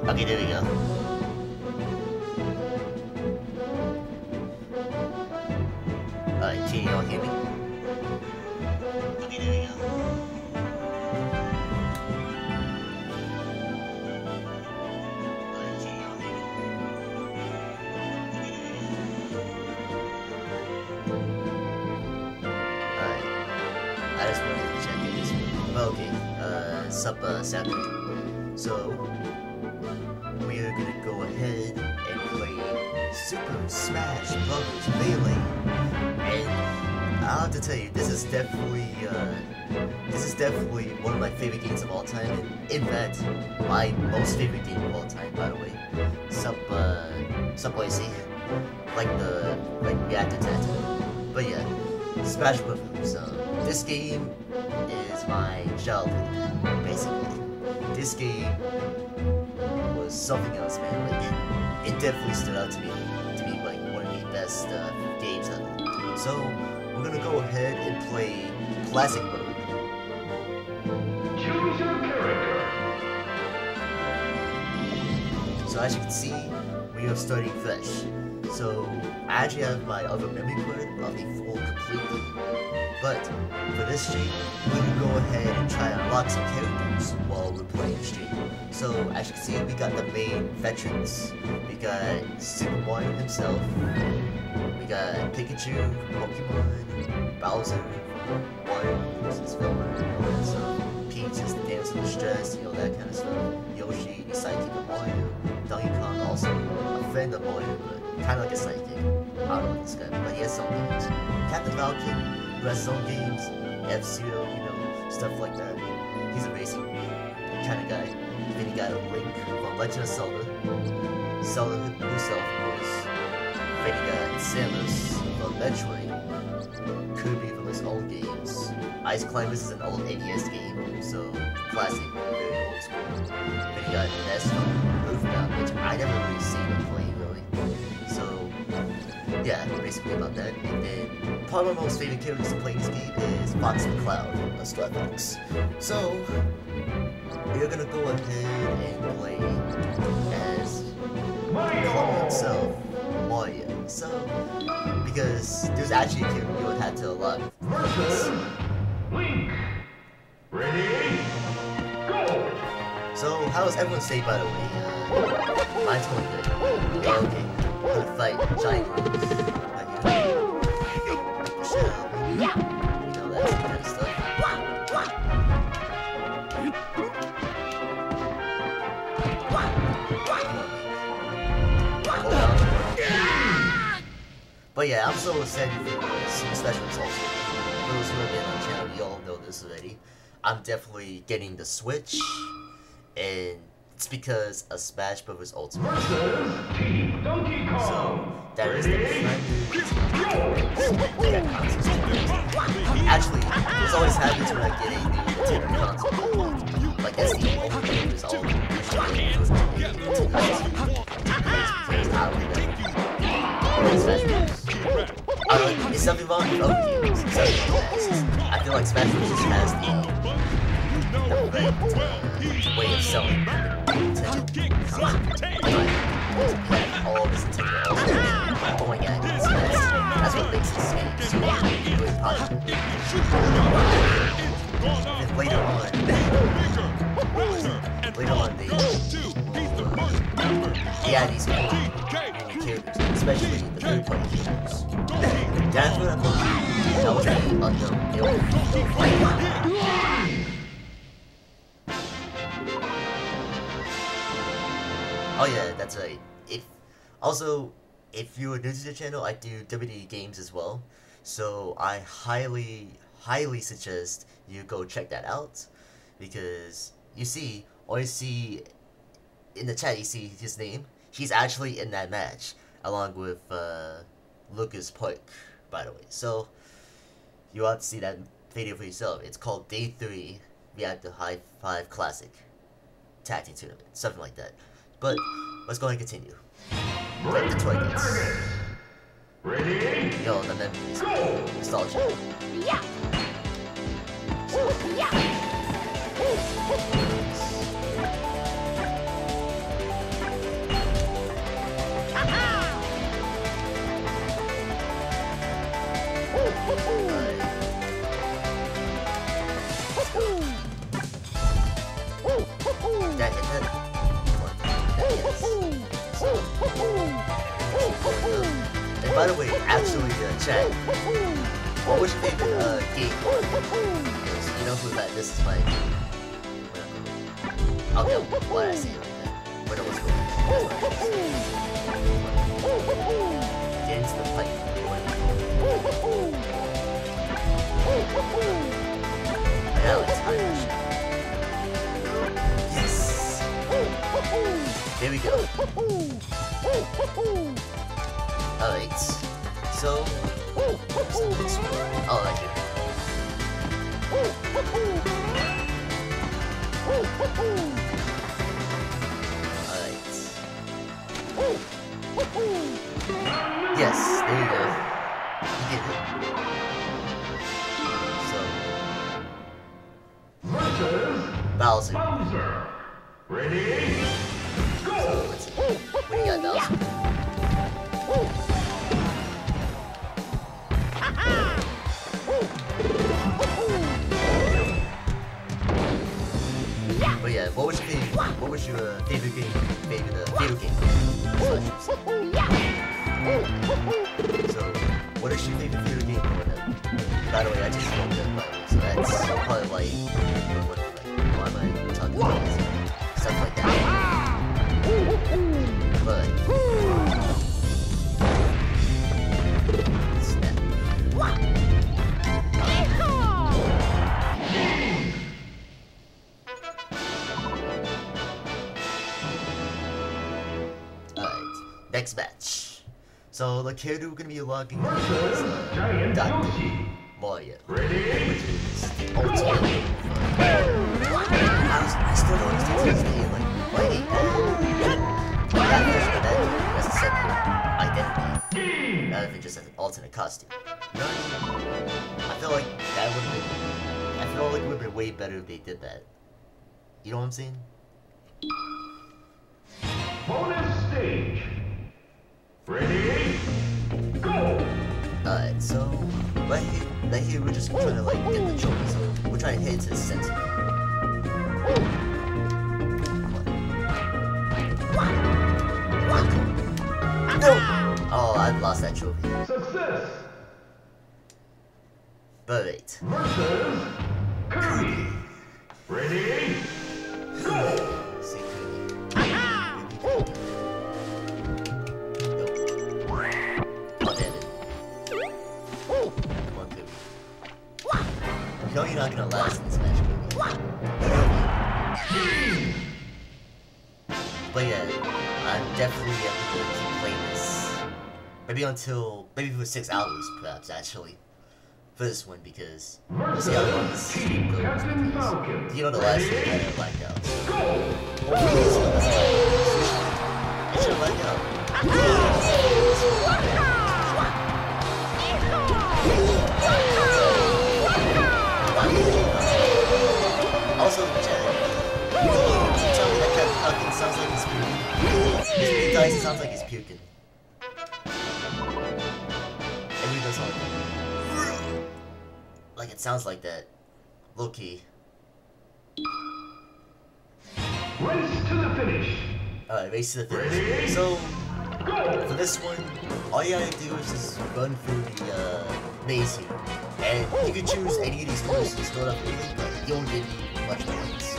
Okay, there we go. Alright, can you all hear me? Okay, there we go. Alright, can you all hear me? Alright, I just wanted to check this. Well, okay, Saturday. So, we are gonna go ahead and play Super Smash Bros. Melee. And I have to tell you, this is definitely one of my favorite games of all time. And in fact, my most favorite game of all time, by the way. Subway C, like reactor tattoo. But yeah, Smash Bros. This game is my childhood, basically. This game was something else, man. Like it definitely stood out to me like one of the best games ever. So we're gonna go ahead and play classic mode. Choose your character. So as you can see, we are starting fresh. So I actually have my other memory card of the full complete game. But for this stream, we're gonna go ahead and try and unlock some characters while we're playing the stream. So as you can see, we got the main veterans. We got Super Mario himself. We got Pikachu from Pokemon, Bowser from Mario, who's his villain, and all that stuff. Peach is the dance of distress, you know, that kind of stuff. Yoshi, the sidekick of Mario. Donkey Kong, also a friend of Mario, but kind of like a sidekick. I don't know what this guy, but he has some games. Captain Falcon, who has his own games. F-Zero, you know, stuff like that. He's a racing kind of guy. Then you got a Link from Legend of Zelda. Zelda himself, of course. Then you got Samus from Metroid. Kirby from his old games. Ice Climbers is an old NES game, so classic, very old school. Then you got Ness from Earthbound, which I never really seen him play, really. So, yeah, basically about that. And then, probably my most favorite characters to play in this game is Fox McCloud of Star Fox. So, we're gonna go ahead and play as Mario himself, Mario. So, because there's actually a character you would have to unlock. Link. Ready? Go. So, how was everyone's day, by the way? Mine's going good. Yeah, okay. I'm gonna fight giant roots. Michelle. You know, that kind of stuff. But yeah, I'm so excited for some special results. Those who have been on the channel, you all know this already. I'm definitely getting the Switch, and it's because of Smash Bros. Ultimate. So, that is the primary Actually, this always happens when I get a new Nintendo console. Like, that's the only game that's all it's something wrong with other games. I feel like Smash Bros. Just has the right way of selling Nintendo. All this Nintendo, going at it. That's what makes this game so really popular. And later on, they add these characters, especially the third-party characters. That's what I'm looking for. That was the unknown. Oh yeah, that's right. If you're new to the channel, I do WWE games as well. So I highly suggest you go check that out. Because you see in the chat, you see his name. He's actually in that match, along with Lucas Park, by the way. So, you ought to see that video for yourself. It's called Day 3 Reactor High 5 Classic Tag Team Tournament, something like that. But, let's go and continue. Like the toy games. Ready? Yo, the memories. Nostalgia. Yeah. Yeah. by the way, actually, chat, what was your favorite game? Because you know who that, this is my game. Okay, why did I say it like that? Where was going? Get into the fight. I got like time. Yes! There we go. Alright. So, what's the next one? Oh, right here. Alright. Yes, there you go. You get it. So, Bowser. Ready? So, let's see. What do you got, Bowser? But yeah, what was your favorite game? Favorite game? So, what is your favorite game going on? By the way, I just woke up, so that's probably why why am I talking about this? Stuff like that. But snap. Alright, next match. So the character we're gonna be logging in is Dr. Mario. Ready? Which is the ultimate fun. I still don't understand to this day, like, why they that version of that dude as a separate identity, rather than just as an alternate costume. You know what I mean? I feel like that would have been, I feel like it would have been way better if they did that. You know what I'm saying? Bonus stage. Ready? Go! Alright, so right here we're just trying to like get the trophy, so we're trying to hit to the center. No! Oh, I've lost that trophy. Success! But wait. Versus Kirby. Ready? Go! See Kirby. No, you're not gonna last in this match, Kirby. But yeah, I'm definitely gonna keep playing this. Maybe for 6 hours, perhaps, actually. For this one, because we'll see how long this stream goes. Because, you know, the last one I had a blackout. So I should have blacked out. Also, Chad, tell me that Captain Falcon sounds like he's puking. His big dice sounds like he's puking. And he does like it sounds like that. Low key. Race to the finish. Alright, race to the finish. So, for this one, all you gotta do is just run through the maze here. And you can choose any of these doors to start off really, but you don't get much points.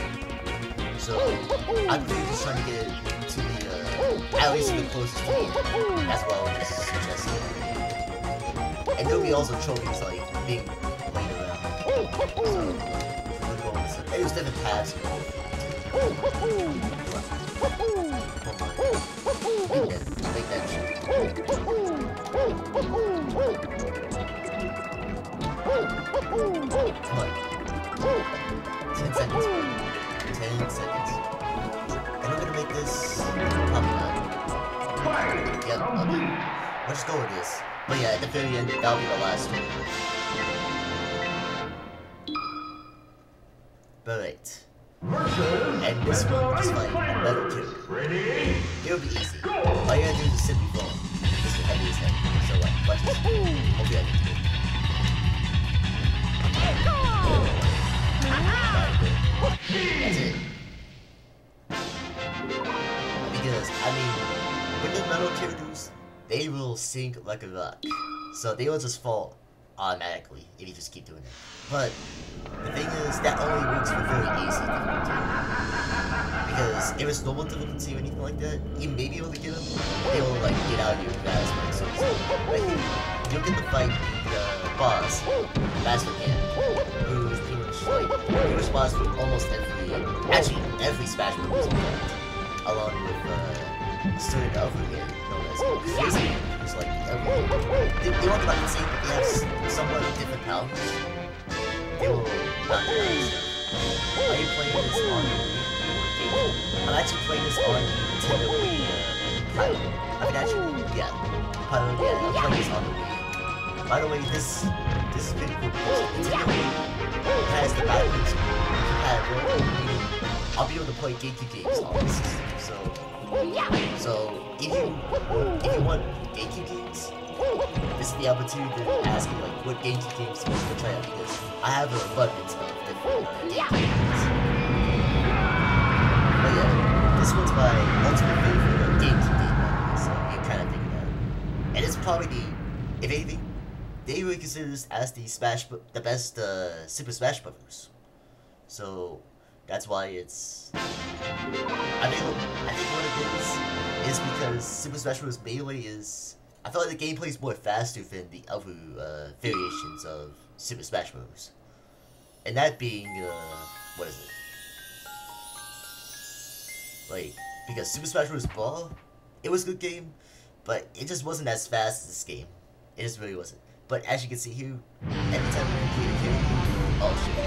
So, I'm just trying to get to the, at least the closest to the end. That's what I would just suggest. And there'll be also trophies like being laid around. So, we're going with some. And there's different paths. Make that shit. Come on. 10 seconds. 10 seconds. And I'm gonna make this probably not. Yep, okay. Let's go with this. But yeah, at the very end, that'll be the last one. But wait. And this one, just like a metal kid. It'll be easy. All you gotta do is just simply fall. Just the heaviest head. So like, watch this. Hopefully I can do it. That's it. Because, I mean, with the metal characters, they will sink like a rock. So they will just fall automatically if you just keep doing it. But the thing is, that only works for very easy difficulty. Because if it's normal difficulty or anything like that, you may be able to get them, but they will like get out of your grasp like so easily. Like you'll get the fight the boss, Master Hand, who's pretty much like he responds to almost every Smash Bros. Effect, along with certain other game known as Crazy, who's like they won't be like the same, but they have somewhat different powers. They will knock you out. Are you playing this on your Wii or GameCube? I'm actually playing this on the Nintendo Wii Pilot. I mean, actually, yeah, Pilot. Yeah, I'm playing this on the Wii. By the way, this is pretty cool because Nintendo Wii has the backwards compatibility, meaning I'll be able to play GameCube games on this system. So if you want GameCube games, this is the opportunity to ask me like what GameCube games you want to try out, because I have an abundance of different GameCube games. But yeah, this one's my ultimate favorite GameCube game, so you kind of figured out. And it's probably if anything, they would consider this as the best Super Smash Bros. So that's why it's. I think what it is because Super Smash Bros. Melee is. I feel like the gameplay is more faster than the other variations of Super Smash Bros. And that being what is it? Like, because Super Smash Bros. Brawl, it was a good game, but it just wasn't as fast as this game. It just really wasn't. But as you can see here, every time you complete a character, oh shit.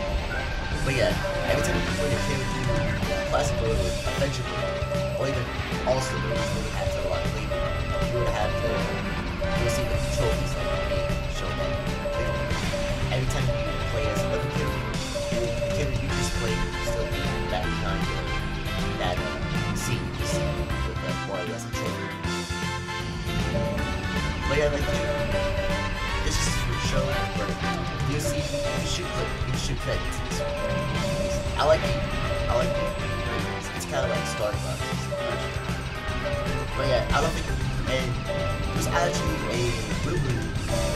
But yeah, every time you complete a character, classic mode, adventure mode, or even all-star mode, you would have to unlock later. You would have to, you will see the trophies like being shown up. Every time you play as another character, the character you just played will still be back behind that scene you see with that more or less a trophy. But yeah, like this is for show where you see you should credits. I like it. It's kind of like starting boxes. But yeah, I don't think there's actually a rumor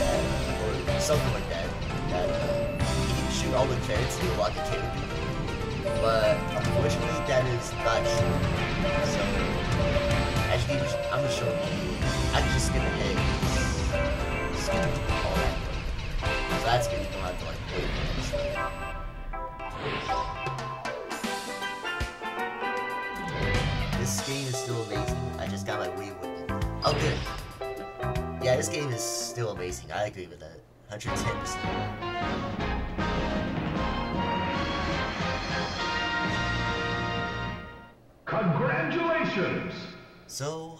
that or something like that you can shoot all the credits to unlock a character. But unfortunately that is not true. So actually I'm gonna show you. I can just skip ahead. Skip all that. So that's good, you don't have to like wait for this. This game is still amazing. I just got my Wii with it. Oh good. Yeah, this game is still amazing. I agree with that. 110%. Congratulations! So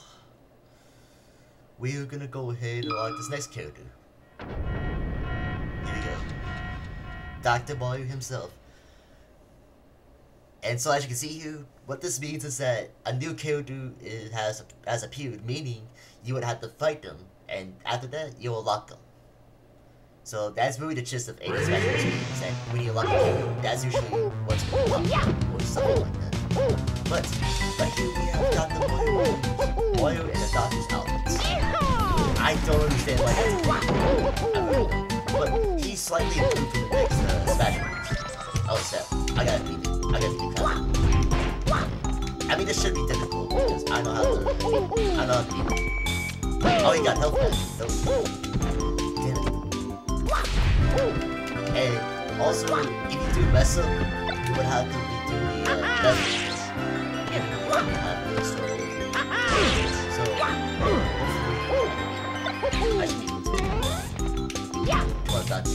we're gonna go ahead and unlock this next character. Here we go. Dr. Mario himself. And so as you can see here, what this means is that a new character has appeared, meaning you would have to fight them, and after that, you'll unlock them. So that's really the gist of any Smash Bros. Games, that when you unlock a character, that's usually what's going to happen, or something like that. But here we have Dr. Mario in the Doctor's outfits. I don't understand why that's a thing. But he's slightly improved from the next Smash Bros. Oh snap, I gotta beat it. I mean, this should be difficult because I know how to beat it. Oh, he got health back. Damn it. And also, if you do mess up, you would have to redo the levels. And you would have to restore it. So, hopefully, I should be able to. Come on, Dr.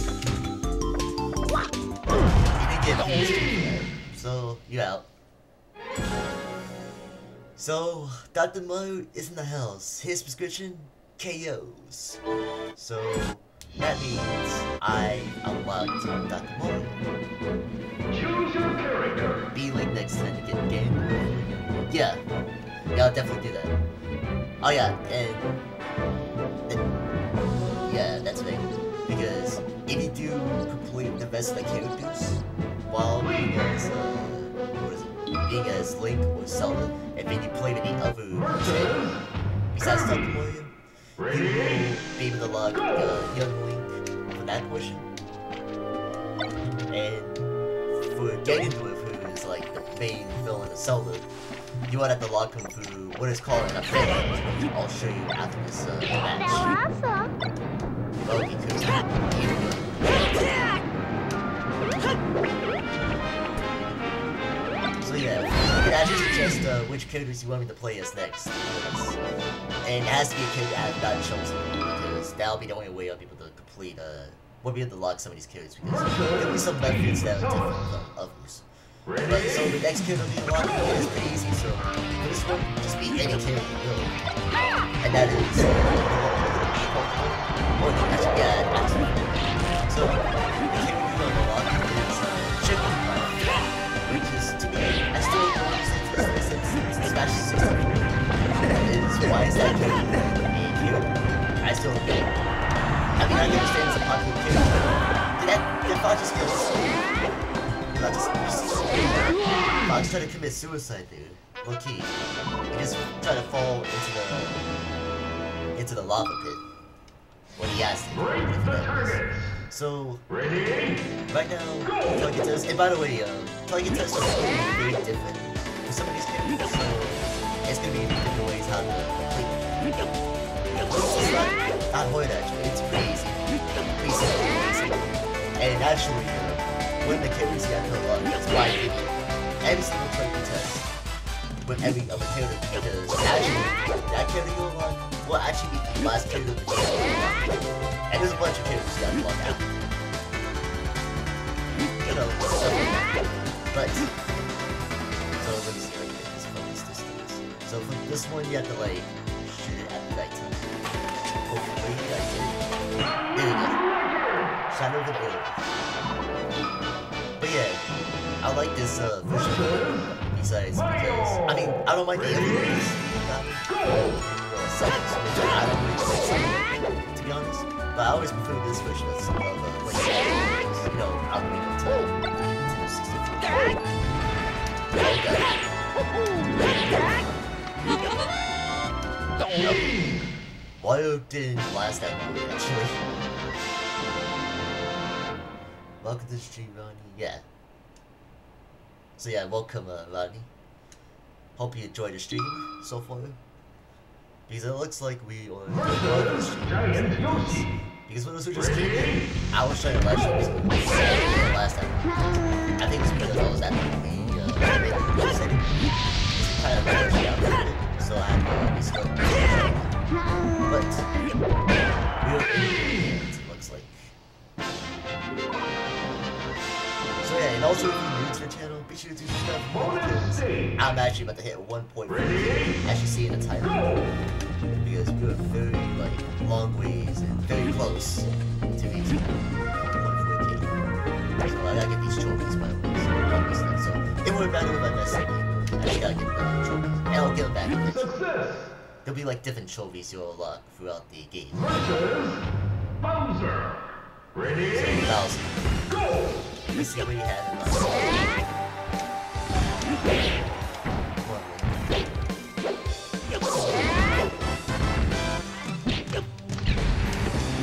You didn't get the so, you're out. So, Dr. Mario is in the house. His prescription, KOs. So, that means I unlocked Dr. Mario. Choose your character. Be like next time you get the game. Yeah, I'll definitely do that. Oh yeah, and yeah, that's right. Because if you do complete the rest of the characters, while being as Link or Zelda, and then you play with the other two, besides Dr. Mario, you will be able to lock Young Link for that portion. And for Ganondorf, who is like the main villain of Zelda, you would have to lock him through what is called an event, which I'll show you after this match. Well, he could. So yeah, you can actually suggest which characters you want me to play as next. And it has to be a character I have not chosen, because that'll be the only way I'll be able to complete, we'll be able to lock some of these characters, because there'll be some methods that are different from others. But, so the next character will be locked is pretty easy, so for this one, just be any character you know. And that is, so, the character you're going to lock is, Chicken, which is, to me, I still use it since Smash 64. Why is that character being cute? I still don't get it. I mean, I understand it's a popular character. Did Fox just kill Fox tried to commit suicide, dude. Low key. He just tried to fall into the lava pit when he asked him. So, right now, target test. And by the way, target test is very different for some of these characters. So, it's gonna be different ways how to complete it. It's not hard actually. It's pretty easy. Pretty simple. And actually, when the characters you have to unlock, it's why every single target test with every other character, because actually, that character you unlock will actually be the last character that you unlock. And there's a bunch of characters you have to unlock out. You know, stuff like that. But, so let me see, like, this from this distance. So for this one, you have to, like, shoot it at the right time. Hopefully, I get it. There we go. Shadow the Build. But yeah, I like this version besides because, I mean, I don't like the enemies. Seconds, which I don't really like something, to be honest. But I always prefer this version of like, you know, I'll be able to Nintendo 64. Wario didn't last that long, actually. Welcome to the stream, Ronnie. Yeah. So yeah, welcome, Rodney. Hope you enjoyed the stream so far. Because it looks like we are doing the stream. Because when this was just came in, I was trying to live stream last time. I think it's because I was at the setting. It's kind of managed out a little bit, so I had to restart. But we're in it looks like. So yeah, and also if you're new to the channel, be sure to subscribe for more because I'm actually about to hit 1.4, as you see in the title. Because we're very like long ways and very close to reaching 1.4K. So I gotta get these trophies by the way. So it won't matter if I mess up, I just gotta get the trophies. And I'll get them back eventually. There'll be like different trophies you'll unlock throughout the game. Bowser. Ready? So Bowser. Go! Let's see what you have in mind.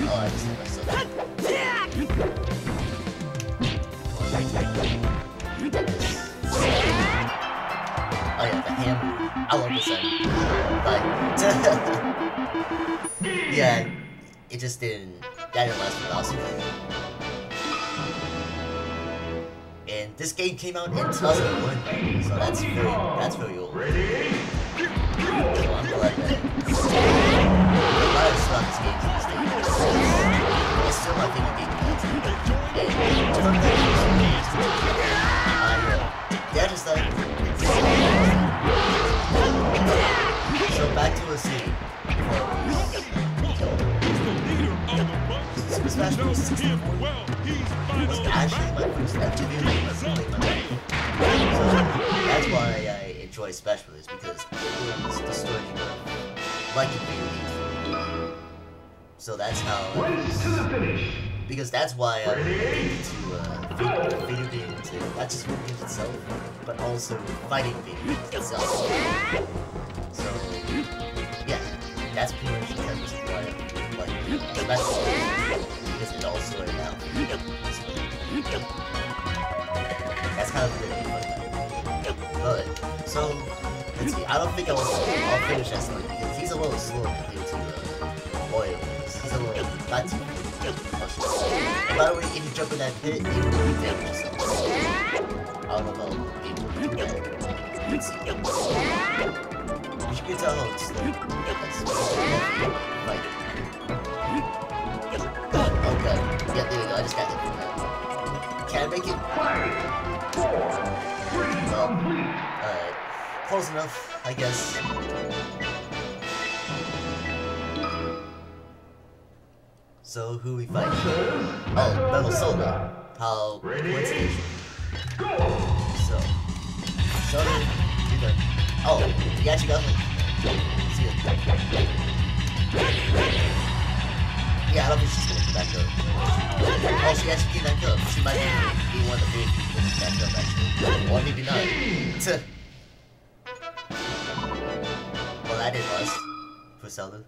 Oh, I just hit myself. Oh yeah, the hammer. I love this one. But yeah, it just didn't. That didn't last for Bowser. And this game came out in 2001, so that's very old. So I'm glad that a lot of stuff this game these days. It's still my favorite game. Yeah, just like so back to a city. Super Smash Bros. 64 was actually my first activity in my life. So that's why I enjoy Smash Bros. Because it was the story of like a video game. So that's how because that's why I get into video games, and not just video games itself, but also fighting video games itself. So yeah, that's pretty much the purpose of why Because it all sorted out. That's kind of a little fun. But, so, let's see, I don't think I'll finish that story because he's a little slow compared to Oil. He's a little, not too and by the way, if you jump in that pit, you will damage yourself. I don't know if I'll be able to do that. Let's see. You can tell how it's slow. Like, oh god. Yeah, there we go, I just got hit from that. Can I make it? 5, 4, 3, well, alright. Close enough, I guess. So, who we fight? Oh, Metal Soda. How coincidental. So, Soda, you're done. Oh, you actually got me. See ya. Yeah, I don't think she's gonna get back up. Oh, she actually came back up. She might be one of the few people that back up, actually. Or maybe not. Well, I did last for Zelda.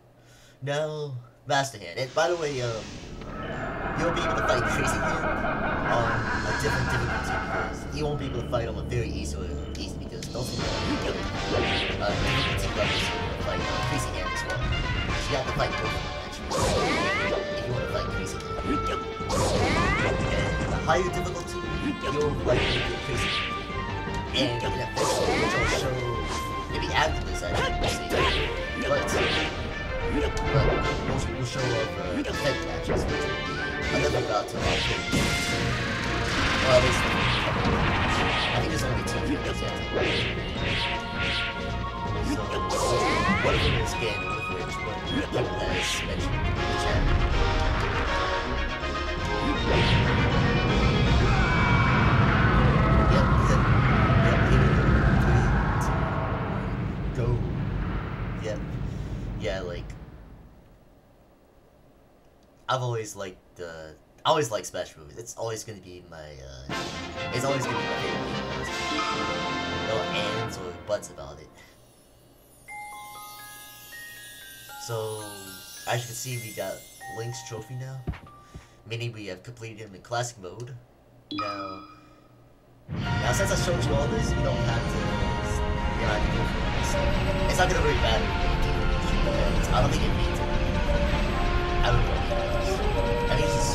No, Master Hand. And by the way, you'll be able to fight Crazy Hand on a different difficulty because you won't be able to fight on a very easy because those people difficulty levels you can fight Crazy Hand as well. You have to fight both of them actually if you want to fight Crazy Hand. And the higher difficulty, you'll likely get Crazy Hand. And in that first one, which I'll show maybe after this actually, we'll see. But we'll show off event matches, which will be another bout to our well, at least I think there's only 2 videos yet. So, one of them is game with which one people has mentioned in the chat. Yep, 3, 2, 1, go. Yep. Yeah, like I've always liked I always like Smash movies. It's always gonna be my it's always gonna be my favorite. No ands or buts about it. So as you can see, we got Link's trophy now. Meaning we have completed him in classic mode. Now since I showed you all this, you don't have to go for this. It's not gonna really matter. I don't think it means it. I don't know what it is. I think it's just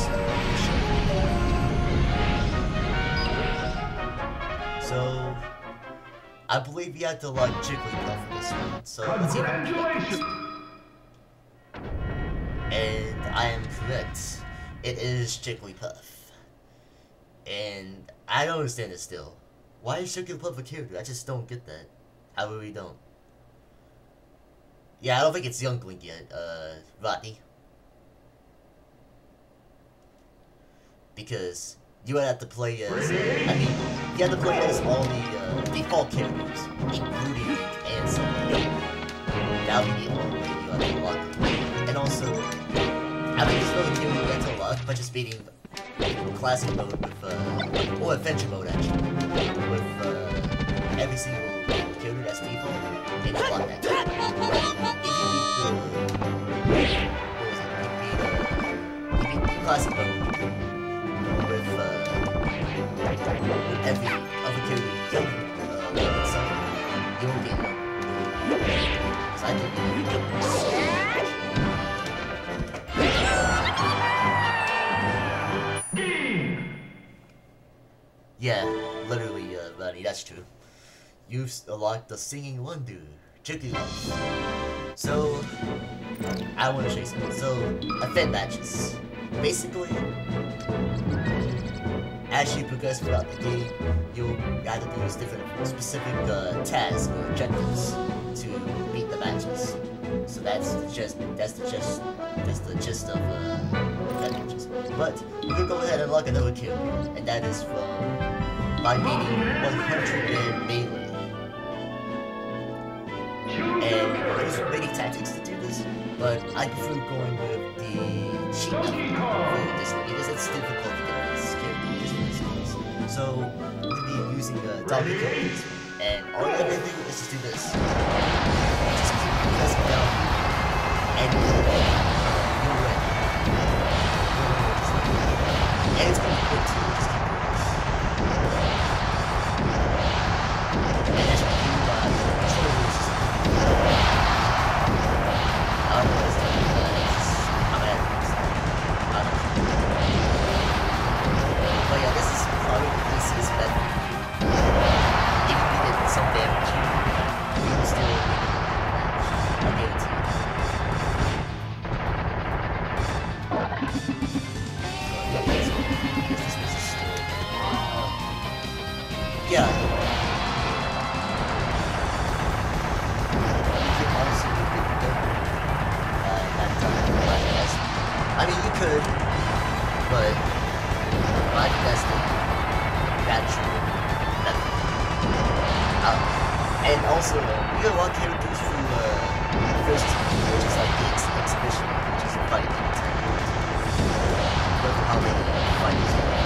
so I believe you have to like Jigglypuff for this one. So let's see if I can get this. And I am correct. It is Jigglypuff. And I don't understand it still. Why is Jigglypuff a character? I just don't get that. I really don't. Yeah, I don't think it's Young Link yet, Rodney. Because you would have to play as, I mean, you have to play as all the default characters, including Link and Zelda. That would be the only way you have to unlock it. And also, I mean, there's no character you have to unlock, but just beating classic mode with, or adventure mode actually, with every single character that's default, and unlock that character. Classic mode with every other character you won't get it. So I think yeah, literally, buddy, that's true. You've unlocked the singing wonder, Jigglypuff. So, I want to show you something. So, event matches. Basically, as you progress throughout the game, you'll have to do different specific tasks or objectives to beat the matches. So that's the gist of event matches. But you can go ahead and unlock another character, and that is by beating 100 man melee. And there's many tactics to do this, but I prefer going with the cheat method for this one because it's difficult to get these characters in this case. So we'll be using Donkey Kong, and all you have to do is just do this. Just keep pressing down, and you'll win. Yeah. You could honestly do it at podcast. I mean, you could, but podcasting natural method. And also, you get a lot of characters from the first team, which is like the exhibition, which is fighting in 10 minutes. Look at how many fighters are.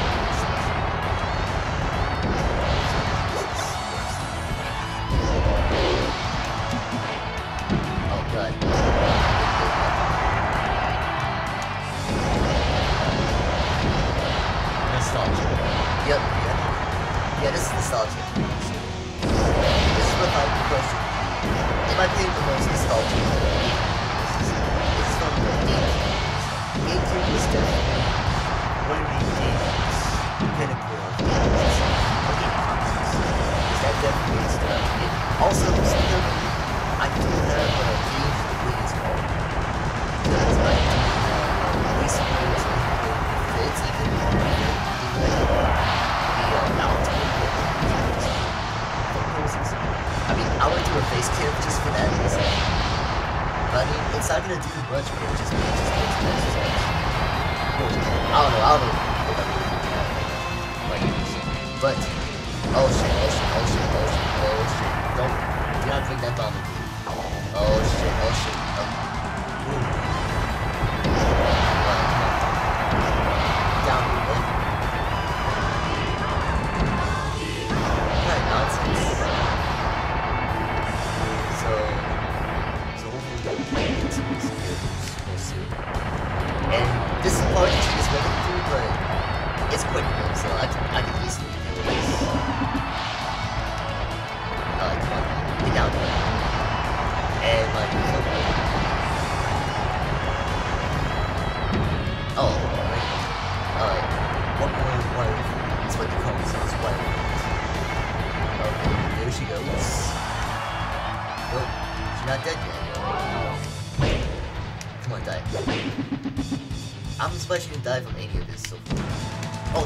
Oh god. Nostalgia. Yep, yeah, this is nostalgia. This is what I'm question. In my opinion, the most nostalgic game. This is from the GameCube. GameCube was definitely one of the games pinnacle of games. That definitely stood out to me. Also, I do have a game for the Wii as well. Because I do have Wii Sports and it's even I mean, I would do a face cam just for that reason. But I mean, it's not gonna do much, but it just makes it I don't know. But, oh shit. Do not bring that bomb with me. Oh shit. Down a bit. What nonsense. So hopefully we'll get some real soon. And this is part of is what I do, but it's quick though, so I can easily do this. Come on, get down there. And like, oh, right. One more wife. That's what they call it, so it's wife. Okay, there she goes. Nope, she's not dead yet. Come on, die. I'm surprised she didn't die from any of this so far. Oh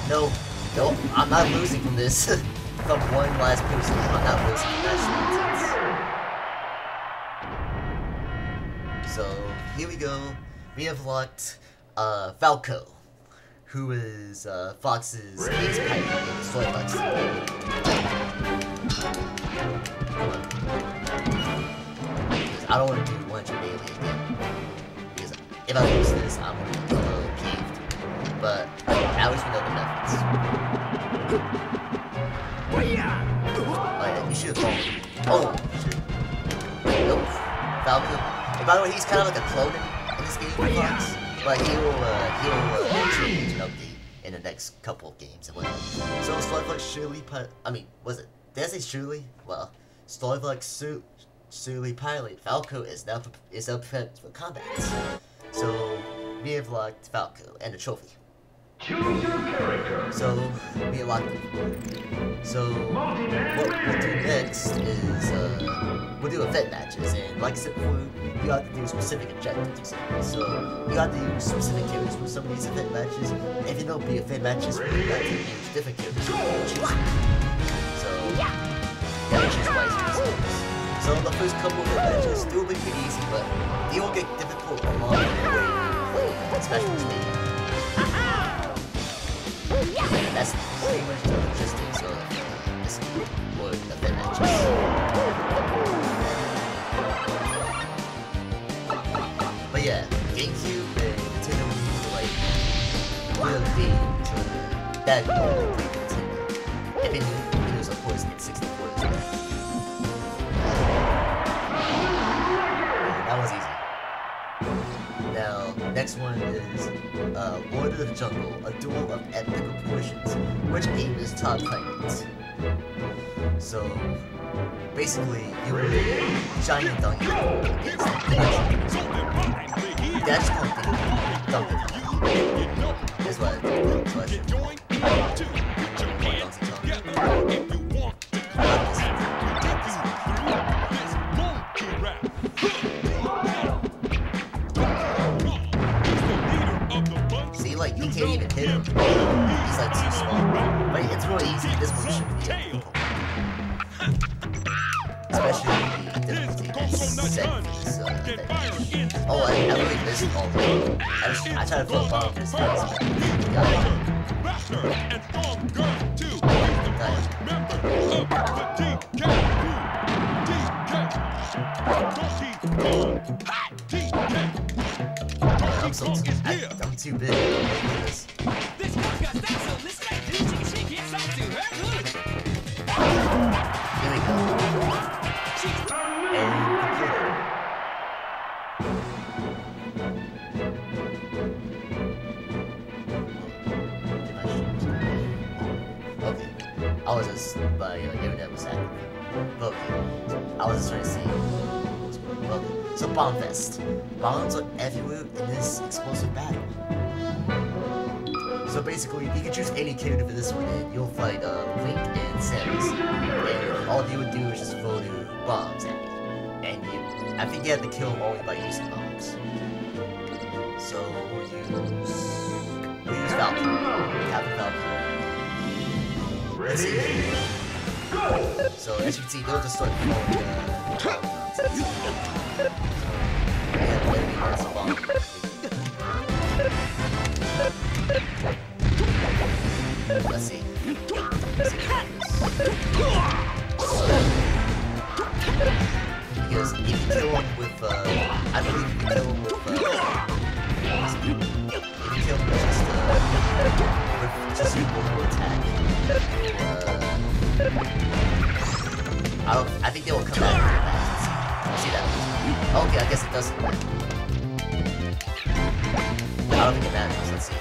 no, I'm not losing from this. From one last person, I'm not losing from that. So, here we go. We have locked Falco, who is Fox's ace pilot in Soy Fox. Because I don't want to do 100 daily again. Because if I lose this, I'm going to be a little peeved. But at least we know the methods. Oh yeah, you should have fallen. Oh, shit. Nope. Falco. And by the way, he's kind of like a clone in this game, Fox. But he'll change an update in the next couple of games and whatnot. So Starfox surely did I say surely? Well, Starfox surely pilot Falco is now prepared for combat. So we have locked Falco and the trophy. Choose your character. So we locked him. So what we'll do next is we'll do event matches, and like I said before, you have to do specific objectives. So you have to use specific characters for some of these event matches. If you don't be event matches, you have to use different characters. So you have to choose wisely. So the first couple of matches will be pretty easy, but they will get difficult along the way you play Smash Bros. And that's pretty much the logistics of this for event matches. But yeah, GameCube and Nintendo were like really big that Nintendo. If it was of course in 64 as well. That was easy. Now, next one is Lord of the Jungle, a duel of epic proportions, which aim is top titans. So, basically, you were Shiny Donkey Kong against that's called Donkey Kong. That's what I should do. See, like, you can't even hit him. He's like too small. But it's really easy. This one should be. especially the difficulty that's set for this event. Oh, I really missed all of it. I tried to put a bomb in his house, but got it. Faster and stronger to be the first member of the DK. I'm too big. This. This one got that, so let's try to do she gets up to her. Here we go. And completed. Okay. I was just, my internet was active. Okay. I was just trying to see. Okay. So Bomb Fest. Bombs are everywhere in this explosive battle. So basically, you can choose any character for this one, and you'll fight Link and Samus. And all you would do is just throw your bombs at me. And I think you have to kill them only by using bombs. So we'll use Valkyrie. Captain Valkyrie. Let's see. Go! So as you can see, they'll just start throwing nonsense. Yeah, enemy has a bomb. Let's see. Because if you kill him with, I believe if you kill him with, if you kill him with just your normal attack, I think they will come back. See that? Okay, I guess it doesn't matter. I don't think it matters. Let's see.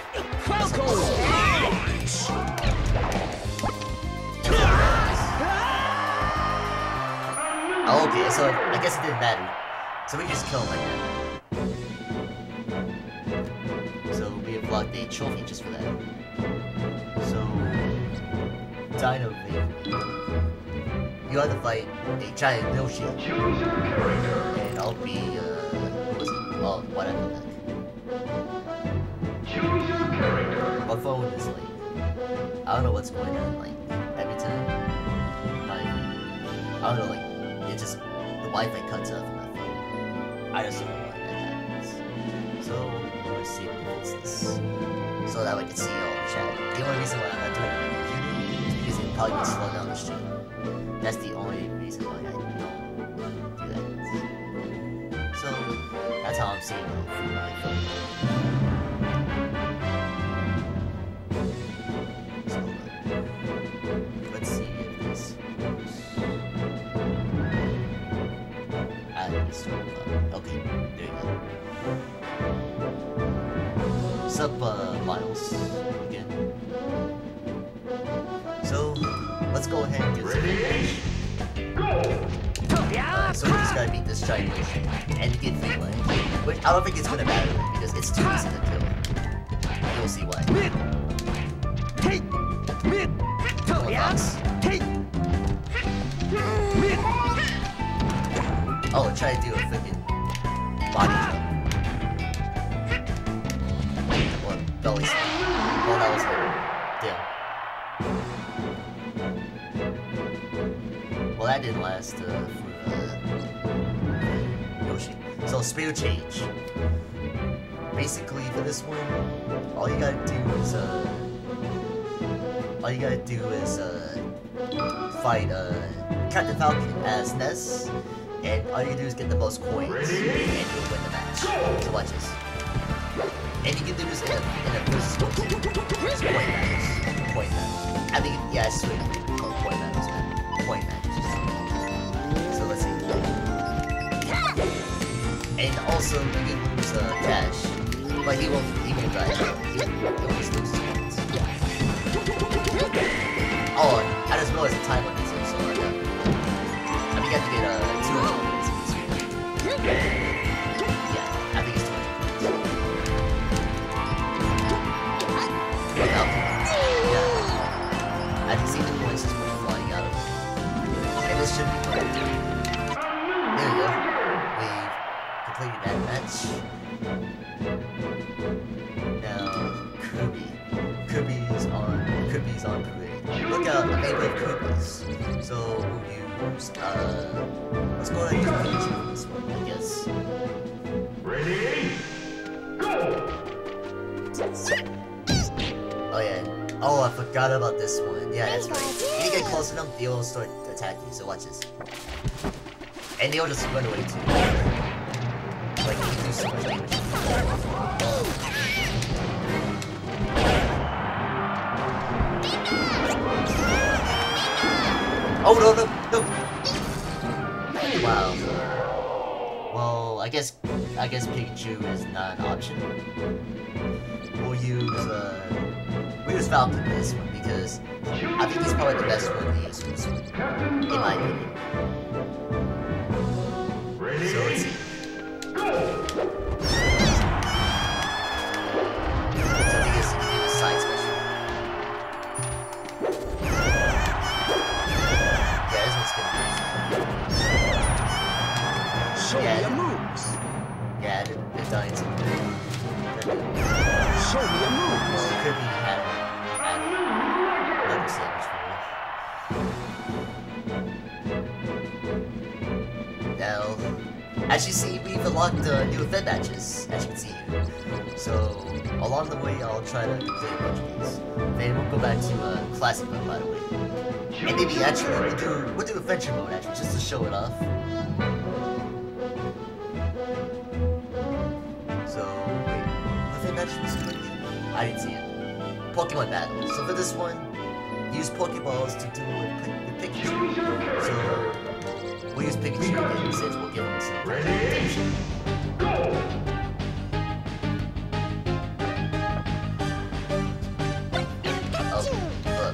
Oh, okay, so I guess it didn't matter. So we just kill him like that. So we have locked a trophy just for that. So Dino Vader. You have to fight a giant Yoshi. And I'll be who was it? Oh, whatever. Choose your character. My phone is like, I don't know what's going on, like, every time, like, I don't know, like, it just, the Wi-Fi cuts off on my phone. I just don't know why that happens. So, let's see if it's this, so that way I can see all the chat. The only reason why I'm not doing it on my computer is because it probably would slow down the stream. That's the only reason why I don't do that. So, that's how I'm seeing it through my phone. Let's see if this works. Okay, there you go. What's up, Miles? Again. So, let's go ahead and do this. So we just gotta beat this giant Yoshi and get Feline. Which I don't think it's gonna matter because it's too easy to kill. You'll see why. Oh, try to do a freaking body jump. Or belly slam. Oh, that was hard. Damn. Well, that didn't last for Yoshi. So, Spear Change. Basically, for this one, all you gotta do is fight Captain Falcon as Ness, and all you can do is get the most coins, and you'll win the match. So watch this. And you can do this in a versus mode. It's point battles. Point battles. I think, yeah, it's sweet. Oh, point battles, man. Point matches. So let's see. And also, you can lose Cash, but he won't die. He'll just lose 2 points. Oh, I just realized the time limit is so I think you have to get 200 points. Yeah, I think it's 200 points. Look out. Yeah. I can see the points just flying out of it. And this should be fun. There we go. We've completed that match. Now, Kirby. Kirby's on parade. Look out, a neighbor of Kirby's. So we'll use, let's go ahead and use Pikachu for this one, I guess. Ready? Go! Oh yeah. Oh, I forgot about this one. Yeah, that's right. If you get close enough, they'll start attacking you, so watch this. And they'll just run away too. Like, you do so much damage. Oh no no no! Wow. Well, I guess Pikachu is not an option. We'll use Falcon for this one because I think he's probably the best one to use for this one, in my opinion. So let's see. So I think it's to do the side special. Yeah, this one's gonna be Show me your moves. yeah, they're dying to Show me your moves. could be having level savings for me. Now, as you see, we've unlocked new event matches, as you can see here. So, along the way, I'll try to complete a bunch of these. Then we'll go back to classic mode, by the way. And maybe actually, we'll do adventure mode actually, just to show it off. So, wait, what event match was it? I didn't see it. Pokemon battle. So for this one, use Pokeballs to do with Pikachu. So we'll use Pikachu again since we'll give him some attention.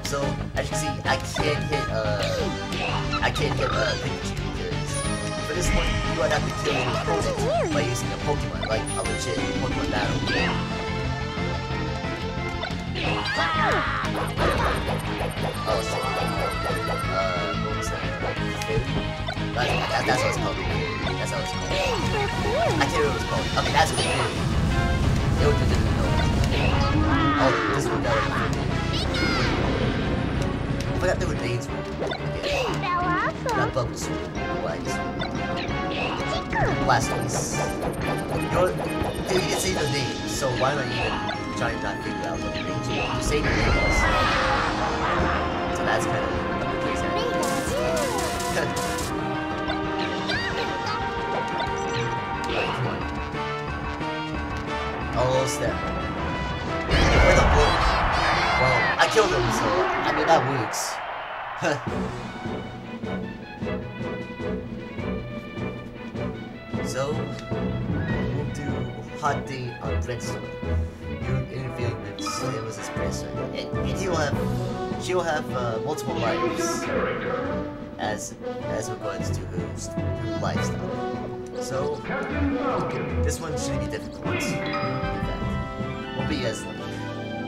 So as you can see, I can't hit Pikachu because for this one you would have to kill an opponent by using a Pokemon, like a legit Pokemon battle. Oh shit. What was that? That's what it's called. That's how it's called. I can't remember what it's called. Okay, that's what it is. It was just oh, this one got it. I forgot there were names for it. Yeah. Not Bubbles. White. Blastoise. You know what? Dude, you didn't say the name, so why not even try and not figure out what the names are? You say the names. So that's kind of crazy. Come on. Oh, snap. Where the blow? Well, I killed him, so I mean that works. So we'll do Hot Day on Redstone. You're interviewing with Samus's person, and she'll have multiple lives as regards to her lifestyle. So this one shouldn't be difficult. In fact, won't be as like.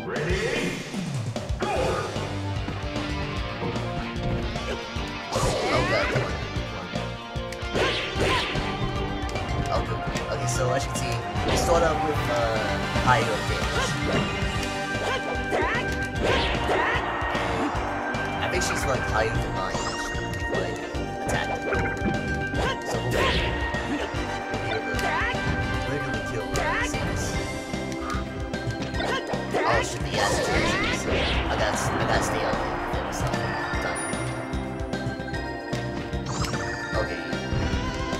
Ready? Go! Oh god, come on. Okay, so as you can see, we start out with higher damage. I think she's like higher than mine, actually, like attack. So we're gonna kill Samus. Oh shit, the acid reactions. I gotta stay on them, so done.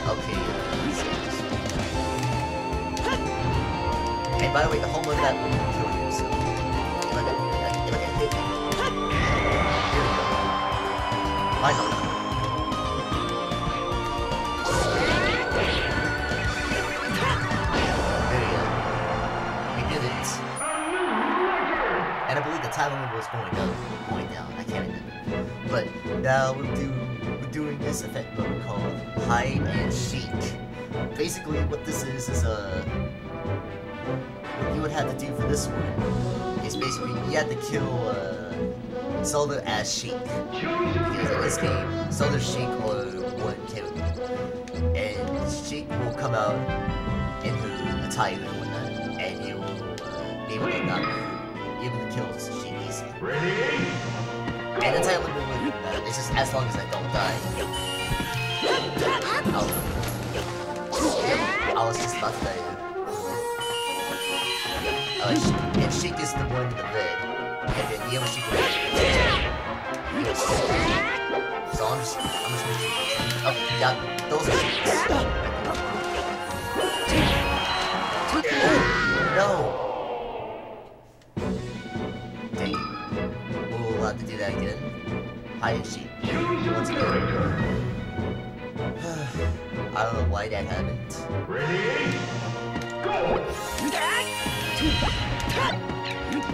Okay. And by the way, the home of that will kill you, so if I get hit. Here we go. Finally. There we go. We did it. And I believe the time limit was going down. I can't remember. But now we're doing this effect mode called Hide and Seek. Basically, what this is what you would have to do for this one is basically you have to kill Zelda as Sheik. Because in this game, Zelda Sheik are one character. And Sheik will come out in her attire and whatnot, and you will be able to kill Sheik easily. Ready? And the time limit with that is just as long as I don't die. I was just about to tell you. And Sheik is the one in the red. And then the other Sheik is the red. So I'm just making. Oh, yeah, those are Sheiks. No! Dang. We'll have to do that again. Hide and Sheik. Once again. I don't know why that happened. Ready? Go!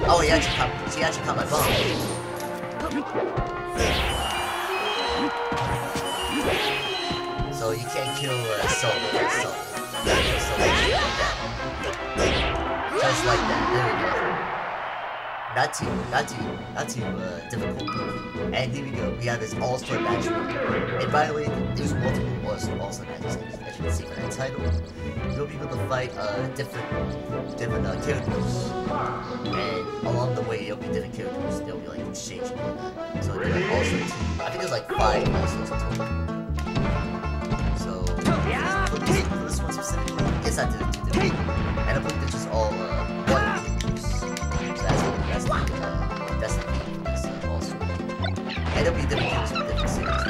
Oh, she actually caught my bomb. So you can't kill Solo. Just like that. There we go. Not too difficult. And here we go. We have this all-star match. And by the way, there's multiple all-star matches, as you can see from that title. You'll be able to fight different characters. And along the way, there'll be different characters. They'll be like exchanging and that. So there's also I think there's like 5 all-stars in total. So for this one specifically, it's not too difficult. And I believe there's just all one. That's the key for this also. And it'll be different games with different series.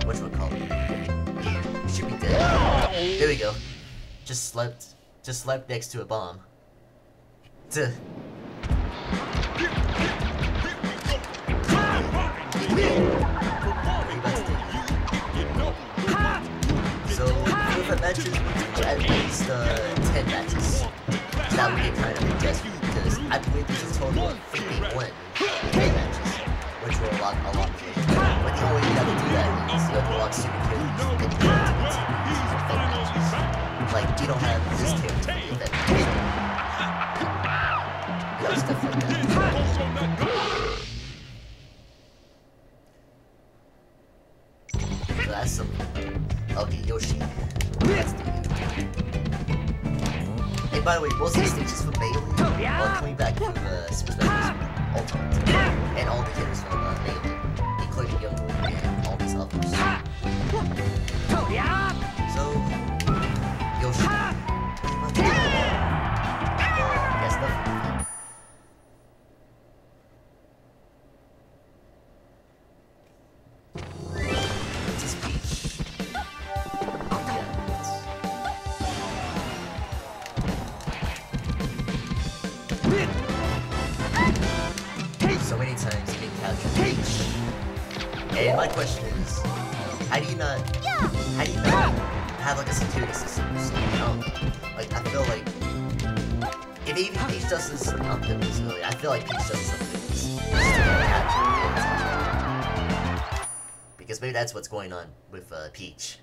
Whatchamacallit? Should be dead. There we go. Just slept next to a bomb. Duh. So, for matches, we do at least 10 matches. That would get kind of interesting because I believe there's a total of 51 matches, which were a lot more. But the only way you gotta do that is you have to watch super characters and you have to continue using fake matches. Like, you don't have this character in that match. You know, stuff like that. So that's some. Okay, Yoshi. Let's do it. And by the way, most of the stages from Melee are coming back to Super Smash Ultimate. And all the characters from Melee, including Youngboy and all these others. So, Yoshi. Yes, nothing. This Peach. So many times being captured Peach. And my question is, how do you not have like a security system or something? I don't know. Like, I feel like if even Peach does this, I feel like Peach does something just to get captured. Because maybe that's what's going on with Peach.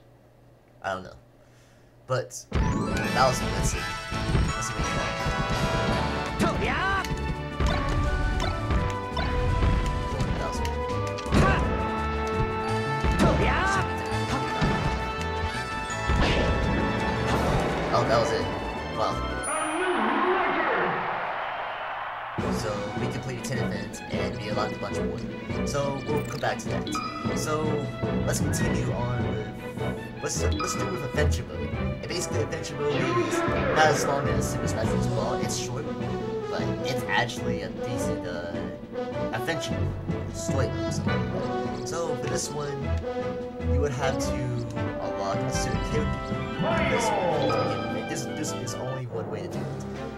I don't know. But let's see. Let's see what you want. Oh, that was it. Wow. So we completed 10 events and we unlocked a bunch more. So we'll come back to that. So let's continue on with let's do with adventure mode. And basically adventure mode is not as long as Super Smash Bros. It's short, but it's actually a decent adventure story mode or something like that. So for this one, you would have to unlock a certain character. There's only one way to do it.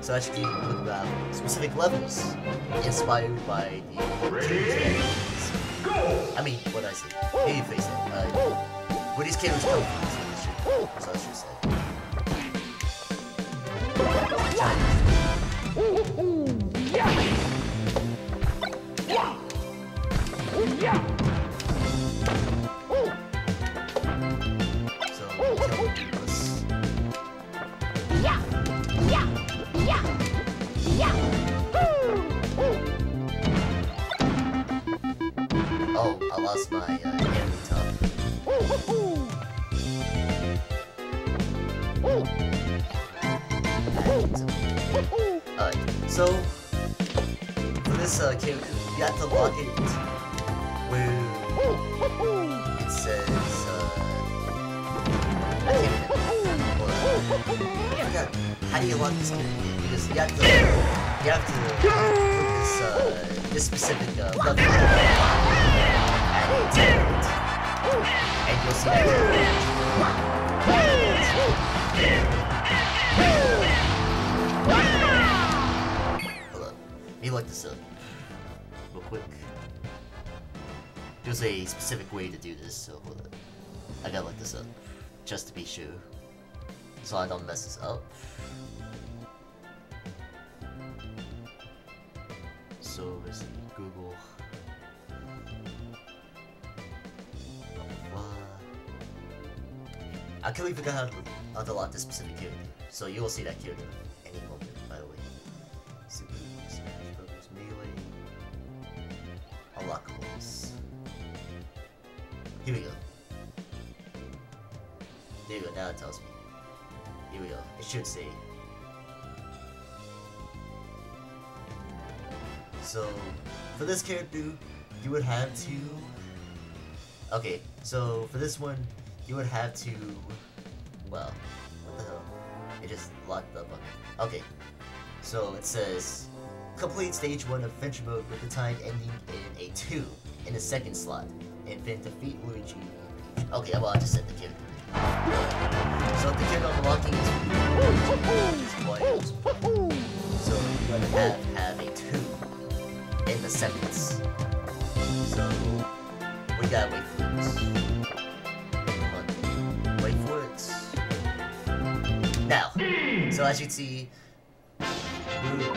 So actually look at specific levels inspired by the games. I mean, what did I say? Here you face it. Where these characters come from, that's what I should say. So, kill us. Oh, I lost my enemy top. Alright, so for this character, you have to lock it where it says, I can't remember. I forgot. How do you unlock this character? Because you have to put this specific button and turn it, and you'll see that hold up. Let me look this up real quick. There's a specific way to do this, so hold up. I gotta look this up just to be sure, so I don't mess this up. So let's see, Google. I completely forgot how to unlock this specific character, so you will see that character any moment. By the way, Super Smash Bros. Melee unlockables. Here we go. There we go. Now it tells me. Here we go. It should say. So, for this character, you would have to... Okay, so for this one, you would have to... Well, what the hell? It just locked up on me. Okay, so it says... Complete stage 1 of Adventure Mode with the time ending in a 2 in the second slot. And then defeat Luigi. Okay, well, I just said the character. So the character unlocking is Luigi. So you're gonna have a 2 in the seconds. So we gotta wait for it. Wait for it. Now, so as you can see, we made it.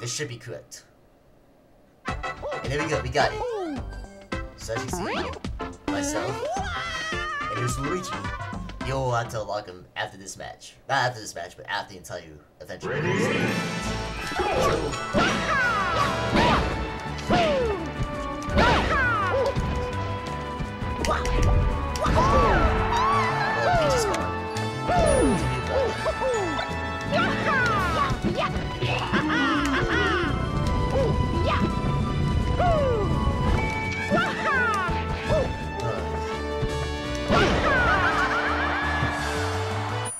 This should be correct. And there we go, we got it. So as you see, myself, and here's Luigi. You'll have to unlock him after this match. Not after this match, but after the entire adventure. Peach is gone.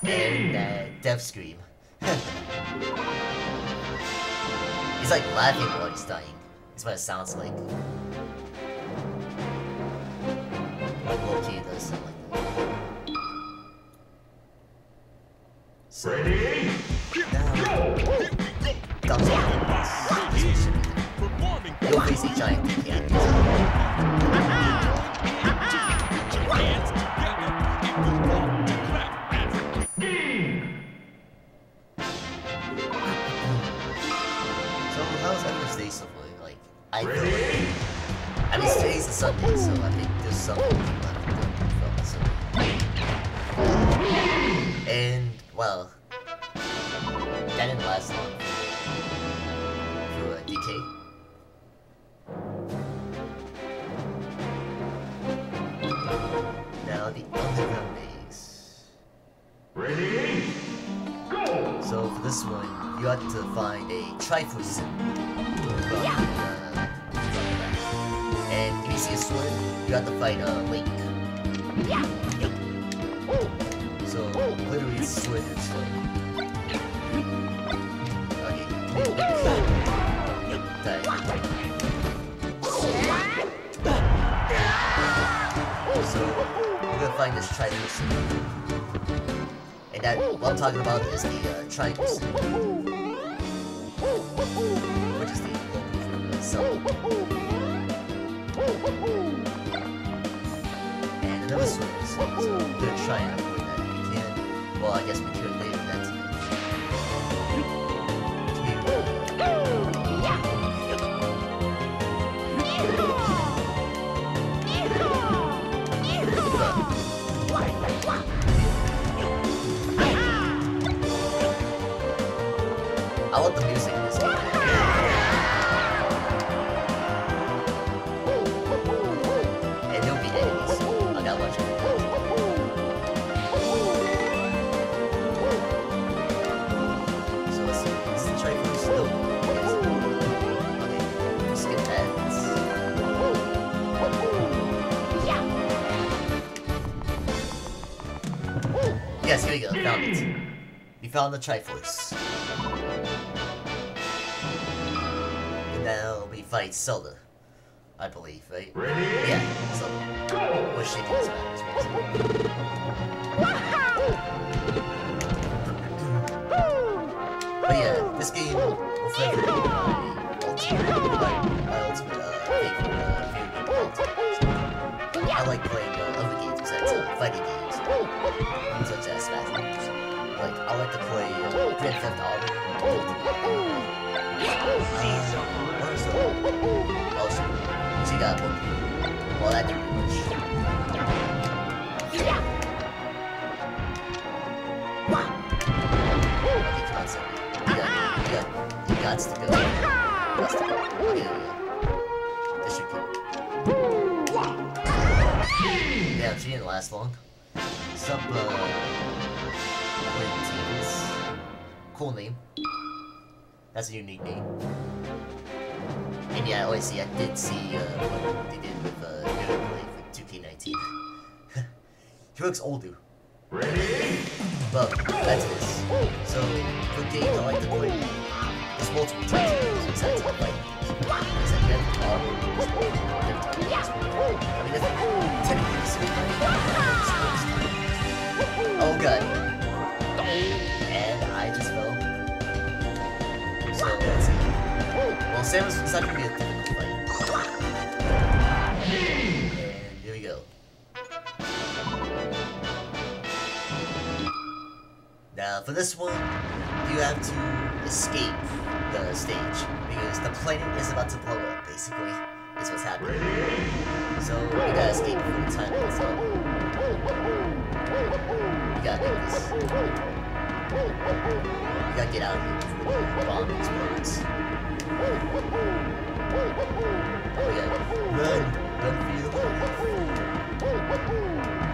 And that death scream. He's like laughing while he's dying. That's what it sounds like. Low-key it does sound like that. So, Ready? now, thumbs up. You'll face a giant can't. How's everyone's day so far? Like, I feel like... I mean, today's a Sunday, so I think there's something left to do from the Sunday. And, well... That didn't last long. For DK. Now, the underground maze. Ready? Go! So, for this one, you have to find a Triforce and if you see a sword, you have to fight Link. So literally it's sword and sword. Okay. So we're gonna find this Triforce. And that what I'm talking about is the Triforce. Which is the local for the sun. And another sword is so we're gonna try and avoid that if we can. Well, I guess we could later that time. I love the music in this game. And there'll be enemies. I gotta watch it. Yes, here we go. Found it. We found the Triforce. And now we fight Zelda, I believe, right? Ready? Yeah, Zelda. What's shaking this man? But yeah, this game will forever be my ultimate favorite. I like playing other games besides fighting games, such as Smash Bros. Like, I like to play Grand Theft Auto. Oh shit, she got one. Well, that didn't do much. Okay, come on, Sammy. You got to go. This should go. Damn, she didn't last long. Sup, Quintines. Cool name. That's a unique name. And yeah, I did see what they did with gameplay for 2K19. He looks older. Ready? But that's this. So for games I like to play, there's multiple types of games besides the fighting games. There's like Grand Theft Auto, I mean, there's 10 games. Oh god. And I just fell. So let's see. Well, Samus is not gonna be a difficult fight. And here we go. Now, for this one, you have to escape the stage because the planet is about to blow up, basically, is what's happening. So, you gotta escape before the time ends up. You gotta do this. You gotta get out of here before the bomb explodes. Oh yeah, run for your life.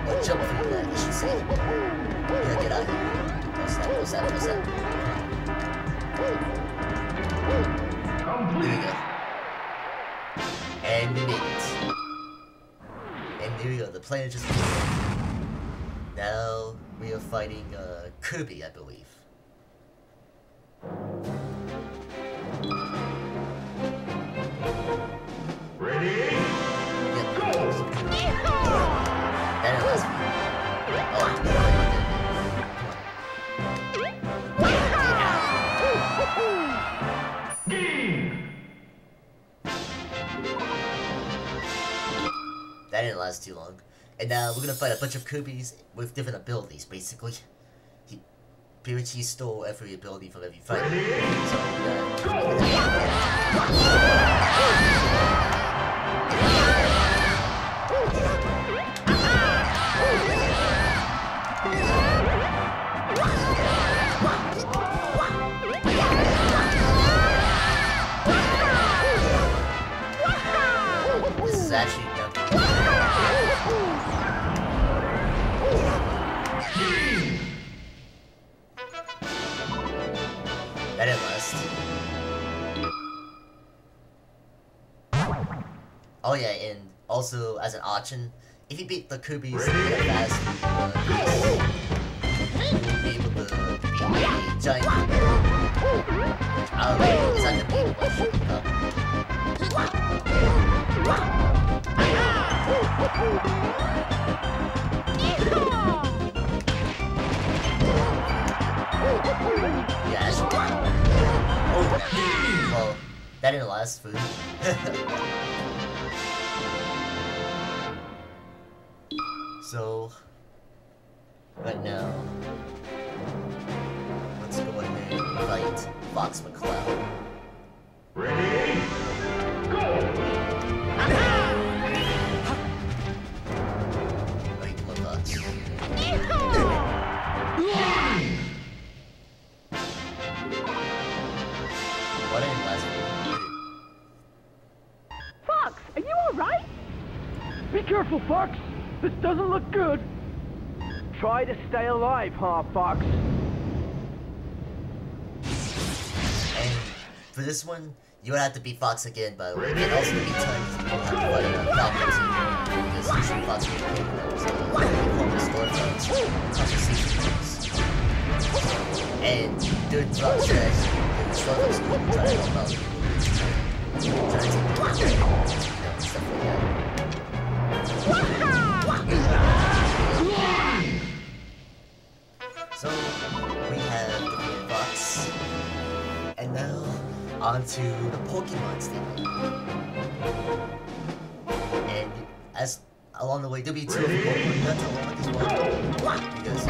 Or jump for your life, I should say. You gotta get out of here. What's that? Here we go. And we made it. And here we go, the planet just blew up. Now we are fighting Kirby, I believe. Ready? Yeah, that didn't last me. That didn't last too long. And now we're gonna fight a bunch of Kirby's with different abilities, basically. Pretty much he stole every ability from every fight. This is actually that didn't last. Oh yeah, and also as an option, if you beat the Kirby's in a fast you'll be able to beat a giant Kirby, which I don't know is not gonna be yeah, oh, well, that didn't last, food. So, right now, let's go ahead and fight Fox McCloud. Ready? Go! Wait, come on, Fox. What didn't last me? Fox, are you alright? Be careful, Fox. This doesn't look good. Try to stay alive, huh, Fox? And for this one, you would have to beat Fox again, by the way. And also to beat Times, you will have to fight Falcon too. Because usually Fox will be able to storefronts, conversation rooms. And dude, drop trash. And stuff is cool. Try to help out. Try to take the stuff like that. So we have the green box. And now onto the Pokemon stage. And as along the way, there'll be two of the Pokemon you have to unlock as well. Because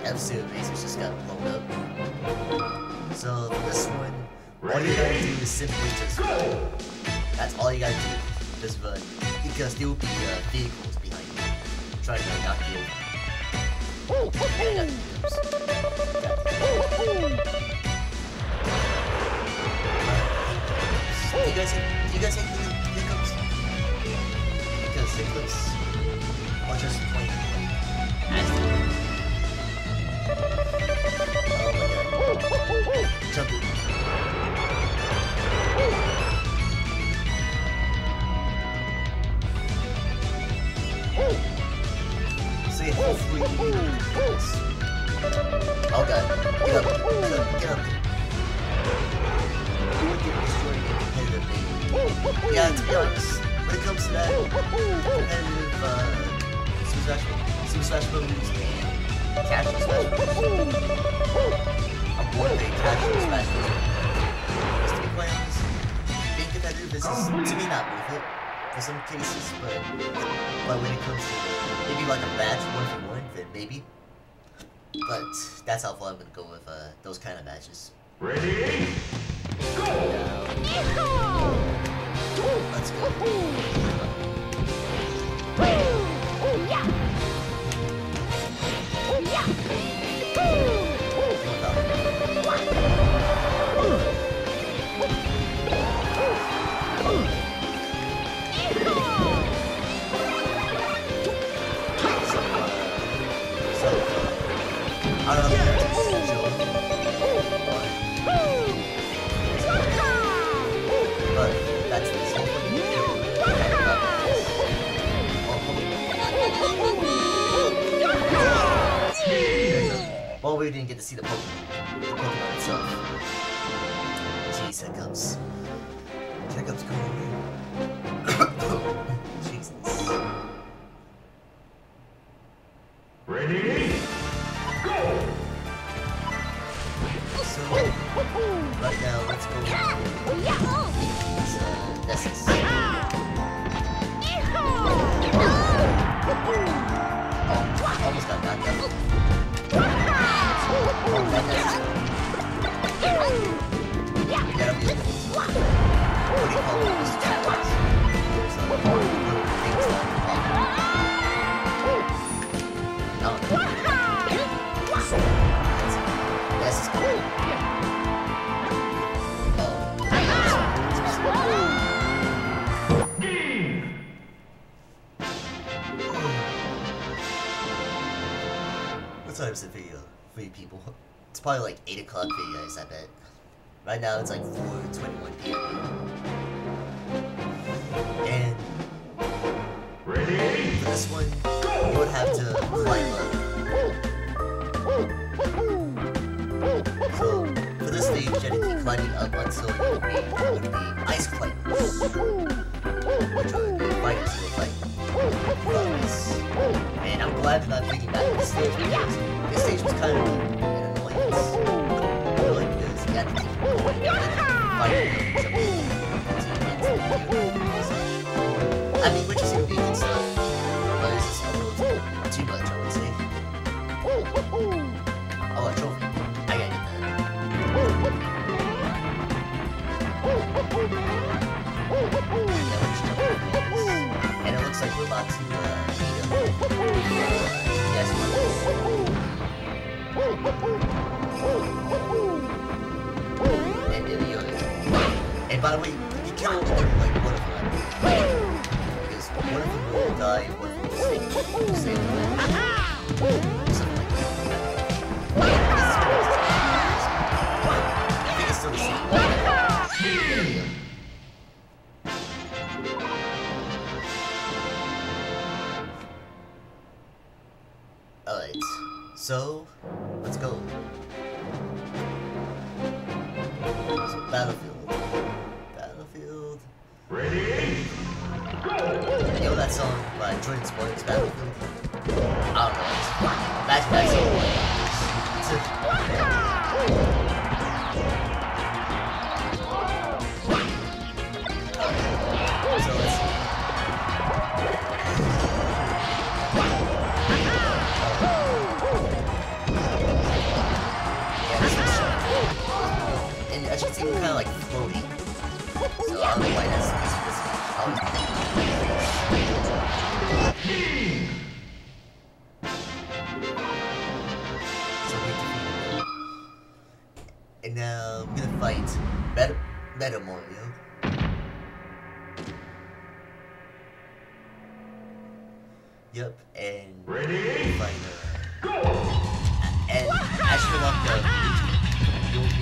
F-Series just got blown up. So for this one, all you gotta do is simply just run. That's all you gotta do. Just run. Because there will be vehicles behind you trying to knock you over. And you guys hate hiccups? Because hiccups are just plain nasty. Oh my god. Jump it. So yeah, hopefully you can do this. Oh god. Get up. Get up. You would get destroyed competitively. Yeah, to be honest, when it comes to that competitive Super Smash Bros. And casual Smash Bros. I'm more than casual Smash Bros. Just to be quite honest, being competitive is just, to me, not worth it for some cases, but when it comes to maybe like a match 1v1, then maybe. But that's how far I'm gonna go with those kind of matches. Ready? Go! Let's go. I don't know if but that's the same thing you do. Well, we didn't get to see the Pokemon itself. Jeez, hiccups. Hiccups go away. Jesus. Ready? Go! So, right now, let's go with Nessus. Almost got knocked out. That Nessus. You gotta be able to. What do you call it? Mr. Chapels. There's little things that pop. No. That's cool. What time is the video for you people? It's probably like 8 o'clock for you guys, I bet. Right now it's like 4:21 p.m. And Ready? for this one, you would have to climb up. So for this stage, you have to keep climbing up until you would be ice climbers, which would be fighters who will fight. And I'm glad that I'm thinking back to this stage because this stage was kind of an annoyance. Really, because you had to keep going and then fighting I mean, which is unique and stuff, but it's just a little too much, I would say. Oh, a trophy. I gotta get that. And it looks like we're about to meet up. Yes, and So, let's go. So, Battlefield. Battlefield. Ready? Go! You know that song by Jordan Sports, Battlefield? I don't know. Imagine that song. So let's see. Yeah, this one's and as you can see, we're kind of like floating. So I don't know why that's this So we defeated. And now I'm gonna fight Meta Mario. Yep, and Ready? fight Go! and as you unlock the you'll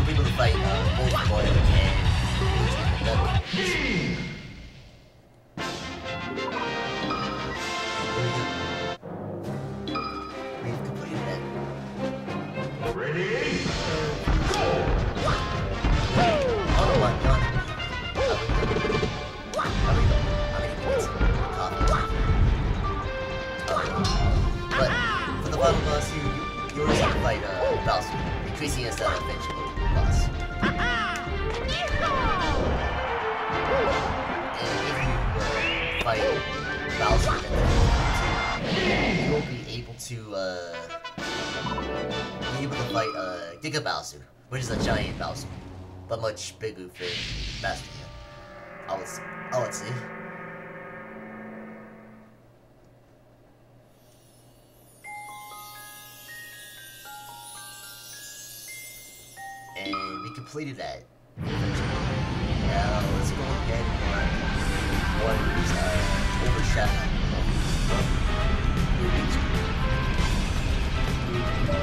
be able to fight both Mario and Luigi in the battle. We've completed that. Ready? Oh my god. How many points? But for the final boss, you always have to fight Bowser, increasing as the eventual boss. And if you fight Bowser, you will be able to fight Giga Bowser, which is a giant Bowser, but much bigger for Master Hand. Let's see. And we completed that. Now let's go ahead and overshadow.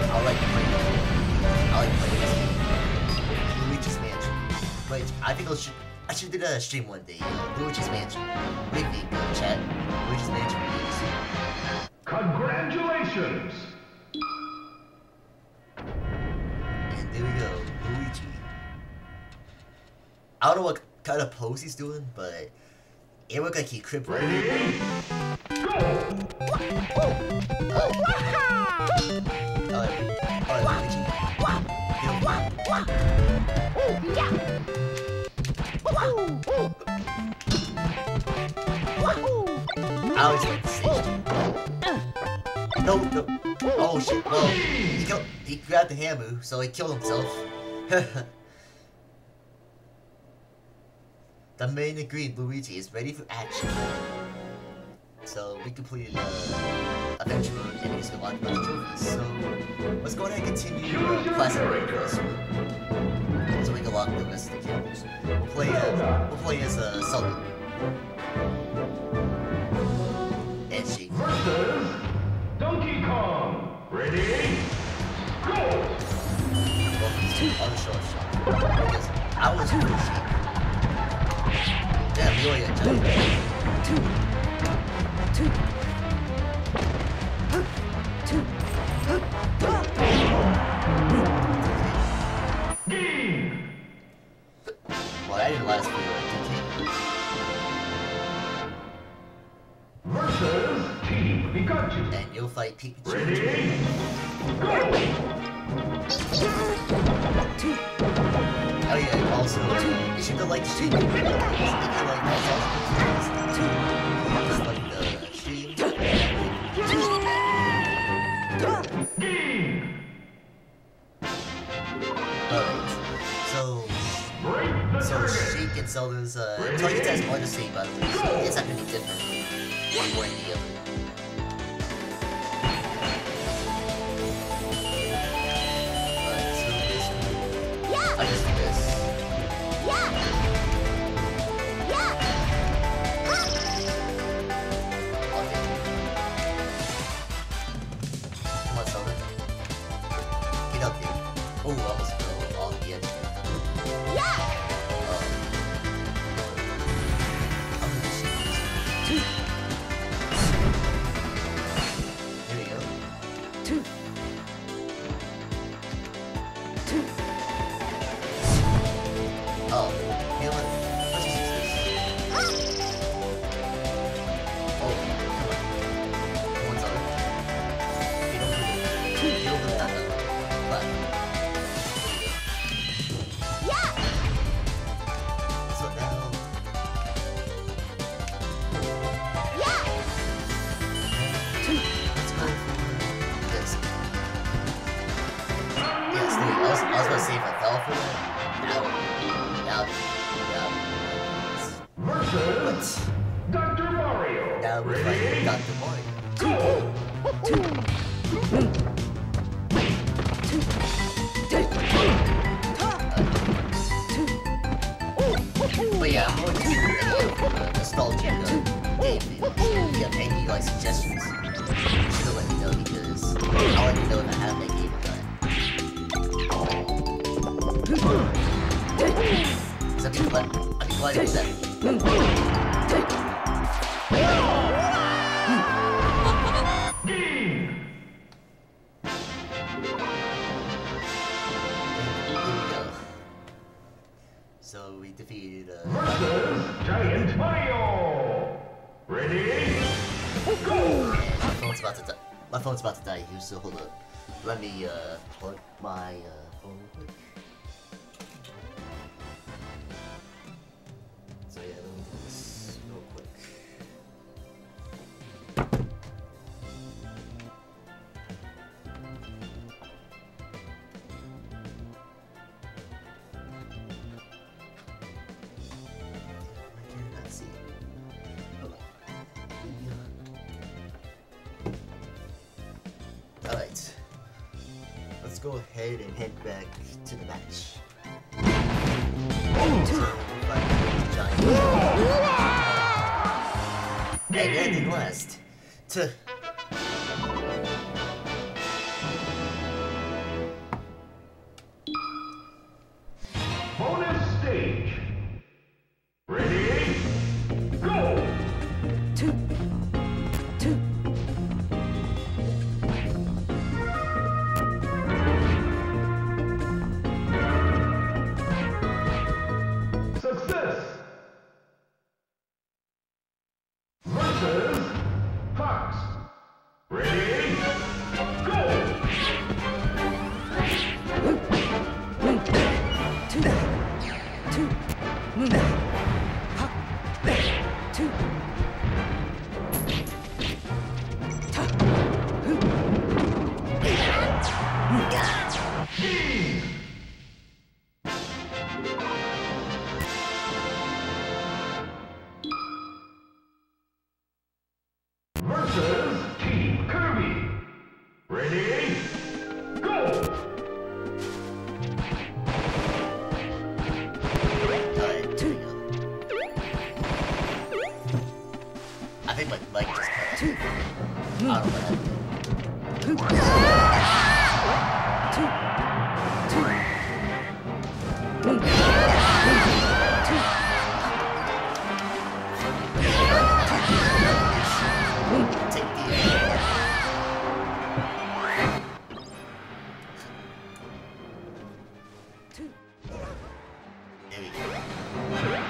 I like playing this game. Luigi's Mansion. Wait, I think I should do a stream one day. Luigi's Mansion. What do you think, chat? Luigi's Mansion reviews. Congratulations! And there we go, Luigi. I don't know what kind of pose he's doing, but it looked like he crippled. Ready? Go! Luigi. I always like the stage. No. Oh shit, well, he grabbed the hammer, so he killed himself. The main agreed Luigi is ready for action. So we completed Adventure Mode and we just got a bunch of trophies. So let's go ahead and continue Classic Mode first. So we can lock the rest of the characters. We'll play as Sullivan. And she. Versus Donkey Kong. Ready? Go! Welcome to Auto Shot. Because I was pretty cheap. Damn, you ain't done. Game! Well, that didn't last for Versus Team Pikachu. and you'll fight Pikachu. Ready? Go! Oh yeah, also, you should like the stream. If you like just like the stream. Game! Alright, Break the target. Sheik and Zelda's target tests are the same, by the way, so it's not gonna be different one way or the other. Alright, so basically, I just do this. Come on, Zelda. Get up there. Oh, I almost fell off the edge. I'm gonna shoot this. Oh, you know what? Let's just use this. Oh, come on. One's on it. You don't do that. Left. Yeah. So now. Yeah. Let's go for this. Yes, there we go. I was about to say if I fell for that. Versus Dr. Mario. Now we're fighting Dr. Mario. Go! But yeah, I'm going to do nostalgia game. If you have any like suggestions, you should let me know because I'll let you know if I have that game or not. Cause I'd be glad to do that. Game! Here we go. So we defeated Versus Giant Mario. Ready? Go! my phone's about to die here, so hold up. Let me plug my phone real quick. So yeah, let me do this real quick. I cannot see. Hold on. Alright. Let's go ahead and head back to the match. And ending last. Bonus stage. Ready? Go! Success! Versus Fox. Ready? Go! Versus Team Kirby. Ready? Go! Alright, here we go. I think my mic just cut off. I don't know what happened. Take the There we go. Okay.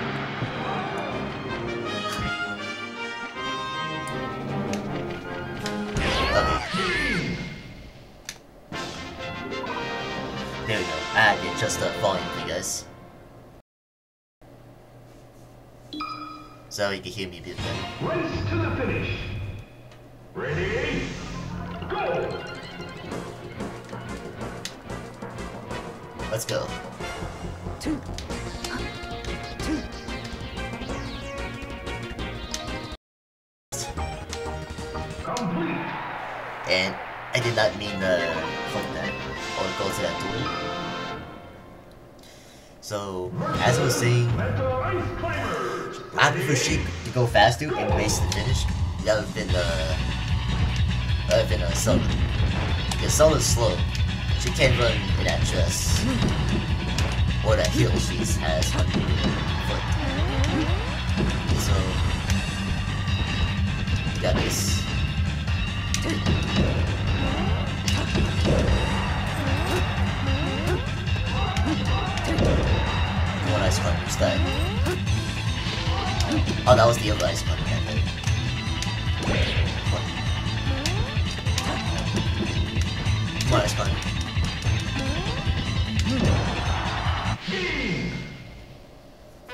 There we go. I added just the volume for you guys. So you can hear me a bit better. Race to the finish. Ready? Go! Let's go. Complete. And I did not mean to click that or go to that door. So, as I was saying, Mental Ice Climber. I prefer Sheik to go faster and race to the finish rather than Zelda. Because Zelda's slow. She can't run in that dress. Or that heel she has on her foot. So, you got this. that? Oh, that was the other ice button. Come on, ice button.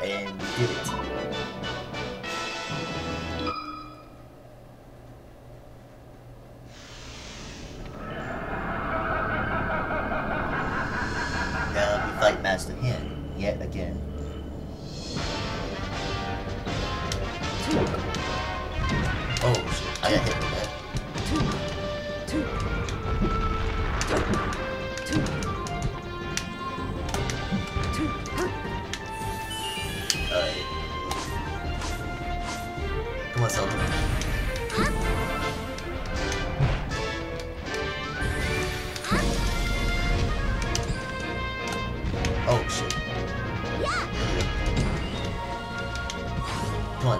And we did it. Now we fight Master Hand yet again. Oh shit, I got hit with that. Alright. Come on, Zelda. Oh shit. Yeah. Come on.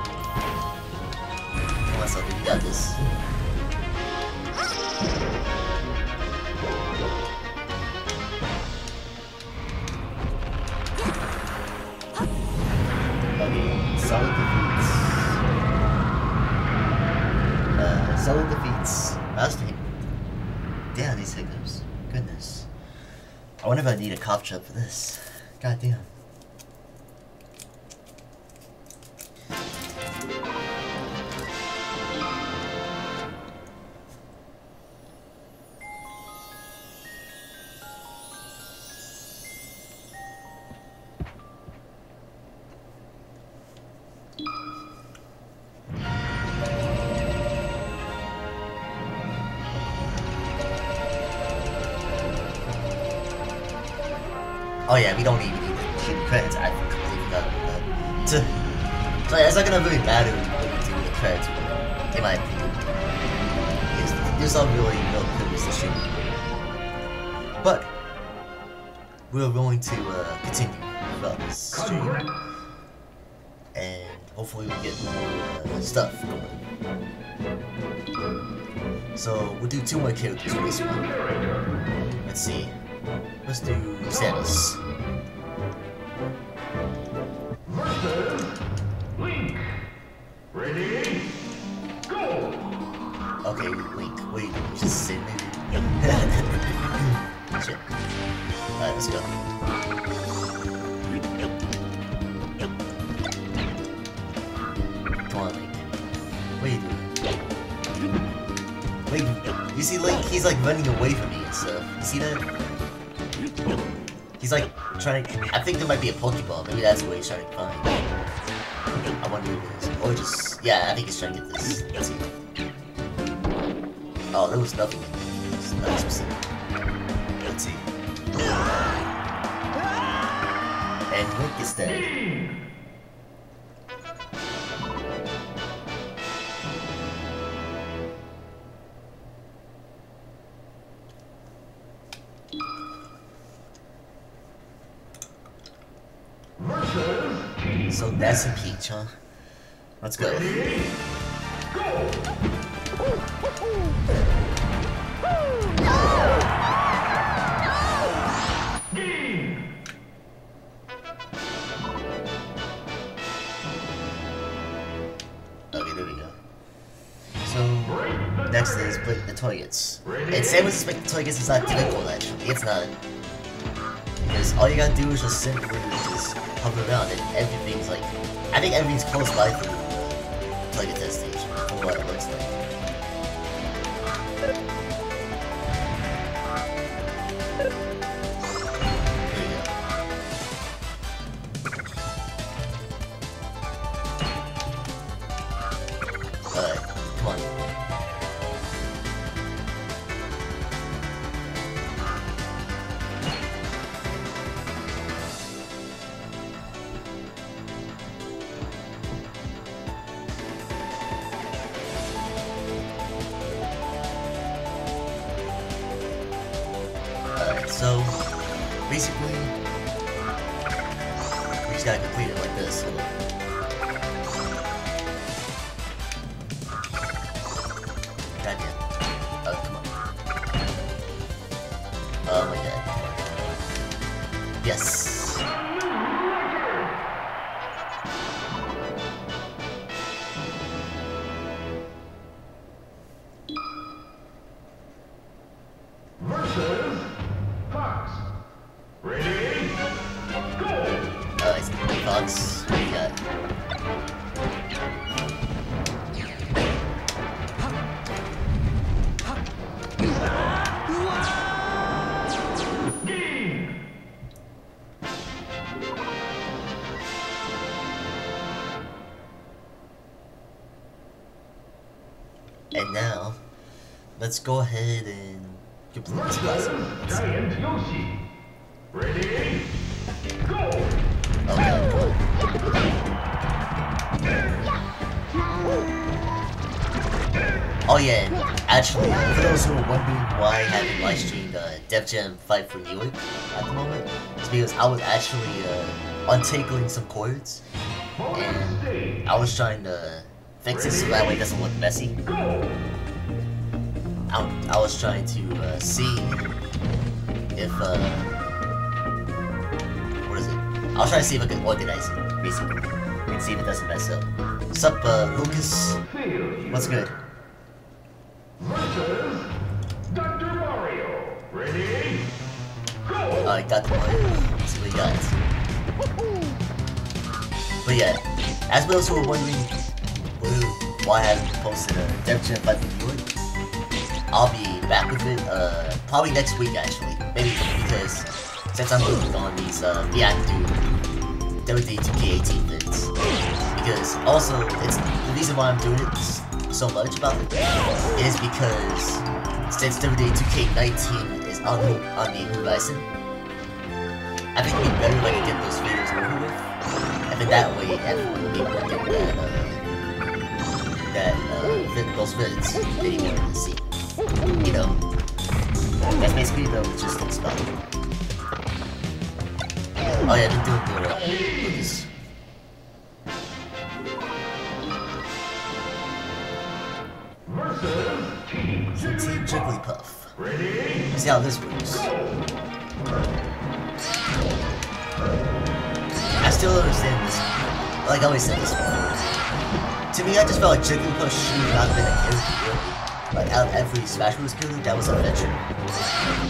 Come on, Zelda, you got this. Okay, solid defeats. Solid defeats. Master Hand. Damn, these hiccups. Goodness. I wonder if I need a cough drop for this. God damn. Oh yeah, we don't even need to keep credits. I completely forgot about that. So yeah, it's not gonna really matter what we do with the credits, in my opinion. There's not really no purpose to shoot. But we're going to continue throughout this stream, and hopefully we get more stuff going. So we'll do 2 more characters for this one. Let's see. Let's do Samus. Versus Link. Ready? Go! Okay, Link. Wait, you just sit maybe? Shit. Alright, let's go. Come on, Link. What are you doing? Wait, you see Link? He's like running away from me and stuff. You see that? He's like trying to. I think there might be a Pokeball. Maybe that's what he's trying to find. I wonder what it is. Or just. Yeah, I think he's trying to get this. Let's see. Oh, there was nothing. It's not specific. Let's see. And Link is dead. So that's a Peach, huh? Let's go. Okay, there we go. So next is play the targets. And Samus expect the targets is not difficult actually. It's not. Because all you gotta do is just simply just hover around and everything's like, I think everything's close by for the target test stage, from what it looks like. There you go. Alright, come on. So, basically, we just gotta complete it like this. Hold on. Goddamn. Oh, come on. Oh my god, come on. Yes. Game. And now, let's go ahead and complete this class. Giant Yoshi. Ready? Go. Okay, cool. Oh yeah, and actually, for those who are wondering why I haven't live streamed Def Jam 5 for New York at the moment, it's because I was actually untangling some cords, and I was trying to fix it so that way it doesn't look messy. I was trying to see if, what is it? I was trying to see if I could organize it, basically, and see if it doesn't mess up. What's up, Lucas? What's good? Versus Dr. Mario. Ready? Go. Alright, got the Mario. Let's see what he got. But yeah, as those who are wondering why I haven't posted a Def Jam 5 video, I'll be back with it probably next week actually. Maybe because since I'm working on these reactive WWE 2K18 vids. Because also, it's the reason why I'm doing it so much about it is because since WWE 2K19 is on the horizon, I think it'd be better if I could get those videos over with, and then that way everyone will be able to get those vids that you wanted to see. You know, that's basically the logistics about it. Oh yeah, they're doing good, Lucas. So Team Jigglypuff. Let's see how this works. I still don't understand this. Like I always said this before. To me, I just felt like Jigglypuff should not have been a character, really. Like out of every Smash Bros. Character, that was a veteran.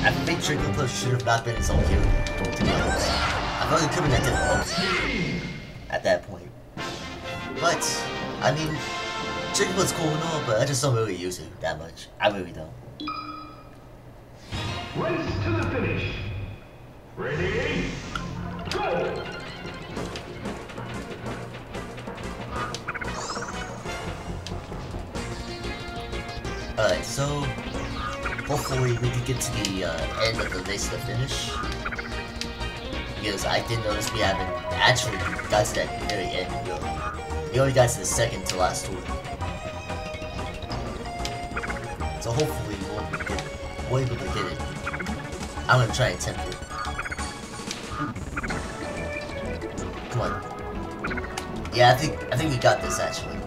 I think Jigglypuff should have not been its own character, to be honest. I felt like it could have been a different at that point. But, I mean, Jigglypuff's cool and all, but I just don't really use it that much. I really don't. Race to the finish. Ready? Go! Alright, so hopefully we can get to the end of the race to finish. Because I did notice we haven't actually got to that very end, really. We only got to the second to last tour. So hopefully we'll be able to get it. I'm gonna try and attempt it. Come on. Yeah, I think we got this actually.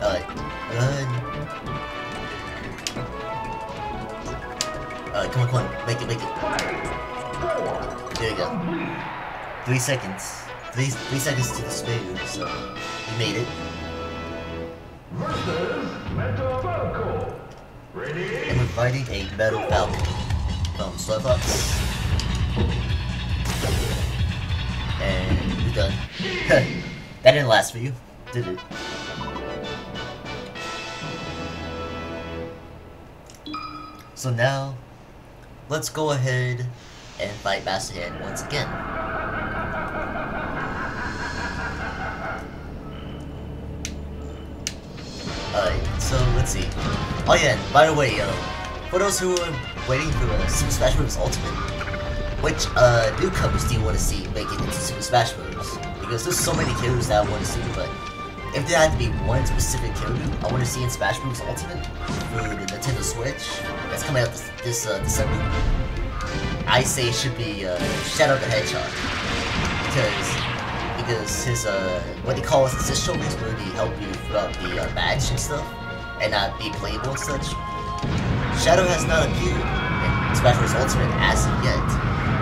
Alright, good. Alright, come on, make it. There you go. 3 seconds. 3 seconds to the speed, so we made it. Versus Metal Falco. Ready? And we're fighting a Metal Falcon from Starbucks. And we're done. That didn't last for you, did it? So now, let's go ahead and fight Master Hand once again. Alright, so let's see. Oh yeah, by the way, for those who are waiting for Super Smash Bros. Ultimate, which newcomers do you want to see make it into Super Smash Bros? Because there's so many characters that I want to see, but if there had to be one specific character I want to see in Smash Bros. Ultimate for the Nintendo Switch that's coming out this December, I say it should be Shadow the Hedgehog, because his what he calls his assist trophies really help you throughout the match and stuff, and not be playable and such. Shadow has not appeared in Smash Bros. Ultimate as of yet,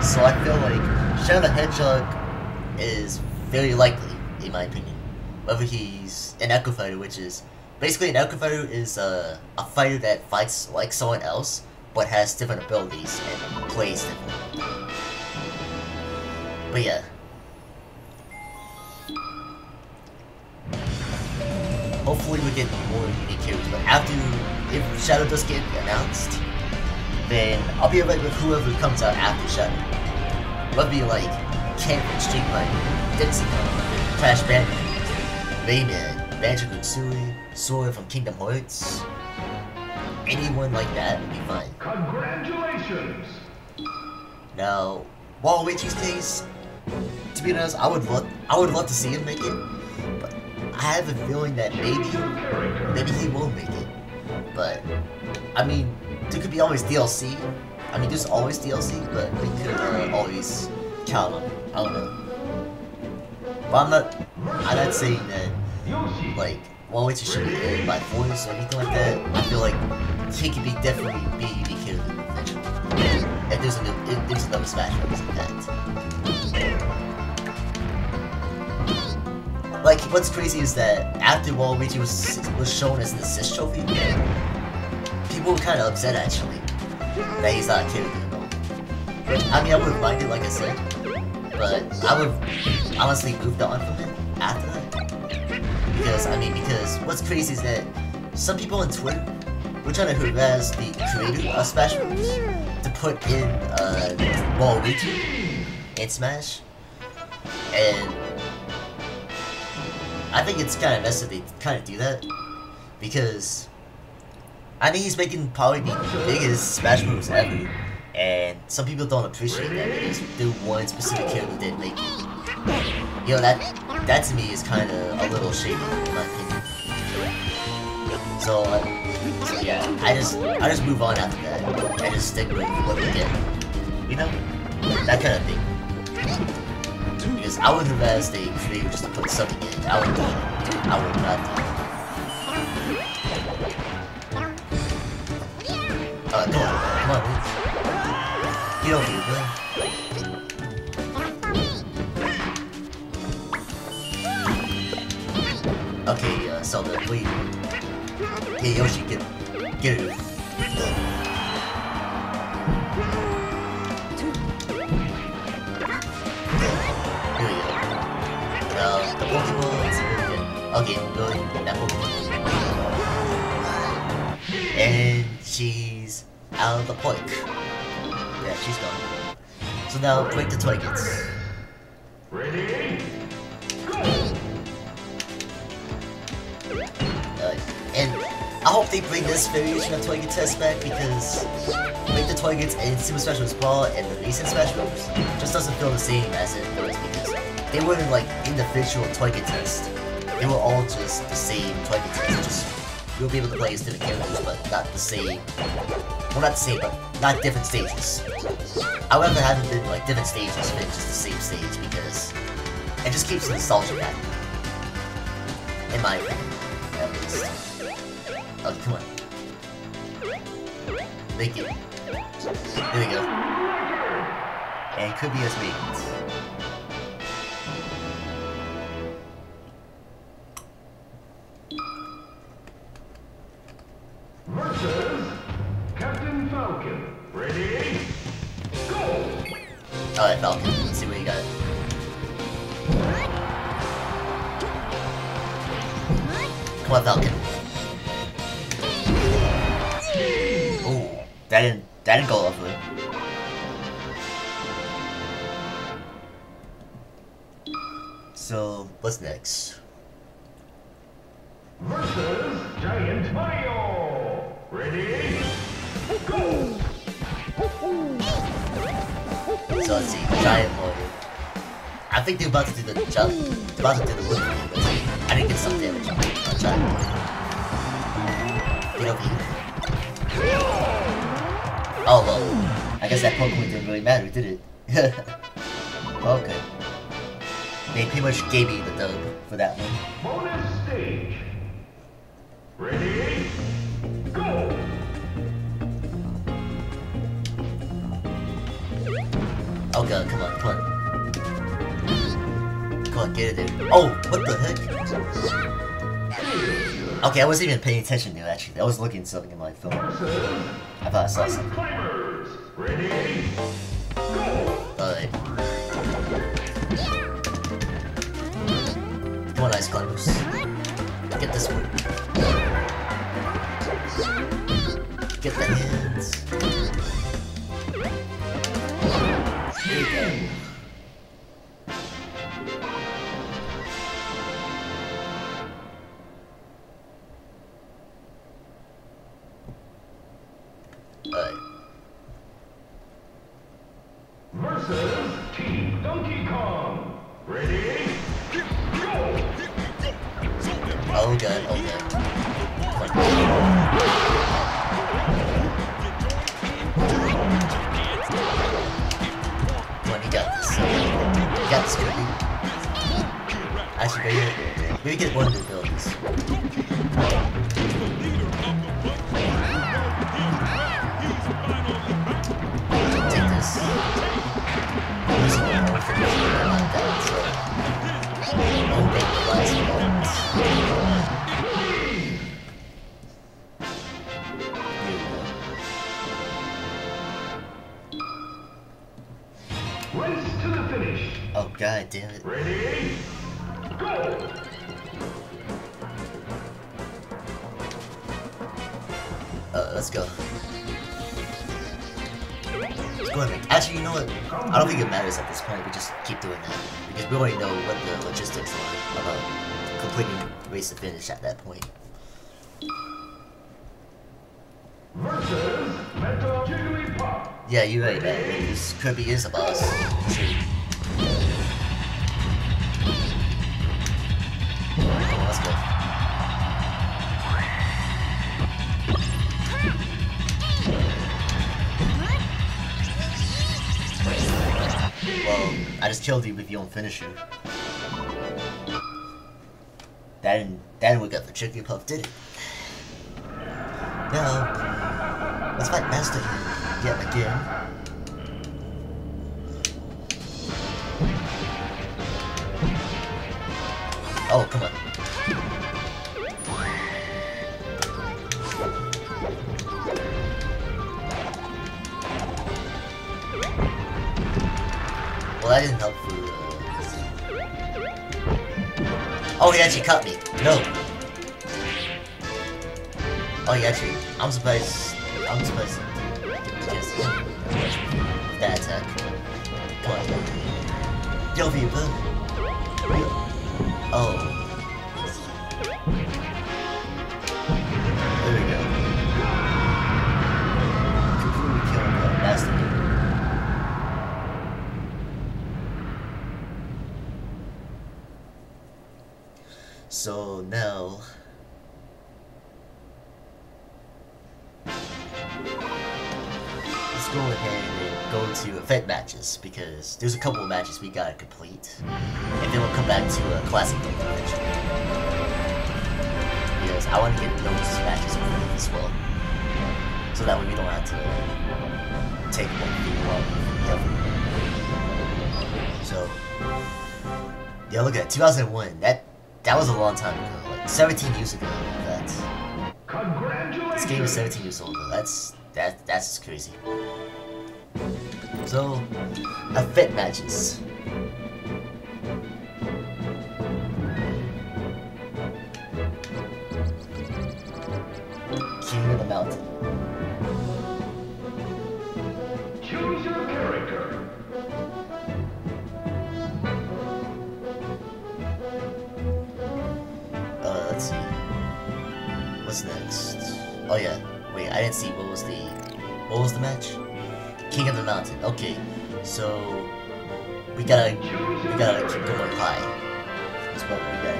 so I feel like Shadow the Hedgehog is very likely, in my opinion. Whether he's an Echo Fighter, which is basically an Echo Fighter is a fighter that fights like someone else, but has different abilities and plays differently. But yeah. Hopefully we get more unique characters, but after if Shadow does get announced, then I'll be right with whoever comes out after Shadow. Whether it be like Cameron, Streetlight, Dixie Kong, Crash Bandicoot, Rayman, Banjo-Kazooie, Sora from Kingdom Hearts. Anyone like that would be fine. Congratulations! Now, Waluigi's case, to be honest, I would love to see him make it, but I have a feeling that maybe he will make it. But I mean, there could be always DLC. I mean, there's always DLC, but we could always count on it. I don't know. But I'm not saying that like Waluigi should be in by force or anything like that. I feel like he could definitely be a unique character if there's another Smash Bros. Like that. Like, what's crazy is that after Waluigi was shown as an assist trophy, people were kind of upset actually that he's not a character at all. I mean, I wouldn't mind it, like I said, but I would honestly moved on from him after that. Because what's crazy is that some people on Twitter were trying to harass the creator of Smash Bros. To put in Waluigi in Smash, and I think it's kind of messed up they kind of do that, because I mean he's making probably the biggest Smash Bros. Ever, and some people don't appreciate that because the one specific character didn't make it. You know, that to me is kind of a little shady in my opinion. So yeah, I just move on after that. I just stick with what we get. You know? That kind of thing. Because I would have asked a creator just to put something in. I would do it. I would not do it. Come on, Luke. You don't need it, really. Okay, Zelda, wait. Hey, Yoshi, get it. Here we go. The Pokeballs. Okay, go that Pokeball. And she's out of the park. Yeah, she's gone. So now, break the targets. Ready? Go! And I hope they bring this variation of target test back, because break the targets in Super Smash Bros. Brawl and the recent Smash Bros. Just doesn't feel the same as it does, because they weren't like individual target tests. They were all just the same target test. Just you'll be able to play as different characters, but not the same. Well, not the same, but not different stages. I would rather have it been like different stages than just the same stage, because it just keeps the nostalgia back. In my opinion, at least. Oh, come on. Make it. There we go. And it could be as vacant. Versus Captain Falcon. Ready? Go! Alright, Falcon. Let's see what you got. Come on, Falcon. Ooh, that didn't go lovely. So, what's next? Versus Giant Mario. Ready? Go! So let's see, Giant Mario. I think they're about to do the jump. They're about to do the loop. I didn't get some damage on Giant Mario. Get over here. Oh well, I guess that Pokemon didn't really matter, did it? Okay. They pretty much gave me the dub for that one. Bonus stage. Ready? Go! Oh god, come on, come on. Come on, get it there. Oh, what the heck? Okay, I wasn't even paying attention there, actually. I was looking at something in my phone. I thought I saw something. Climbers. Ready? Go! Alright. Come on, Ice Climbers. Get this one. Get the hands. There you go. Alright. Versus Team Donkey Kong. Ready? Go! Oh god, oh god. Come on, you got this. You got this, Kirby. Actually, maybe get one of the abilities. Take this. I'm using my own for this one like that, so... Don't make the last moment. Race to the finish. Oh god damn it. Ready? Go! Let's go. Let's go ahead. Actually, you know what? I don't think it matters at this point. We just keep doing that because we already know what the logistics are about completing race to finish at that point. Versus Metal Jigglypuff. Yeah, you're right, man. Because Kirby is a boss. True. Let's go. Well, I just killed you with your own finisher. That didn't work out for Jigglypuff, did it? Now, let's fight Master yet again. Oh, come on. Well, that didn't help for... Oh, he actually cut me. No. Oh, yeah, actually, I'm surprised. I'm surprised. Just that attack. Come on. Yo, Viva. Oh. There we go. Completely killing the Master. So now. Let's go ahead and go to event matches because there's a couple of matches we gotta complete, and then we'll come back to a classic game convention because I want to get those matches completed as well, so that way we don't have to take one too long. So yeah, look at 2001. That was a long time ago, like 17 years ago. This game is 17 years old. That's just crazy. So, event matches. King of the Mountain. Choose your character. Let's see. What's next? Oh yeah. Wait, I didn't see what was the match? King of the Mountain. Okay. So we gotta keep going high. That's what we gotta.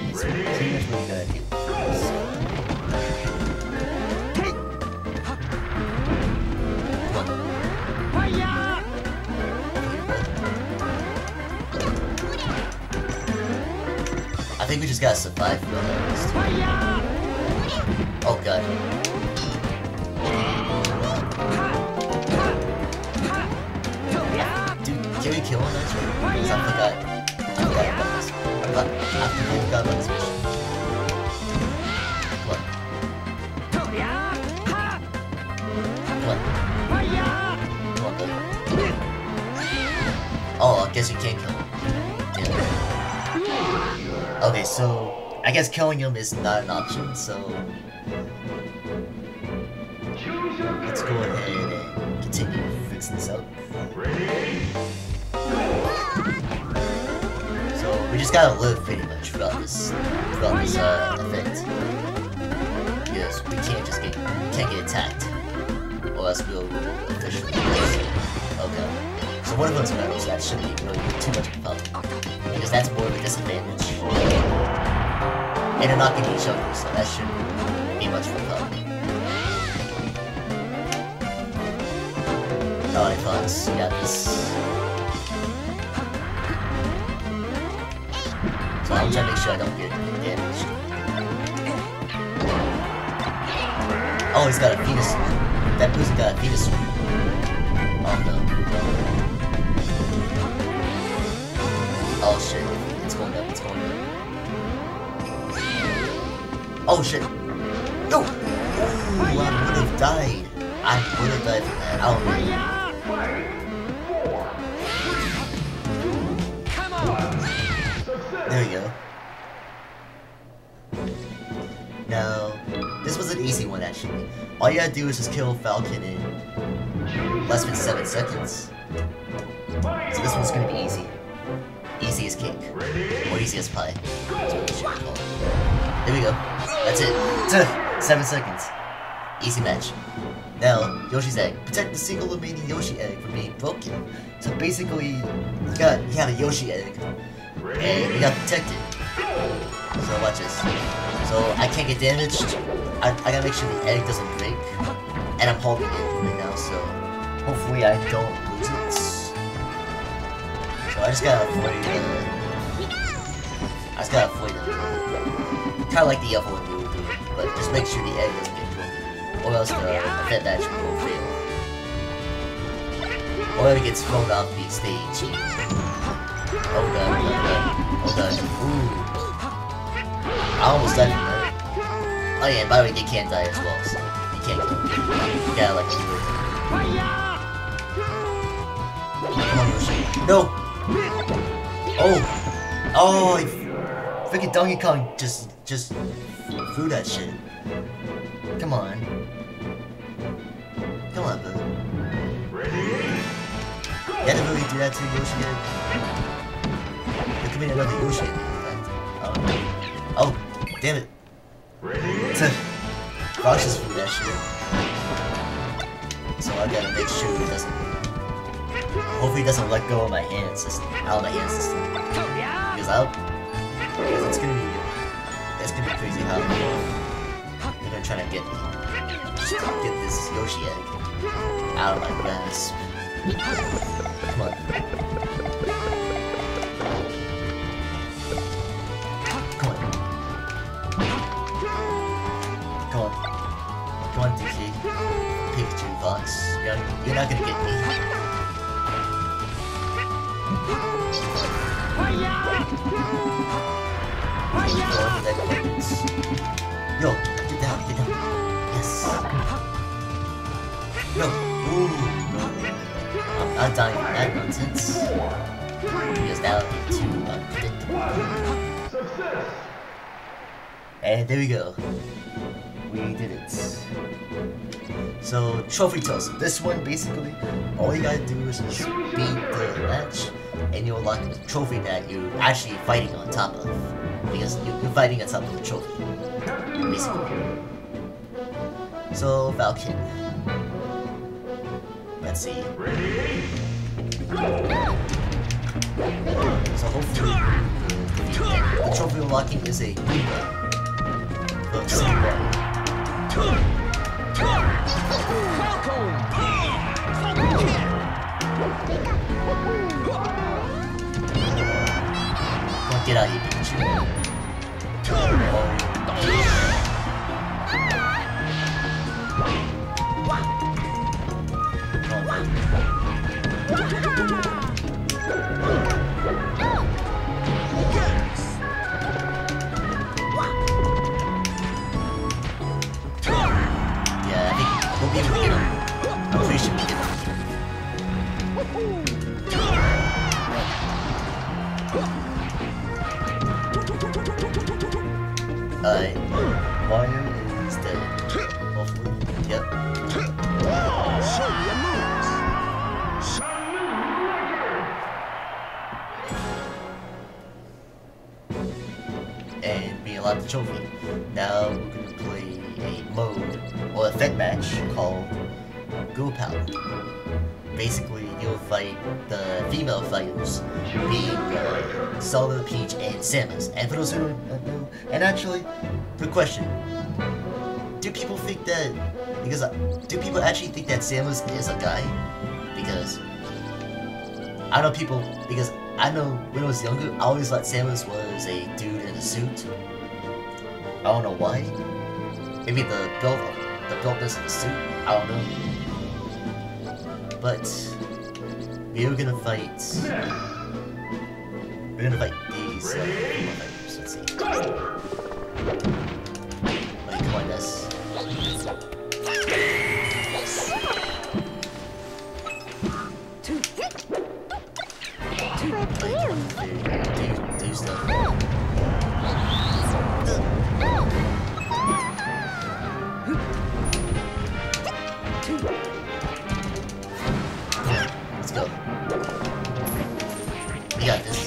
That's pretty much what we gotta do. I think we just gotta survive for the rest. Oh god. Dude, can we kill him actually? Because I forgot about this. I completely forgot about this mission. Come on. Come on. Come on, buddy. Oh, I guess you can't kill him. Damn. Okay, so I guess killing him is not an option, so... gotta live pretty much throughout this event. Because we can't get attacked, or else we'll officially lose. Okay. So one of those medals that shouldn't be really too much of a problem, because that's more of a disadvantage. And they're not getting each other, so that shouldn't be much of a problem. Alright, Fox, you got this. So I'm trying to make sure I don't get damaged. Oh, he's got a Venus. That person got a Venus. Oh no. Oh shit. It's going up, it's going up. Oh shit. No! Ooh, I would have died. I would have died from that. I don't know. There we go. Now, this was an easy one actually. All you gotta do is just kill Falcon in less than 7 seconds. So this one's gonna be easy. Easy as cake. Or easy as pie. That's what we should call it. There we go. That's it. 7 seconds. Easy match. Now, Yoshi's egg. Protect the single remaining Yoshi egg from being broken. So basically, you have a Yoshi egg. And you gotta protect it. So watch this. So I can't get damaged. I gotta make sure the egg doesn't break. And I'm holding it right now, so hopefully I don't lose it. So I just gotta avoid it. Kinda like the other one we were doing. But just make sure the egg doesn't get broken. Or else the event match will fail. Or it gets thrown off the stage. Oh god. Ooh. I almost died from that. Oh yeah, and by the way, they can't die as well, so you can't kill them. You gotta like do it. Come on, Yoshi. No! Oh, freaking Donkey Kong just threw that shit. Come on. Come on, bro. You had to really do that to Yoshi again? There could be another Yoshi in fact. Oh, damn it. Fox just threw that shit. So I gotta make sure it doesn't. Hopefully it doesn't let go of my hand system. Out of my hand system. Because it's gonna be crazy how they're gonna try to get this Yoshi egg out of my grasp. Come on. Come on, DK. Pikachu, Fox. You're not gonna get me. Yo, get down. Yes. No. Ooh. I'm not dying from that nonsense. Because that would be too unpredictable. And there we go. We did it. So, trophy toss. This one, basically, all you gotta do is just beat the match, and you'll unlock the trophy that you're actually fighting on top of. Because you're fighting on top of the trophy. Basically. So, Falcon. Let's see. So, hopefully, the trophy unlocking is a good one. Let's see what. Get out of here, Pikachu. Yeah, I think we'll be able to get him. I'm pretty sure we get him. Mario is dead. Hopefully. Yep. Show me your moves. the trophy. Now we're gonna play a mode, or a event match called Go Power. Basically, you'll fight the female fighters, being Zelda, Peach, and Samus. And for those who don't know, and actually, quick question: do people think that? Because do people actually think that Samus is a guy? Because I know people. Because I know when I was younger, I always thought Samus was a dude in a suit. I don't know why. Maybe the build is the suit. I don't know. But we're gonna fight. We're gonna fight these fighters. Let's see. Wait, come on, this. Do stuff. Let's go. We got this.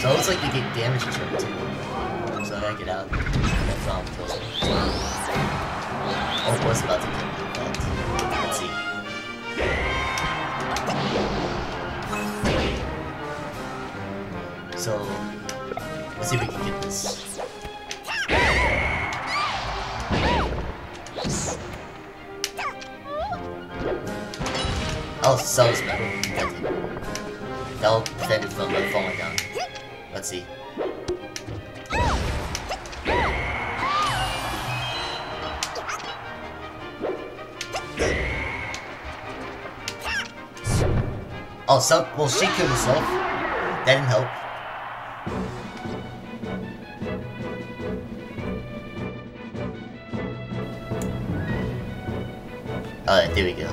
So it looks like you get damage each other too. So I gotta get out. That's all I'm kills me. Oh, was about to kill me. Let's see. So let's see if we can get this. Oh, so metal. That'll prevent it from falling down. Let's see. Oh, so well, she killed herself. That didn't help. Alright, there we go.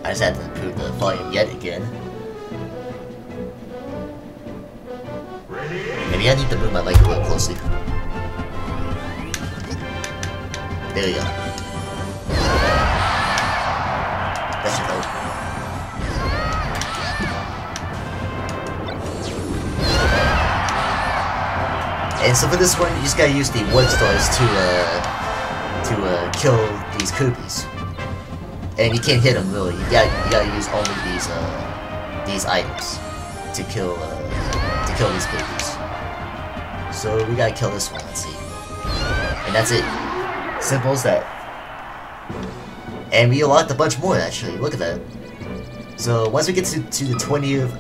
I just had to improve the volume yet again. Maybe I need to move my mic a little closer. There we go. That should help. And so for this one, you just gotta use the wood stars to kill these Koopies. And you can't hit them really. You gotta use only these items to kill these Koopies. So we gotta kill this one. Let's see. And that's it. Simple as that. And we unlocked a bunch more actually. Look at that. So once we get to the 20th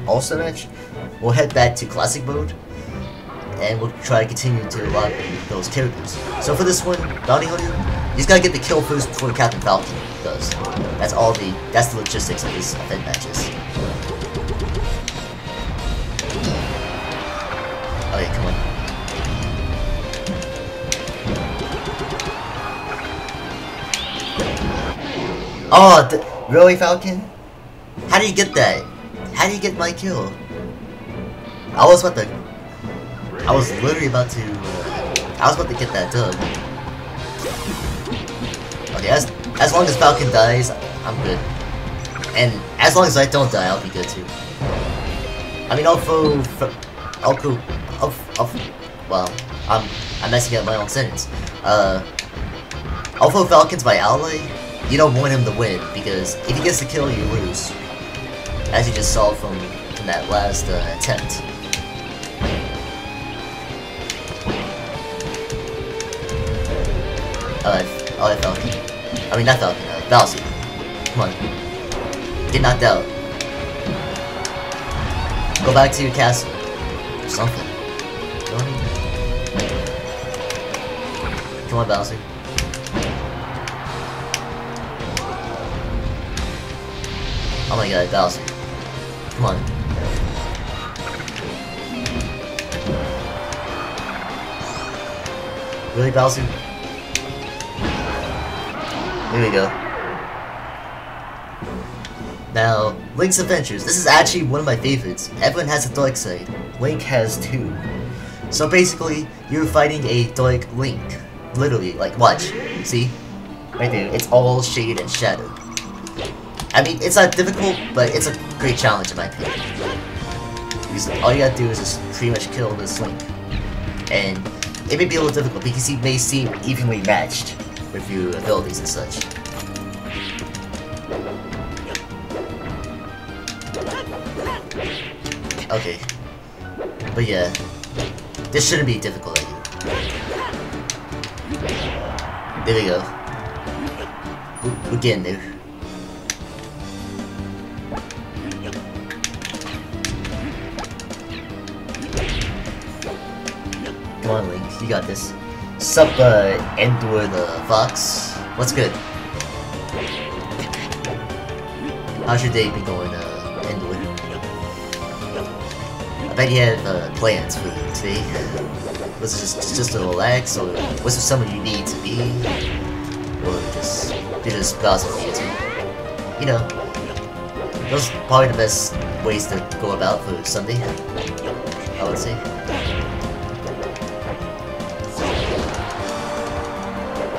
All-Star match, we'll head back to Classic Mode. And we'll try to continue to unlock those characters. So for this one, Bounty Hunter, you just gotta get the kill first before Captain Falcon does. That's the logistics of these event matches. Okay, come on. Oh, really, Falcon? How do you get that? How do you get my kill? I was literally about to get that dub. Okay, as long as Falcon dies, I'm good. And as long as I don't die, I'll be good too. I mean, well, I'm messing up my own sentence. Although Falcon's my ally, you don't want him to win, because if he gets the kill, you lose. As you just saw from that last attempt. Alright, Falcon. I mean, not Falcon, Bowser. Come on. Get knocked out. Go back to your castle. Or something. Come on, Bowser. Oh my god, Bowser. Come on. Really, Bowser? Here we go. Now, Link's Adventures. This is actually one of my favorites. Everyone has a dark side. Link has two. So basically, you're fighting a dark Link. Literally, like, watch. See? Right there. It's all shade and shadow. I mean, it's not difficult, but it's a great challenge in my opinion. Because all you gotta do is just pretty much kill this Link. And it may be a little difficult because he may seem evenly matched with your abilities and such. Okay. But yeah, this shouldn't be difficult at you. There we go. We're getting there. Come on, Link, you got this. Sup, Endor the Fox? What's good? How's your day been going, Endor? I bet you have plans for today. Was it just to relax, or was there somewhere you need to be? Or you're just browsing YouTube? You know, those are probably the best ways to go about for Sunday, I would say.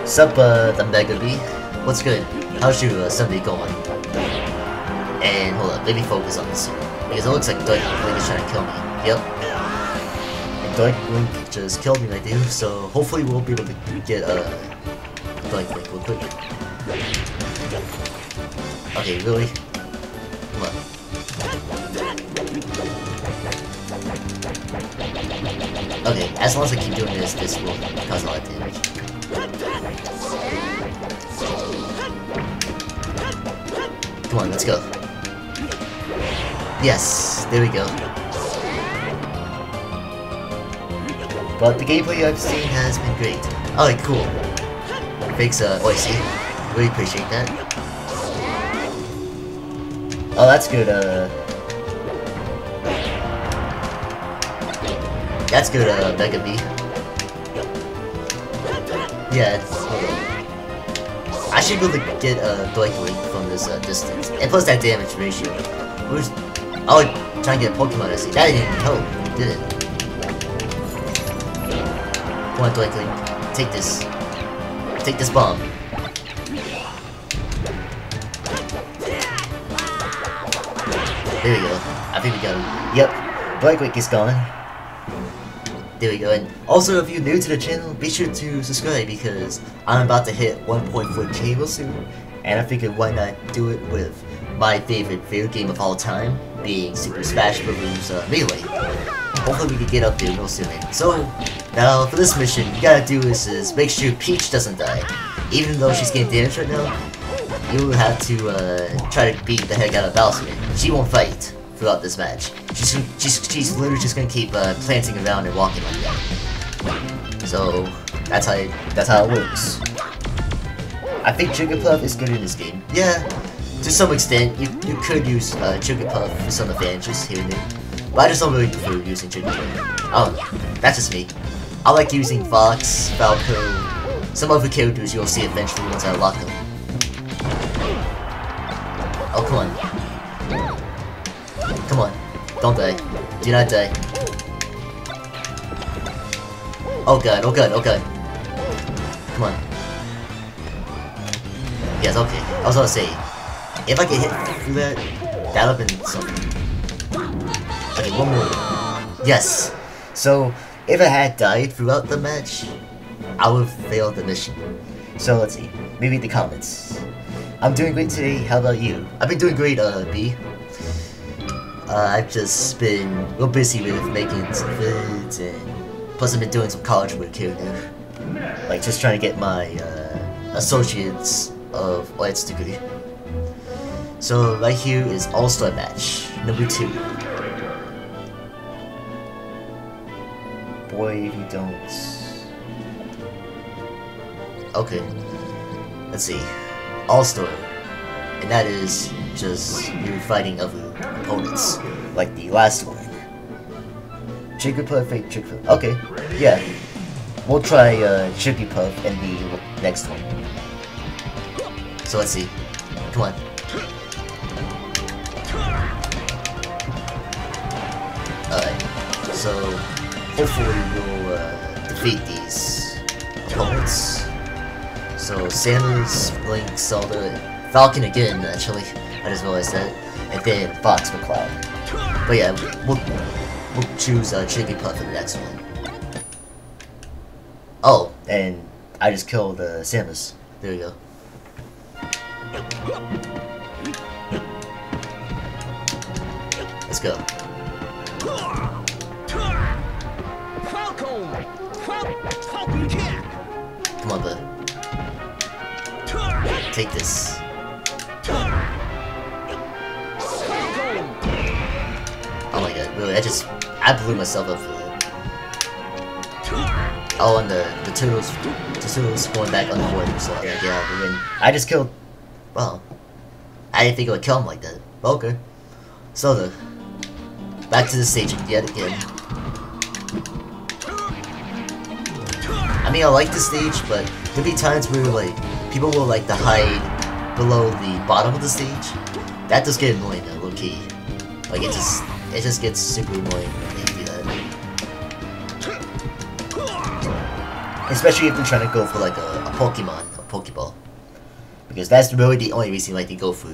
Sup, the Mega B? What's good? How's your Sunday going? And hold on, let me focus on this here. Because it looks like Doink Link is trying to kill me. Yep. And Doink Link just killed me right there, so hopefully we'll be able to get Doink Link real quick. Okay, really? Come on. Okay, as long as I keep doing this, this will cause a lot of damage. Come on, let's go. Yes, there we go. But the gameplay I've seen has been great. Alright, cool. Thanks, Oicy. Really appreciate that. Oh, that's good, that's good, Mega B. Yeah, it's... I should be able to get Doink Link from this distance. And plus that damage ratio. Oh, trying to get a Pokemon SC. That didn't help, did it? Come on, Doink Link. Take this. Take this bomb. There we go. I think we got him. Yep. Doink Link is gone. There we go. And also, if you're new to the channel, be sure to subscribe because I'm about to hit 1.4K real soon. And I figured why not do it with my favorite video game of all time, being Super Smash Bros. Melee. Hopefully we can get up there real soon. So, now for this mission, you gotta do is make sure Peach doesn't die. Even though she's getting damaged right now, you have to try to beat the heck out of Bowser. She won't fight throughout this match. She's literally just gonna keep planting around and walking like that. So that's how it works. I think Jigglypuff is good in this game. Yeah, to some extent, you could use Jigglypuff for some advantages here and there. But I just don't really prefer using Jigglypuff. Oh, that's just me. I like using Fox, Falco, some other characters you'll see eventually once I lock them. Oh, come on. Come on. Don't die. Do not die. Oh god, oh god, oh god. Come on. Yes, okay. I was gonna say, if I get hit through that, that would've been something. Okay, one more. Yes. So, if I had died throughout the match, I would've failed the mission. So, let's see. Maybe in the comments. I'm doing great today, how about you? I've been doing great, B. I've just been real busy with making some vids, and plus I've been doing some college work here and there. Like, just trying to get my, Associates of Arts degree. So, right here is All-Star Match, number 2. Boy, if you don't... Okay. Let's see. All-Star. And that is just you fighting other opponents, like the last one. Jigglypuff, fake Jigglypuff. Okay, yeah. We'll try Jigglypuff in the next one. So let's see. Come on. Alright. So hopefully we'll defeat these opponents. So Samus, Link, Zelda, Falcon again actually. I just realized that. And then Fox McCloud. But yeah, we'll choose Jigglypuff for the next one. Oh, and I just killed Samus. There you go. Let's go. Come on, bud. Take this. Oh my god, really, I blew myself up for that. Oh, and the turtles spawned back on the board, so yeah, we win. I just killed, well, I didn't think it would kill him like that. Okay. So back to the stage yet again. I mean, I like the stage, but there'll be times where like people will like to hide below the bottom of the stage. That does get annoying though, low key. Like it just gets super annoying when they do that. Especially if they're trying to go for like a Pokemon, a Pokeball, because that's really the only reason like they go for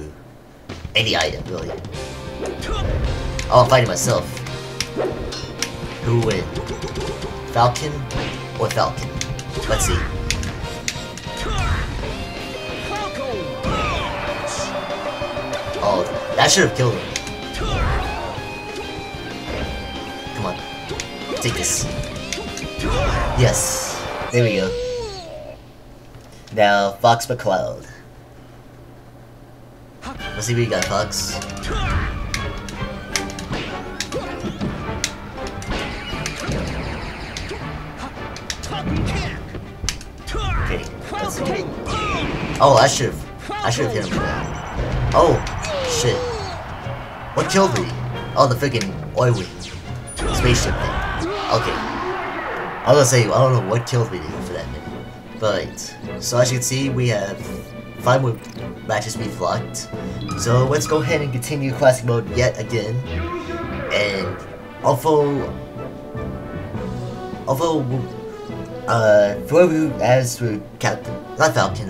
any item really. Oh, I'm fighting myself. Who will win? Falcon or Falcon? Let's see. Oh, that should have killed him. Come on. Take this. Yes. There we go. Now, Fox McCloud. Let's see what you got, Fox. Okay, let's see. Oh, I should have hit him for that. Oh, shit. What killed me? Oh, the freaking oil spaceship thing. Okay. I was gonna say, I don't know what killed me for that minute. But, so as you can see, we have 5 more matches we've locked. So let's go ahead and continue classic mode yet again. And although as for Captain, not Falcon,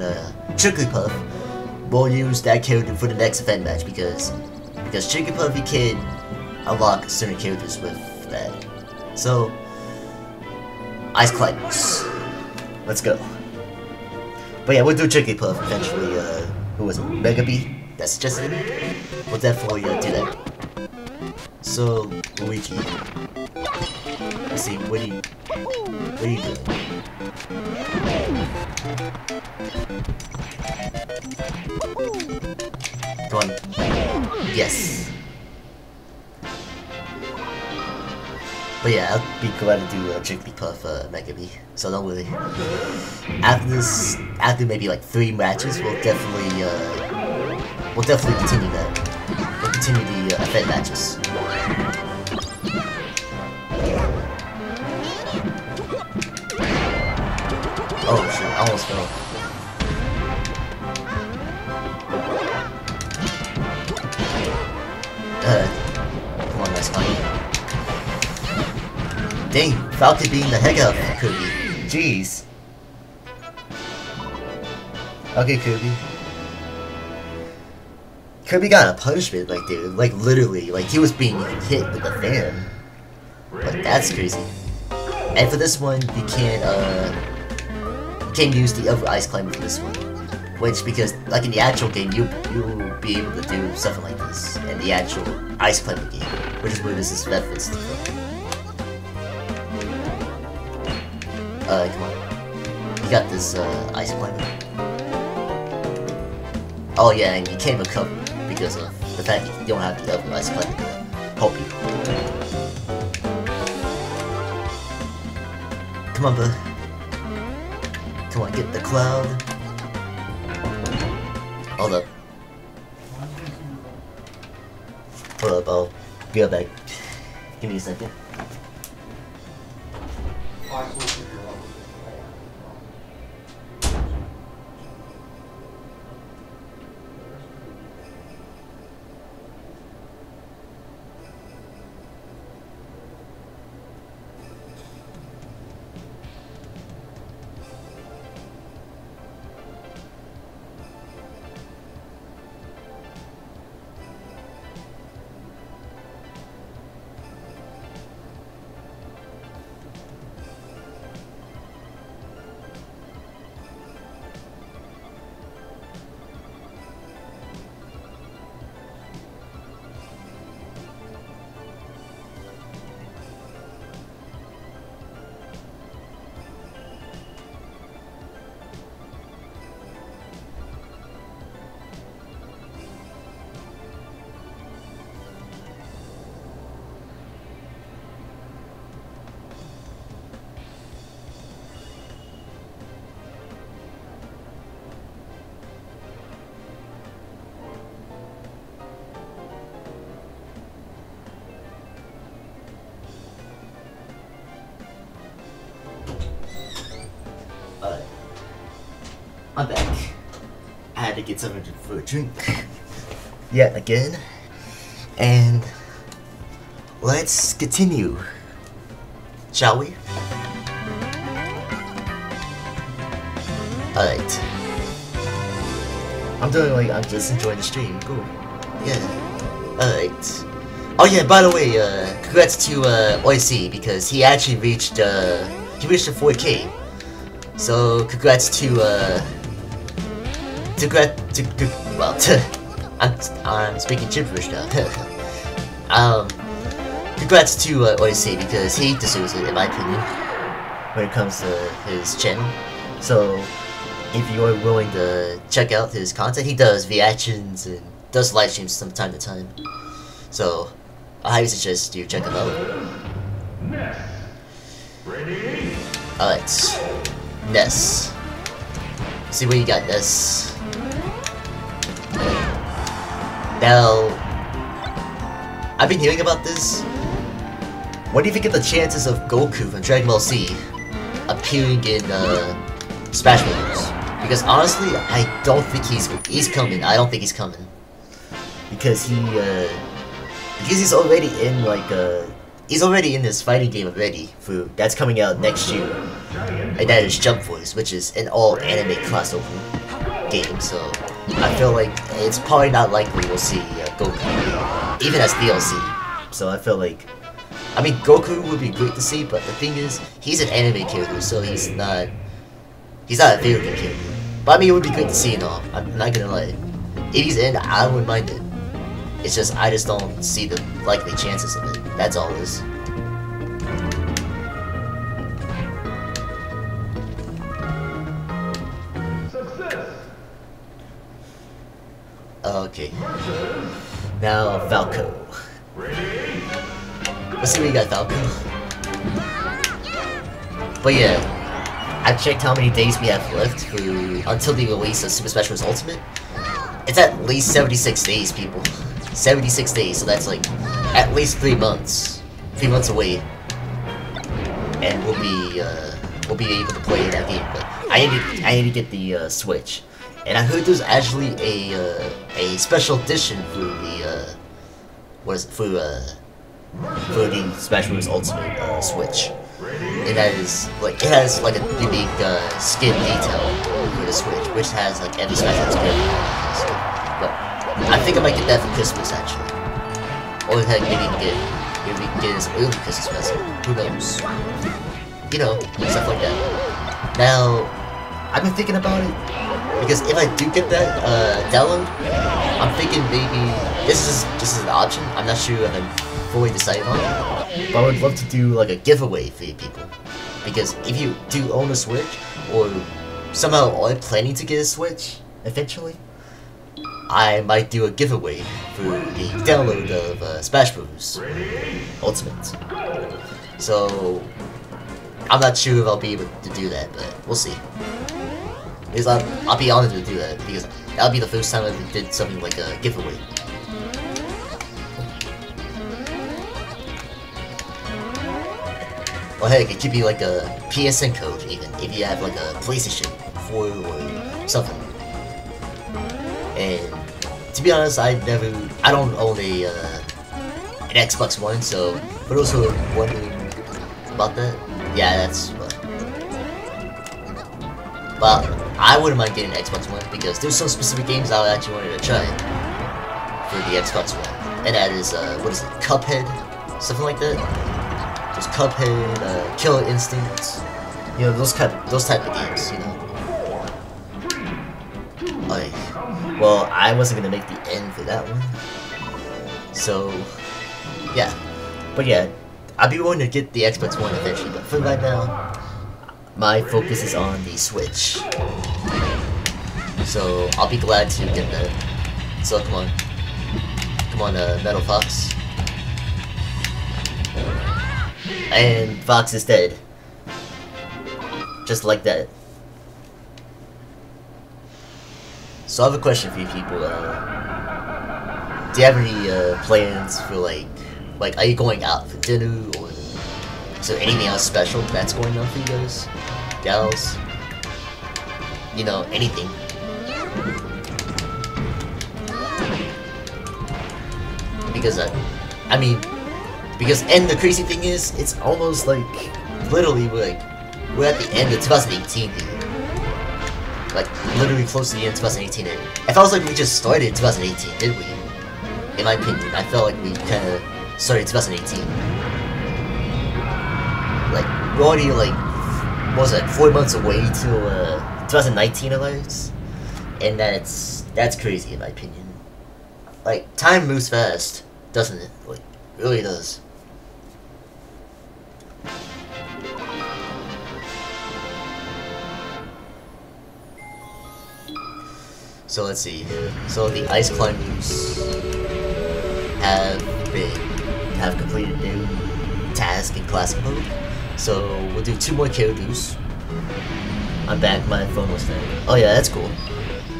Jigglypuff, we'll use that character for the next event match because Jigglypuff, you can unlock certain characters with that. So, Ice Climbers. Let's go. But yeah, we'll do Jigglypuff eventually. Who was it? Mega Bee? That's just it. We'll definitely do that. So, Luigi. Let's see, what are you doing? Come on. Yes. But yeah, I'll be glad to do Jigglypuff Mega Bee. So don't worry. After maybe like 3 matches, we'll definitely continue that. We'll continue the event matches. Oh shit, I almost fell. Come on, nice climb. Dang, Falcon being the heck out of Kirby. Jeez. Okay, Kirby. Kirby got a punishment right there, like literally, like he was being hit with a fan. But that's crazy. And for this one, you can't use the other ice climber for this one. Which, because like in the actual game, you'll be able to do something like this in the actual ice climber game, which is where this is referenced from. Come on. You got this ice climber. Oh yeah, and you can't recover because of the fact that you don't have the other ice climber to help you. Come on, bud. Come on, get the cloud. Hold up. Hold up, I'll be right back. Give me a second. I'm back. I had to get something for a drink. Yet again. And let's continue. Shall we? Alright. I'm just enjoying the stream. Cool. Yeah. Alright. Oh yeah, by the way, congrats to OIC because he actually reached the 4K. So congrats to I'm speaking gibberish now. Congrats to OIC because he deserves it in my opinion when it comes to his channel. So if you are willing to check out his content, he does reactions and does live streams from time to time. So I highly suggest you check him out. Ness. Ready? Alright. Ness. See what you got, Ness. Now, I've been hearing about this. What do you think of the chances of Goku from Dragon Ball Z appearing in Smash Bros? Because honestly, I don't think he's coming. I don't think he's coming because he's already in he's already in this fighting game already that's coming out next year, and that is Jump Force, which is an all anime crossover game. So I feel like it's probably not likely we'll see Goku even as DLC. So I feel like, I mean, Goku would be great to see, but the thing is, he's an anime character, so he's not a video game character. But I mean, it would be great to see and all. I'm not gonna lie. If he's in, I wouldn't mind it. It's just, I just don't see the likely chances of it. That's all it is. Success. Okay. Now, Falco. Ready? Let's see what you got, Falco. But yeah, I've checked how many days we have left until the release of Super Smash Bros. Ultimate. It's at least 76 days, people. 76 days, so that's like at least 3 months. 3 months away. And we'll be able to play that game. But I need to get the Switch. And I heard there's actually a special edition for the for the Smash Bros. Ultimate Switch. It has like a unique skin detail for the Switch, which has like every Smash Bros. Character. But I think I might get that for Christmas actually, or heck, maybe we can get this early Christmas present. Who knows? You know, stuff like that. Now, I've been thinking about it because if I do get that download, I'm thinking maybe this is an option. I'm not sure if I'm fully decided on it, but I would love to do like a giveaway for you people, because if you do own a Switch or somehow are planning to get a Switch eventually, I might do a giveaway for the download of Smash Bros. Ultimate. So I'm not sure if I'll be able to do that, but we'll see. Because I'll be honored to do that, because that'll be the first time I did something like a giveaway. Or heck, it could be like a PSN code even, if you have like a PlayStation 4 or something. And to be honest, I don't own an Xbox One, so for those who are wondering about that, yeah, that's but I wouldn't mind getting an Xbox One because there's some specific games I actually wanted to try for the Xbox One, and that is what is it, Cuphead, something like that. There's Cuphead, Killer Instinct, you know, those type of games, you know. Like, well, I wasn't gonna make the end for that one, so yeah. But yeah, I'll be willing to get the Xbox One eventually, but for right now, my focus is on the Switch. So I'll be glad to get that. So come on, Metal Fox. And Fox is dead. Just like that. So I have a question for you people. Do you have any plans for like are you going out for dinner, or is there anything else special that's going on for you guys, gals? you know, anything. Because I mean, because and the crazy thing is, it's almost like literally we're at the end of 2018 here. Like literally close to the end of 2018. It felt like we just started 2018, didn't we? In my opinion, I felt like we kind of started 2018. Like we're already like, what was that, 4 months away till 2019 arrives, and that's crazy in my opinion. Like time moves fast, doesn't it? Like it really does. So let's see. So the ice climbers have completed their task in classic mode. So we'll do 2 more characters. I'm back. My phone was dead. Oh yeah, that's cool.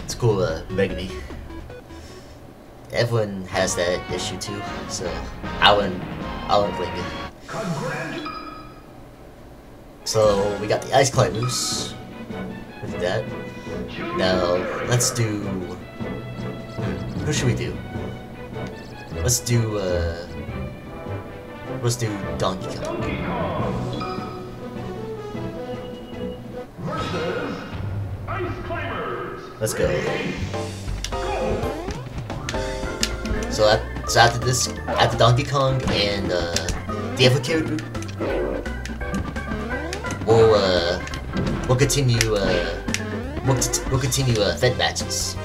It's cool, Megami. Everyone has that issue too, so I wouldn't blame you. So we got the ice climbers. Look at that. Now let's do. Who should we do? Let's do Donkey Kong. Let's go. So after this, after Donkey Kong and the other character, we'll continue event matches,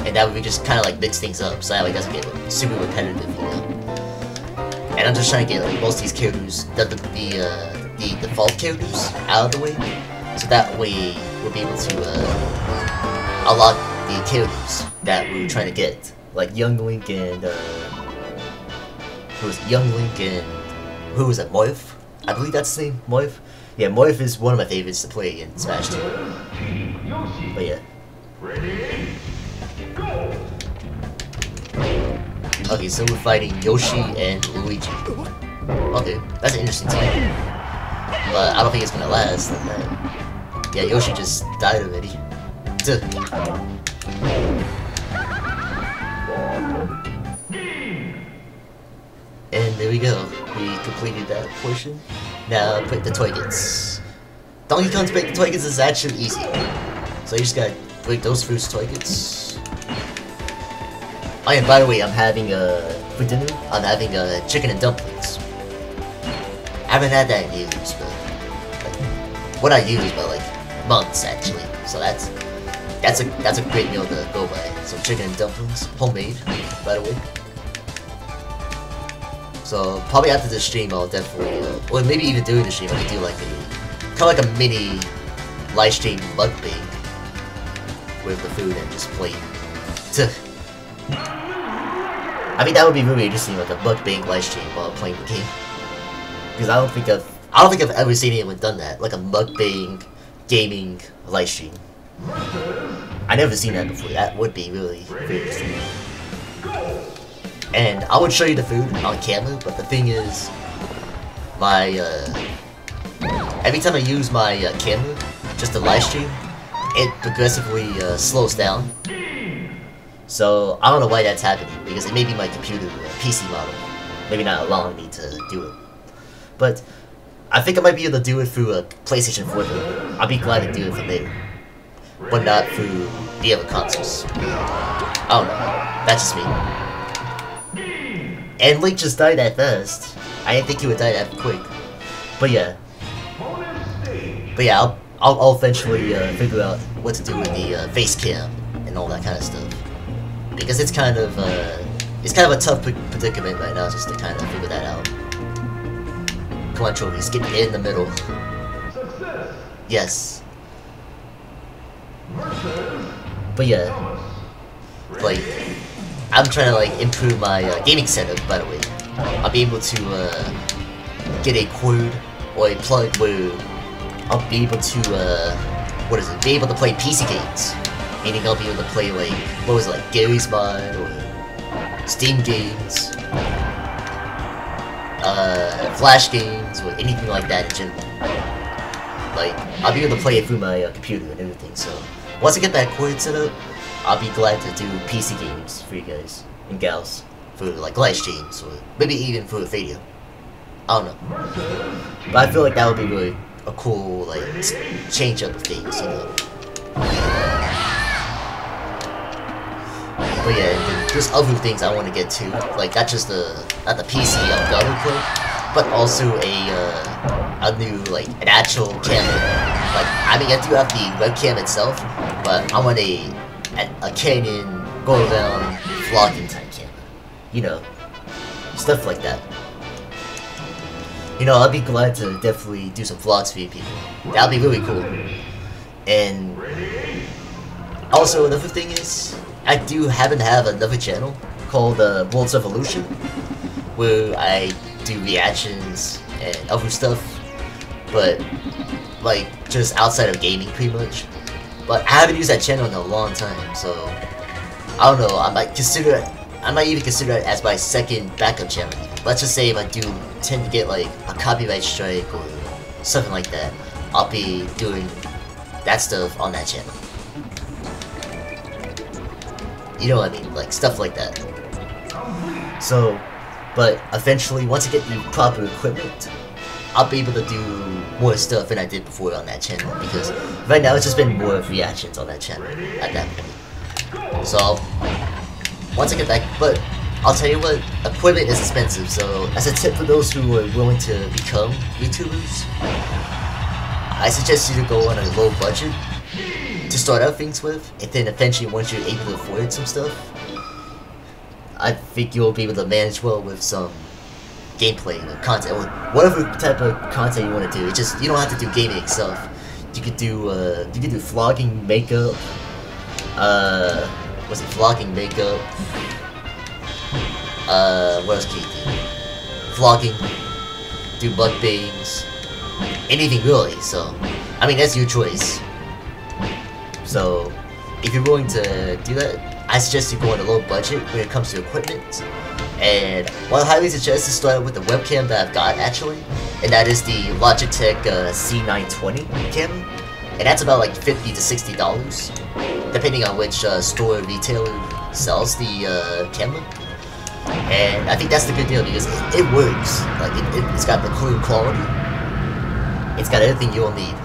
and that way we just kind of like mix things up, so that way it doesn't get like, super repetitive, you know. And I'm just trying to get like most of these characters, the default characters, out of the way, so that way we'll be able to unlock the characters that we're trying to get, like Young Link and who was it, Morph? I believe that's his name, Morph. Yeah, Morph is one of my favorites to play in Smash 2. But yeah. Ready? Go! Okay, so we're fighting Yoshi and Luigi. Okay, that's an interesting team. But I don't think it's gonna last like that. Yeah, Yoshi just died already. Duh. And there we go. We completed that portion. Now put the toy-gets. Donkey Kong's break the toy-gets is actually easy. So you just gotta break those first toy-gets. Oh yeah, by the way, I'm having for dinner, I'm having chicken and dumplings. I haven't had that in years, but like, what I use, but like months actually. So that's a great meal to go by. So chicken and dumplings, homemade, by the way. So probably after this stream, I'll definitely, or maybe even during the stream, I could do like kind of like a mini live stream mukbang with the food and just play. I mean, that would be really interesting, like a mukbang live stream while playing the game. Because I don't think I've ever seen anyone done that, like a mukbang gaming live stream. I never seen that before. That would be really very interesting. And I would show you the food on camera, but the thing is, my every time I use my camera, just to live stream, it progressively slows down. So I don't know why that's happening, because it may be my computer PC model, maybe not allowing me to do it. But I think I might be able to do it through a PlayStation 4 though. I'll be glad to do it from there, but not through the other consoles. I don't know. That's just me. And Link just died that fast. I didn't think he would die that quick. But yeah. I'll eventually figure out what to do with the face cam and all that kind of stuff. Because it's kind of a tough predicament right now, just to kind of figure that out. Come on, trophies, get in the middle. Success. Yes. But yeah, like, I'm trying to like improve my gaming setup, by the way. I'll be able to get a cord or a plug where I'll be able to be able to play PC games. Meaning I'll be able to play like, what was it, like Gary's Mod or Steam games, Flash games, or anything like that in general. like, I'll be able to play it through my computer and everything, so once I get that cord set up, I'll be glad to do PC games for you guys and gals, for like live streams, or maybe even for a video. I don't know. But I feel like that would be really a cool, like, change up of things, you know. But yeah, there's other things I want to get to, like not just not the PC Elgato code, but also a new, like, an actual camera. Like, I mean, I do have the webcam itself, but I want a Canon go-around vlogging type camera. You know, stuff like that. You know, I'd be glad to definitely do some vlogs for you people. That'd be really cool. And also, another thing is, I do happen to have another channel called World's Evolution, where I do reactions and other stuff, but like just outside of gaming pretty much. But I haven't used that channel in a long time, so I don't know, I might even consider it as my second backup channel. Let's just say if I do tend to get like a copyright strike or something like that, I'll be doing that stuff on that channel. You know what I mean, like stuff like that. So, but eventually, once I get the proper equipment, I'll be able to do more stuff than I did before on that channel, because right now it's just been more of reactions on that channel at that point. So, once I get that, but I'll tell you what, equipment is expensive, so as a tip for those who are willing to become YouTubers, I suggest you to go on a low budget to start out things with, and then eventually once you're able to afford some stuff, I think you'll be able to manage well with some gameplay or content, or whatever type of content you want to do. It's just, you don't have to do gaming itself. You could do vlogging, makeup, vlogging, makeup, what else can you do? Vlogging, do mukbangs, anything really, so, I mean, that's your choice. So, if you're willing to do that, I suggest you go on a low budget when it comes to equipment. And what I highly suggest is start with the webcam that I've got actually, and that is the Logitech C920 camera, and that's about like $50 to $60, depending on which store or retailer sells the camera. And I think that's the good deal because it works. Like it's got the clear quality. It's got everything you'll need.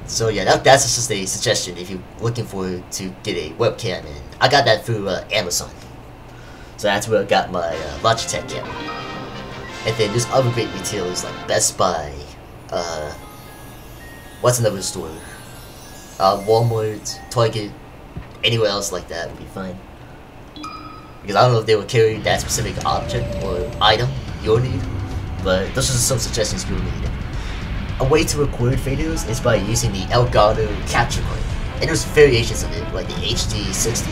So yeah, that's just a suggestion if you're looking for to get a webcam, and I got that through Amazon. So that's where I got my Logitech camera. And then there's other great retailers like Best Buy, what's another store? Walmart, Target, anywhere else like that would be fine. Because I don't know if they will carry that specific object or item you'll need, but those are some suggestions you'll need. A way to record videos is by using the Elgato capture card, and there's variations of it, like the HD60,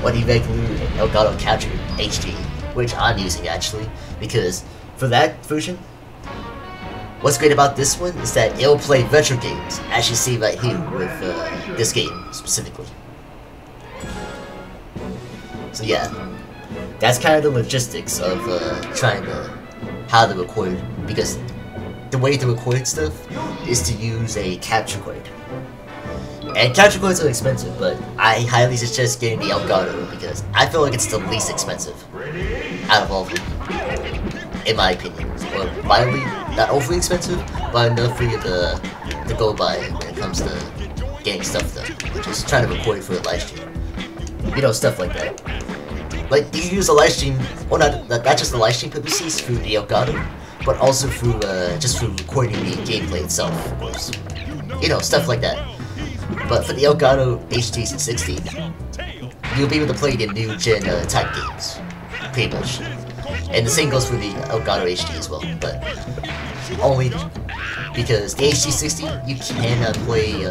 or the regular Elgato Capture HD, which I'm using actually, because for that version, what's great about this one is that it'll play retro games, as you see right here with this game specifically. So yeah, that's kind of the logistics of how to record, because the way to record stuff is to use a capture card. And capture cards are expensive, but I highly suggest getting the Elgato because I feel like it's the least expensive out of all of them, in my opinion. Or mildly, not overly expensive, but enough for you to go by when it comes to getting stuff done. Just trying to record it for a live stream. You know, stuff like that. Like, you can use a live stream, well not just the live stream purposes through the Elgato, but also through, just through recording the gameplay itself, of course. You know, stuff like that. But for the Elgato HD60, you'll be able to play the new gen type games, pretty much. And the same goes for the Elgato HD as well, but only because the HD60, you cannot play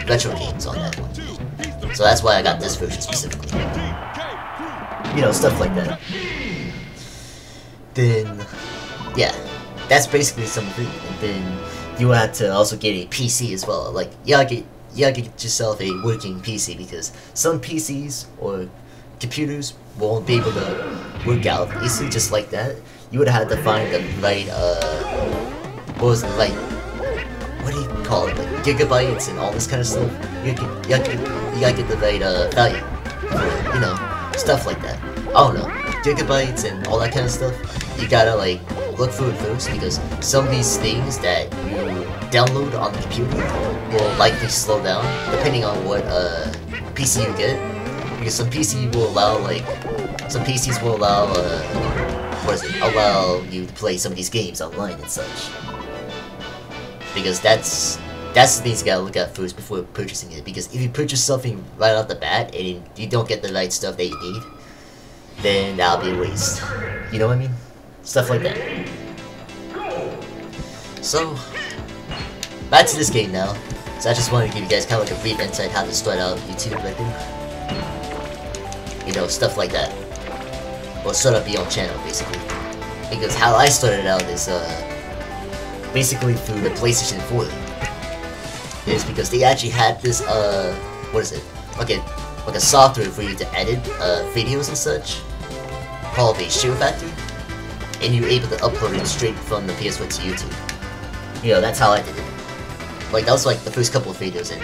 retro games on that one. So that's why I got this version specifically. You know, stuff like that. Then, yeah, that's basically some of it. And then you have to also get a PC as well. Like, you gotta get yourself a working PC because some PCs or computers won't be able to work out easily just like that. You would have to find the right what was it, like, what do you call it, like gigabytes and all this kind of stuff. You gotta get the right value, you know, stuff like that. I don't know, gigabytes and all that kind of stuff. You gotta like look for it first, because some of these things that you download on the computer will likely slow down depending on what PC you get. Because some PCs will allow allow you to play some of these games online and such. Because that's the things you gotta look at first before purchasing it. Because if you purchase something right off the bat and you don't get the right stuff that you need, then that'll be a waste. You know what I mean? Stuff like that. So, back to this game now. So I just wanted to give you guys kind of like a brief insight how to start out YouTube, I think. You know, stuff like that. Or start up your own channel, basically. Because how I started out is, basically through the PlayStation 4. Is because they actually had this, what is it? Like a software for you to edit, videos and such, called a Share Factory. And you were able to upload it straight from the PS4 to YouTube. You know, that's how I did it. Like, that was like the first couple of videos, and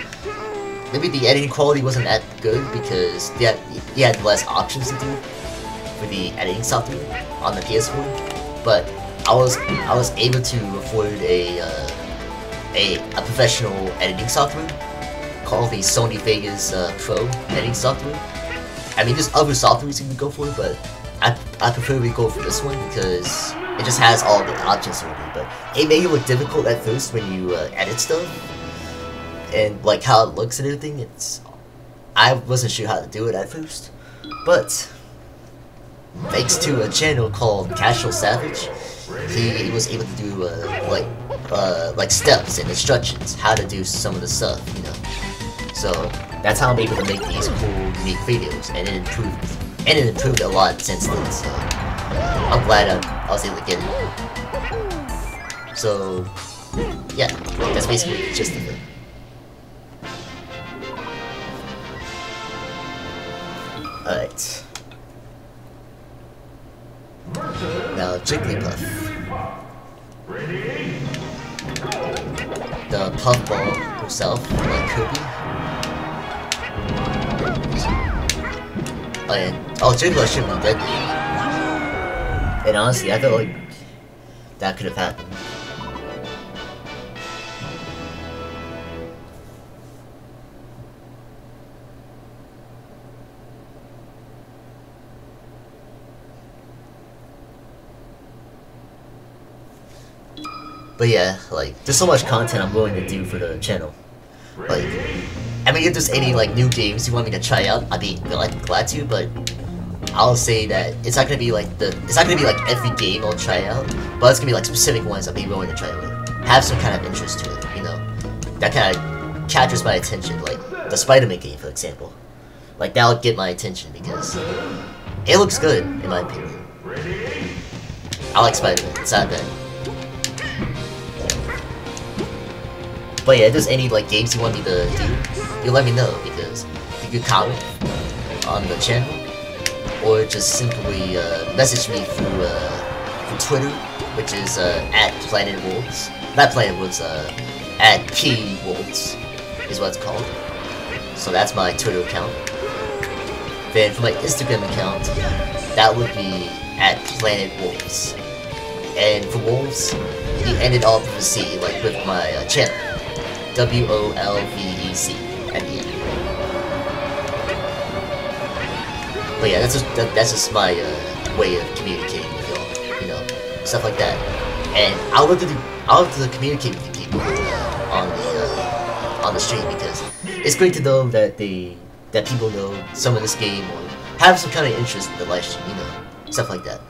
maybe the editing quality wasn't that good because you had less options to do for the editing software on the PS4. But I was able to afford a professional editing software called the Sony Vegas Pro editing software. I mean, there's other softwares you can go for, but I prefer we go for this one because it just has all the options already. But it may look difficult at first when you edit stuff and like how it looks and everything. I wasn't sure how to do it at first, but thanks to a channel called Casual Savage, he was able to do like steps and instructions how to do some of the stuff, you know. So that's how I'm able to make these cool, unique videos, and it improved a lot since then. So I'm glad I was able to get it. So yeah, that's basically the gist of it. Alright. Now Jigglypuff. The puffball herself, like Kirby. Oh, Jigglypuff should have been dead. And honestly, I felt like that could have happened. But yeah, like, there's so much content I'm willing to do for the channel. Like, I mean, if there's any, like, new games you want me to try out, I'd be glad to, but I'll say that it's not gonna be like every game I'll try out, but it's gonna be like specific ones I'll be willing to try out. Have some kind of interest to it, you know? That kind of captures my attention, like the Spider-Man game, for example. Like, that'll get my attention because it looks good, in my opinion. I like Spider-Man, it's not bad. But yeah, if there's any like games you want me to do, you let me know, because you can comment on the channel, or just simply message me through Twitter, which is at PlanetWolvez. Not PlanetWolvez, at PWolvez is what it's called. So that's my Twitter account. Then for my Instagram account, that would be at PlanetWolvez. And for Wolves, you end it all with a C, like with my channel. WOLVEC at the end. But yeah, that's just my way of communicating with y'all, you know, stuff like that. And I'll look to communicate with you people on the stream, because it's great to know that people know some of this game or have some kind of interest in the live stream, you know, stuff like that.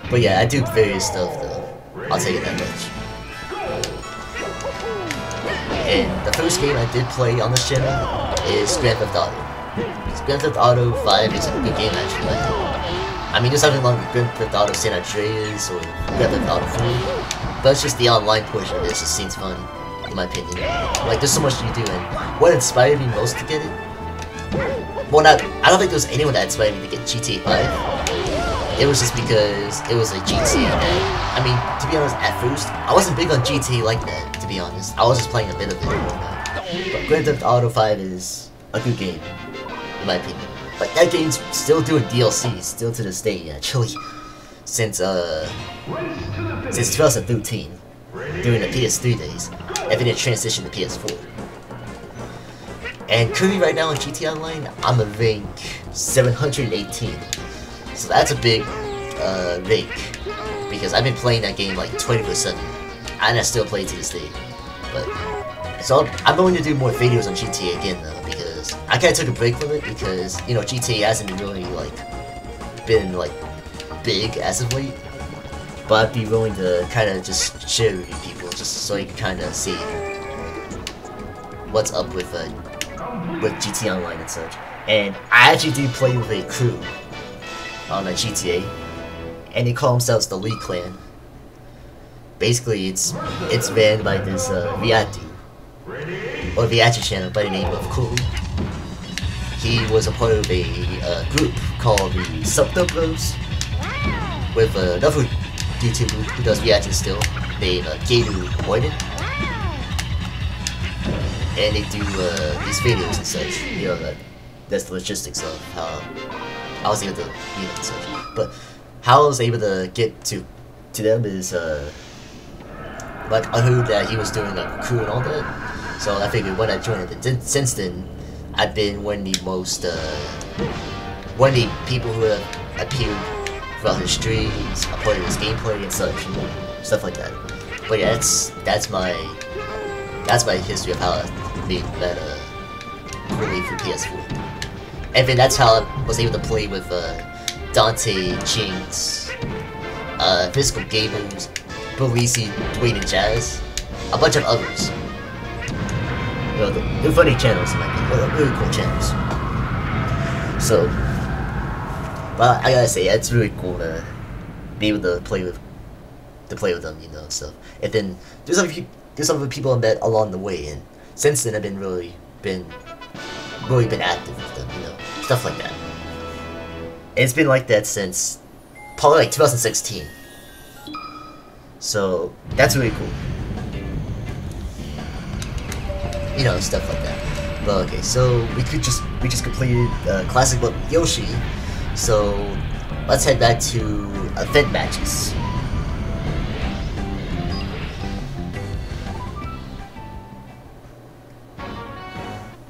But yeah, I do various stuff though. I'll tell you that much. And the first game I did play on this channel is Grand Theft Auto. Grand Theft Auto 5 is a good game actually. I mean, there's nothing wrong with Grand Theft Auto San Andreas or Grand Theft Auto 4, but it's just the online portion of this just seems fun, in my opinion. Like, there's so much you do, and what inspired me most to get it? Well, I don't think there was anyone that inspired me to get GTA 5. it was just because it was a GTA that, I mean, to be honest, at first, I wasn't big on GTA like that, to be honest. I was just playing a bit of it. But Grand Theft Auto 5 is a good game, in my opinion. But that game's still doing DLC, still to this day, actually. Since 2013, during the PS3 days, and then it transitioned to PS4. And currently right now in GTA Online, I'm a rank 718. So that's a big rank, because I've been playing that game like 24/7, and I still play to this day. But so I'm going to do more videos on GTA again though, because I kind of took a break from it because, you know, GTA hasn't been really been big as of late. But I'd be willing to kind of just share with you people, just so you can kind of see what's up with GTA Online and such. And I actually do play with a crew on a GTA, and they call themselves the Lee Clan. Basically, it's ran by this reactor channel by the name of Cool. He was a part of a group called the PhantasmWolvez with another YouTuber who does reactions still, named Gator Boyden. And they do these videos and such. You know, that's the logistics of how I was able to meet them and such. But how I was able to get to them is like I heard that he was doing like crew and all that. So I figured when I joined it, since then I've been one of the most one of the people who have appeared throughout his streams, a part of his gameplay and such, stuff like that. But yeah, that's my history of how I made that really for PS4. And then that's how I was able to play with Dante, Jinx, Physical Gamers, Belisi, Dwayne and Jazz, a bunch of others. You know, they're funny channels in my opinion, but really cool channels. So, but I gotta say, it's really cool to be able to play with them, you know, stuff. And then there's other people I met along the way, and since then I've been really been active with them, you know, stuff like that. And it's been like that since probably like 2016. So that's really cool. You know, stuff like that. But okay, so we just completed classic mode Yoshi. So let's head back to event matches.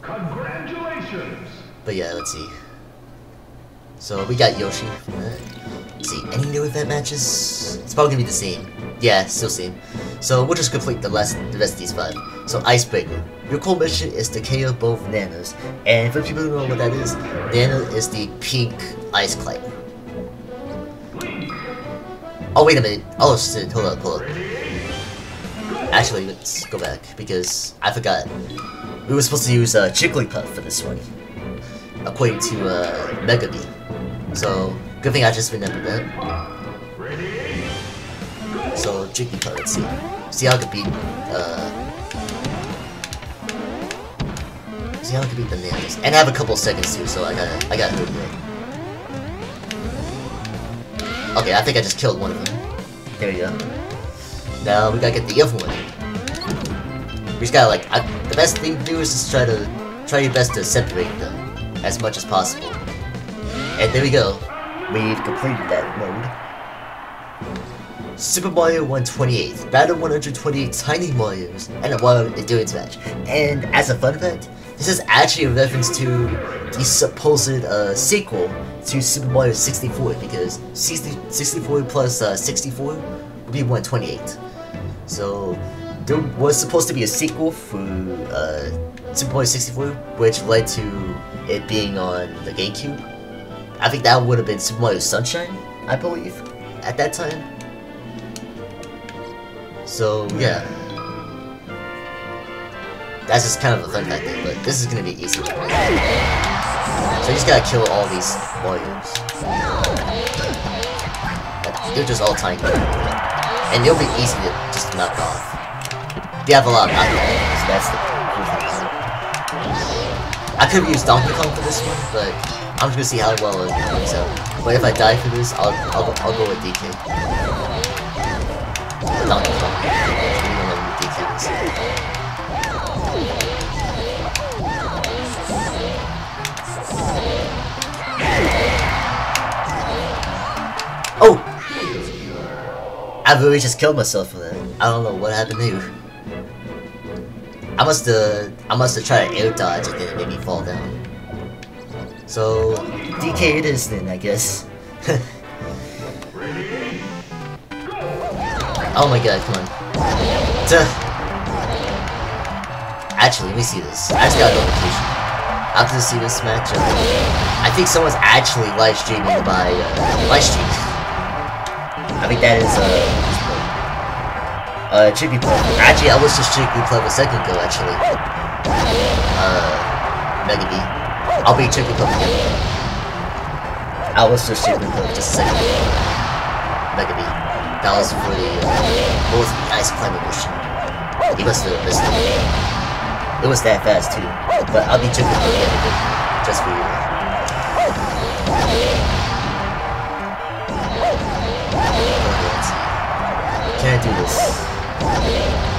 Congratulations! But yeah, let's see. So we got Yoshi from that. Let's see, any new event matches? It's probably gonna be the same. Yeah, still same. So we'll just complete the rest of these 5. So Icebreaker. Your core mission is to KO both Nanas. And for people who don't know what that is, Nana is the pink ice climber. Oh wait a minute. Oh shit, hold up. Actually, let's go back because I forgot. We were supposed to use Jigglypuff for this one, according to Mega B. So good thing I just remembered that. So Jigglypuff, let's see. See how I could beat the Nanas. And I have a couple seconds too, so I gotta do it. Okay, I think I just killed one of them. There we go. Now we gotta get the other one. We just gotta the best thing to do is just try your best to separate them as much as possible. And there we go. We've completed that mode. Super Mario 128. Battle 128 Tiny Marios and a Wario Endurance match. And as a fun fact, this is actually a reference to the supposed sequel to Super Mario 64, because 64 plus 64 would be 128. So there was supposed to be a sequel for Super Mario 64, which led to it being on the GameCube. I think that would have been Super Mario Sunshine, I believe, at that time. So yeah, that's just kind of a fun fact thing, but this is gonna be easy. So you just gotta kill all these Marios. They're just all tiny, and they'll be easy to just knock off. They have a lot of knockback, so that's the cool thing. I could have used Donkey Kong for this one, but I'm just gonna see how well it works out. But if I die for this, I'll go with DK. Donkey Kong. I'm gonna let DK this. Oh! I really just killed myself for that. I don't know what happened here. I must have tried to air dodge and then it made me fall down. So DK it is then, I guess. Oh my god, come on. Duh. Actually, let me see this. I just got a notification. After see this match, I think someone's actually live streaming my livestream. I think that is Chicky Club. Actually, I was just Chicky Club a second ago, actually. Mega B. I'll be Chicky Club again. I was just Chicky Club just a second ago. Mega B. That was for the, what was the ice climber mission? He must have missed it. It was that fast too. But I'll be Chicky Club again, just for you. Can I do this?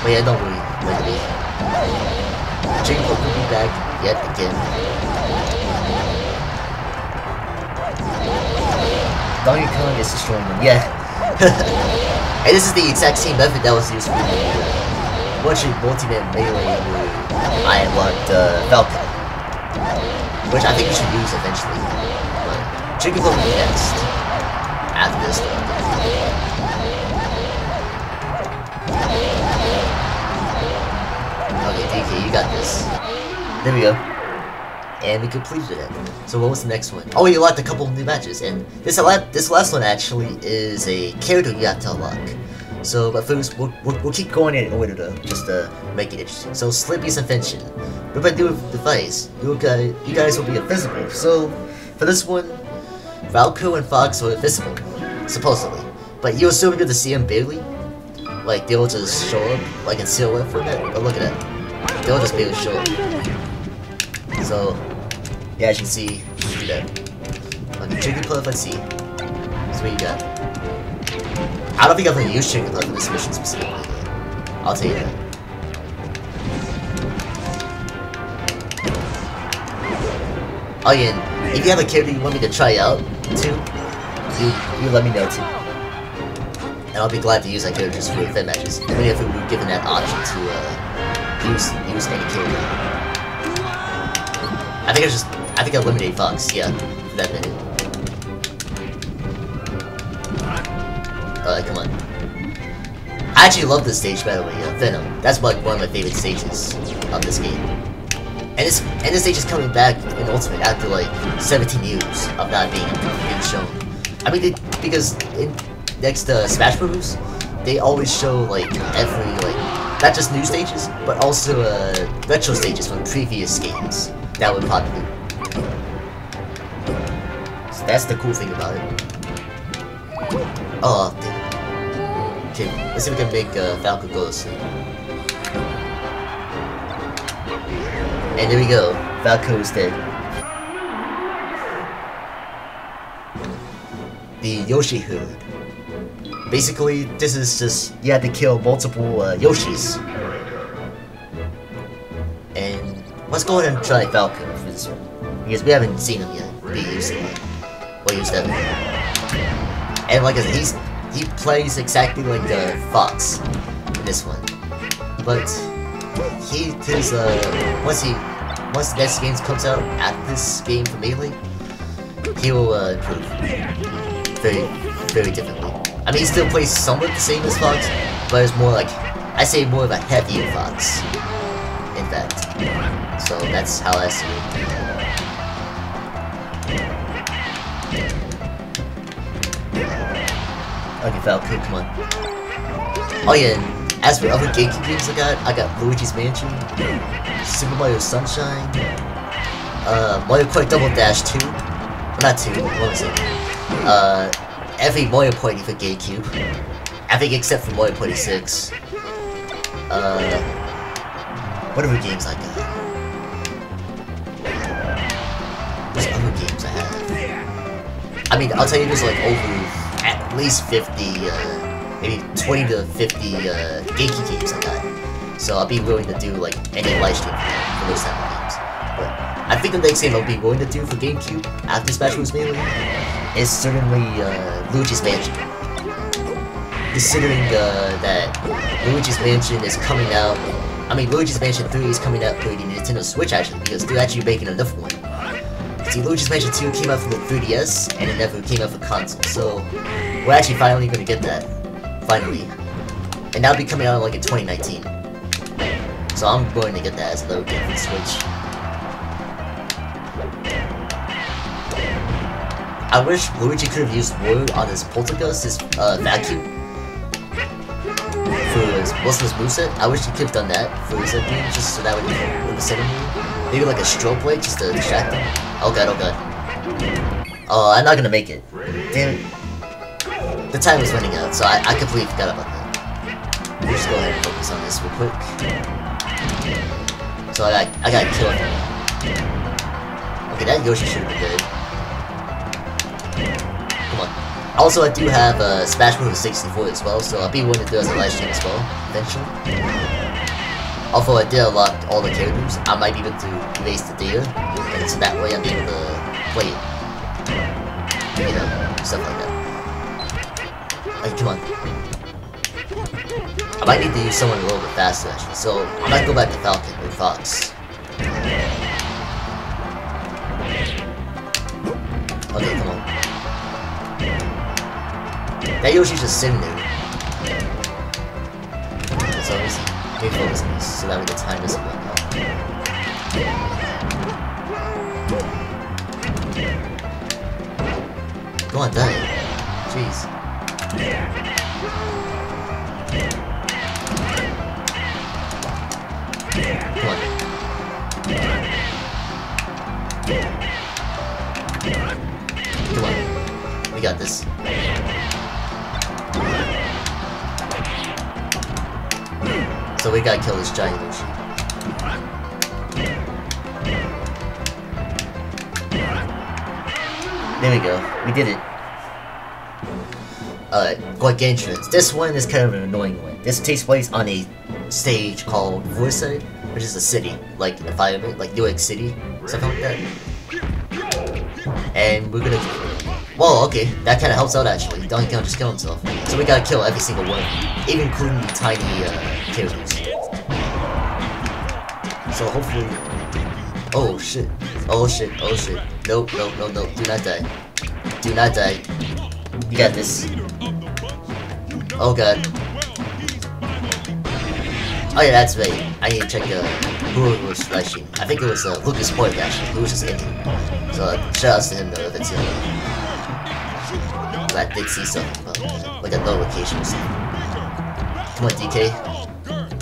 Wait, I don't really like me. Chicken Club will be back yet again. Donkey Kong is destroying them, yeah. And this is the exact same method that was used for the multi-man melee where I unlocked Falcon. Which I think we should use eventually. But Chicken Club will be next. After this though. Okay, DK, you got this. There we go. And we completed it. So what was the next one? Oh, you unlocked a couple of new matches, and this last one actually is a character you have to unlock. So, but first, we'll keep going in order to just make it interesting. So, Slippy's invention. What if I do a device? You guys will be invisible. So, for this one, Valko and Fox are invisible, supposedly. But you'll still be able to see them barely. Like, they'll just show up, like in silhouette for a minute. But look at that. They'll just barely show up. So, yeah, as you can see, we do that. Okay, Chicken Club, let's see. So what you got? I don't think I'm gonna use Chicken Club for this mission specifically, though. I'll tell you that. Oh yeah, and if you have a character you want me to try out, too, you let me know, too. And I'll be glad to use that character just for fan matches. Even if we were given that option to, use any character. I think I eliminated Fox, yeah, for that minute. Come on. I actually love this stage, by the way, Venom. That's like one of my favorite stages of this game. And this stage is coming back in Ultimate after like 17 years of not being shown. I mean, because in next to Smash Bros, they always show like every not just new stages, but also retro stages from previous games that were popular. So that's the cool thing about it. Oh, okay. Let's see if we can make Falco go to sleep. And there we go. Falco is dead. The Yoshi herd. Basically, this is just you have to kill multiple Yoshis. And let's go ahead and try Falco for this one, because we haven't seen him yet be used or used ever. And like I said, he plays exactly like Fox in this one, but once the next game comes out after this game for Melee, he will improve very differently. I mean, he still plays somewhat the same as Fox, but it's more like, I say more of a heavier Fox, in fact. So that's how I see it. Okay, Falco, come on. Oh yeah, and as for other GameCube games I got Luigi's Mansion, Super Mario Sunshine, Mario Kart Double Dash 2, well, not 2, what was it? Every Mario Party for GameCube, I think except for Mario Party 6. What other games I got? There's other games I have. I mean, I'll tell you there's like over at least 50, maybe 20 to 50 Genki games like that. So I'll be willing to do like any live stream for those type of games. But I think the next game I'll be willing to do for GameCube after Smash Bros. Melee is certainly Luigi's Mansion. Considering that Luigi's Mansion is coming out, I mean Luigi's Mansion 3 is coming out for the Nintendo Switch actually, because they're actually making a different one. See, Luigi's Mansion 2 came out for the 3DS, and it never came out for console, so we're actually finally gonna get that. Finally. And that'll be coming out like in 2019. So I'm going to get that as another game for the Switch. I wish Luigi could have used wood on his poltergust, his vacuum, for most of his moveset. I wish he could have done that for his game, just so that would be the center move. Maybe like a strobe blade, just to distract him. Oh god, oh god. Oh, I'm not gonna make it. Damn it. The time was running out, so I completely forgot about that. We'll just go ahead and focus on this real quick. So I got killed. Okay, that Yoshi should have been good. Come on. Also, I do have Smash Bros. 64 as well, so I'll be willing to do it as a live stream as well, eventually. Although I did unlock all the characters, I might be able to erase the data, and so that way I'm able to play it. You know, stuff like that. Like, come on. I might need to use someone a little bit faster, actually, so I might go back to Falcon or Fox. Okay, come on. That Yoshi's just sitting there. So let me focus on this so that we can time this and whatnot. Go on, die. Jeez. Come on. Come on. We got this. So we gotta kill this giant Yoshi. There we go. We did it. Like entrance. This one is kind of an annoying one. This takes place on a stage called Voiceside, which is a city, like an environment, like New York City, something like that. And we're gonna... Well, okay, that kind of helps out actually. Donkey Kong just killed himself. So we gotta kill every single one of them, even including the tiny characters. So hopefully... Oh shit. Oh shit. Oh shit. Nope, nope, no, no. Do not die. Do not die. You got this. Oh god. Oh yeah, that's right. I need to check who it was flashing. I think it was Lucas Point actually, who was just in it. So shout outs to him though if it's him. I did see something about like a notification or something. Come on, DK.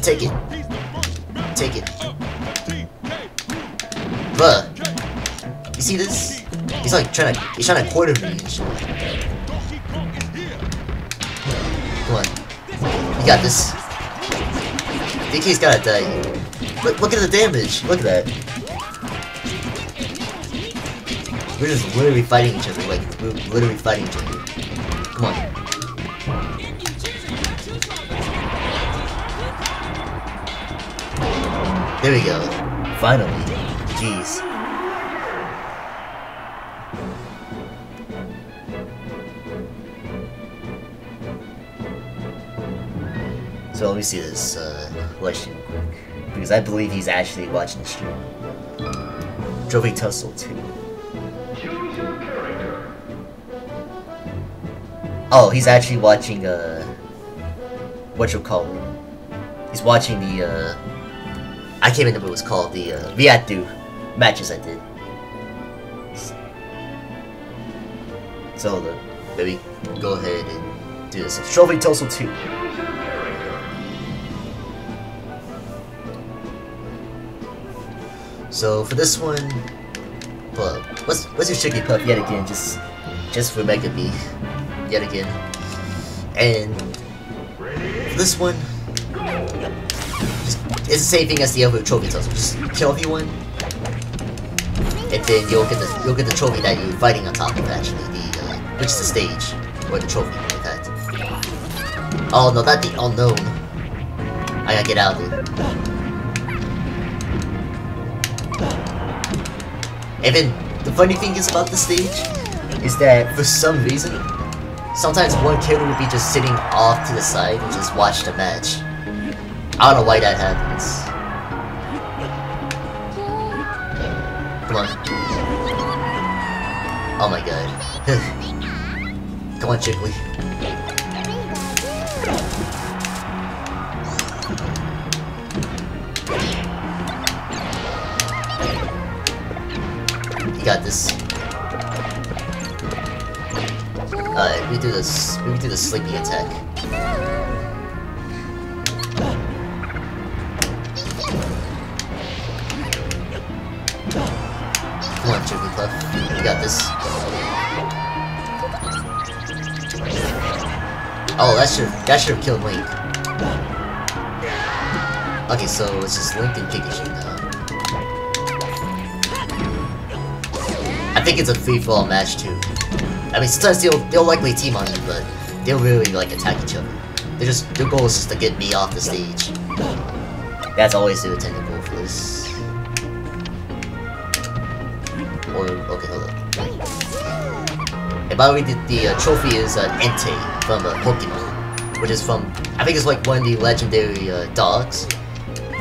Take it. Take it. Bruh. You see this? He's like trying to quarter me and shit. Come on. You got this. DK's gotta die. Look at the damage. Look at that. We're just literally fighting each other. Like, we're literally fighting each other. Come on. There we go. Finally. Jeez. So let me see this question real quick, because I believe he's actually watching the stream. Trophy Tussle 2. Choose your character. Oh, he's actually watching what you call it? He's watching the I can't remember what it was called, the Viatu matches I did. So maybe go ahead and do this. Trophy Tussle 2. So for this one, well, let's do Chicky Puff yet again, just for Mega B, yet again. And for this one, it's the same thing as the other trophy tussle. Just kill everyone, and then you'll get the trophy that you're fighting on top of. Actually, which is the stage, or the trophy, in fact. Oh no, not the unknown. I gotta get out of here. And then, the funny thing is about this stage, is that for some reason, sometimes one character would be just sitting off to the side and just watch the match. I don't know why that happens. Come on. Oh my god. Come on, Chickly. You got this. Alright, we do this. We do the sleeping attack. Come on, Jigglypuff. You got this. Oh, that should have killed Link. Okay, so it's just Link and Pikachu now. I think it's a free-for-all match too. I mean, sometimes they'll likely team on you, but they'll really like attack each other. Their goal is just to get me off the stage. That's always the intended goal for this. Or okay, hold up. And by the way, the trophy is Entei from Pokemon, which is from, I think it's like one of the legendary dog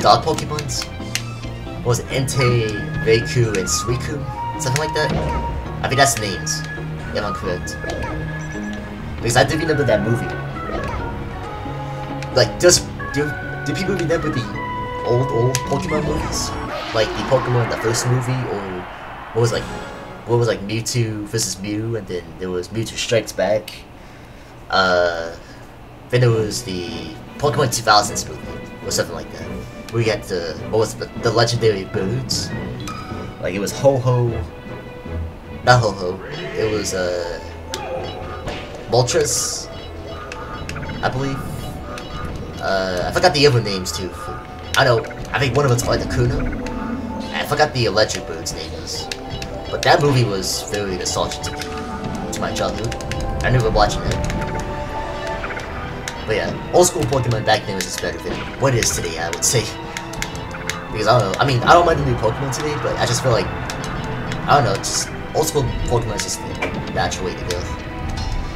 Pokemons. What was it? Entei, Reiku, and Suicune? Something like that? I think that's the names, if I'm correct. Because I do remember that movie. Like, do people remember the old Pokemon movies? Like the Pokemon, the first movie, or what was like Mewtwo versus Mew, and then there was Mewtwo Strikes Back. Then there was the Pokemon 2000s movie, or something like that. Where you had the legendary birds. Like it was Ho-Ho, not Ho-Ho, it was Moltres, I believe. I forgot the other names too. I think one of them's called the Kuno. I forgot the electric bird's name is. But that movie was very nostalgic to me, to my childhood. I remember watching it. But yeah, old school Pokemon back then was just better than what it is today, I would say. Because I don't know, I mean, I don't mind the new Pokemon today, but I just feel like, I don't know, just old school Pokemon is just the natural way to go.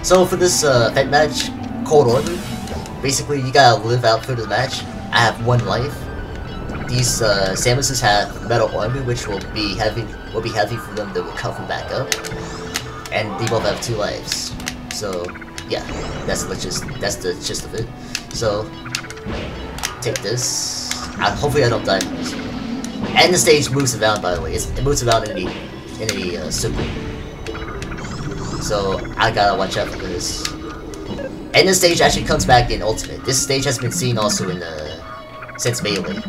So for this event match, Cold Order, basically you gotta live out through the match. I have 1 life. These Samuses have metal armor, which will be heavy for them to recover back up. And they both have 2 lives. So yeah, that's the gist of it. So take this. Hopefully I don't die. And the stage moves around, by the way. It moves around in a circle. So I gotta watch out for this. And this stage actually comes back in Ultimate. This stage has been seen also in since Melee.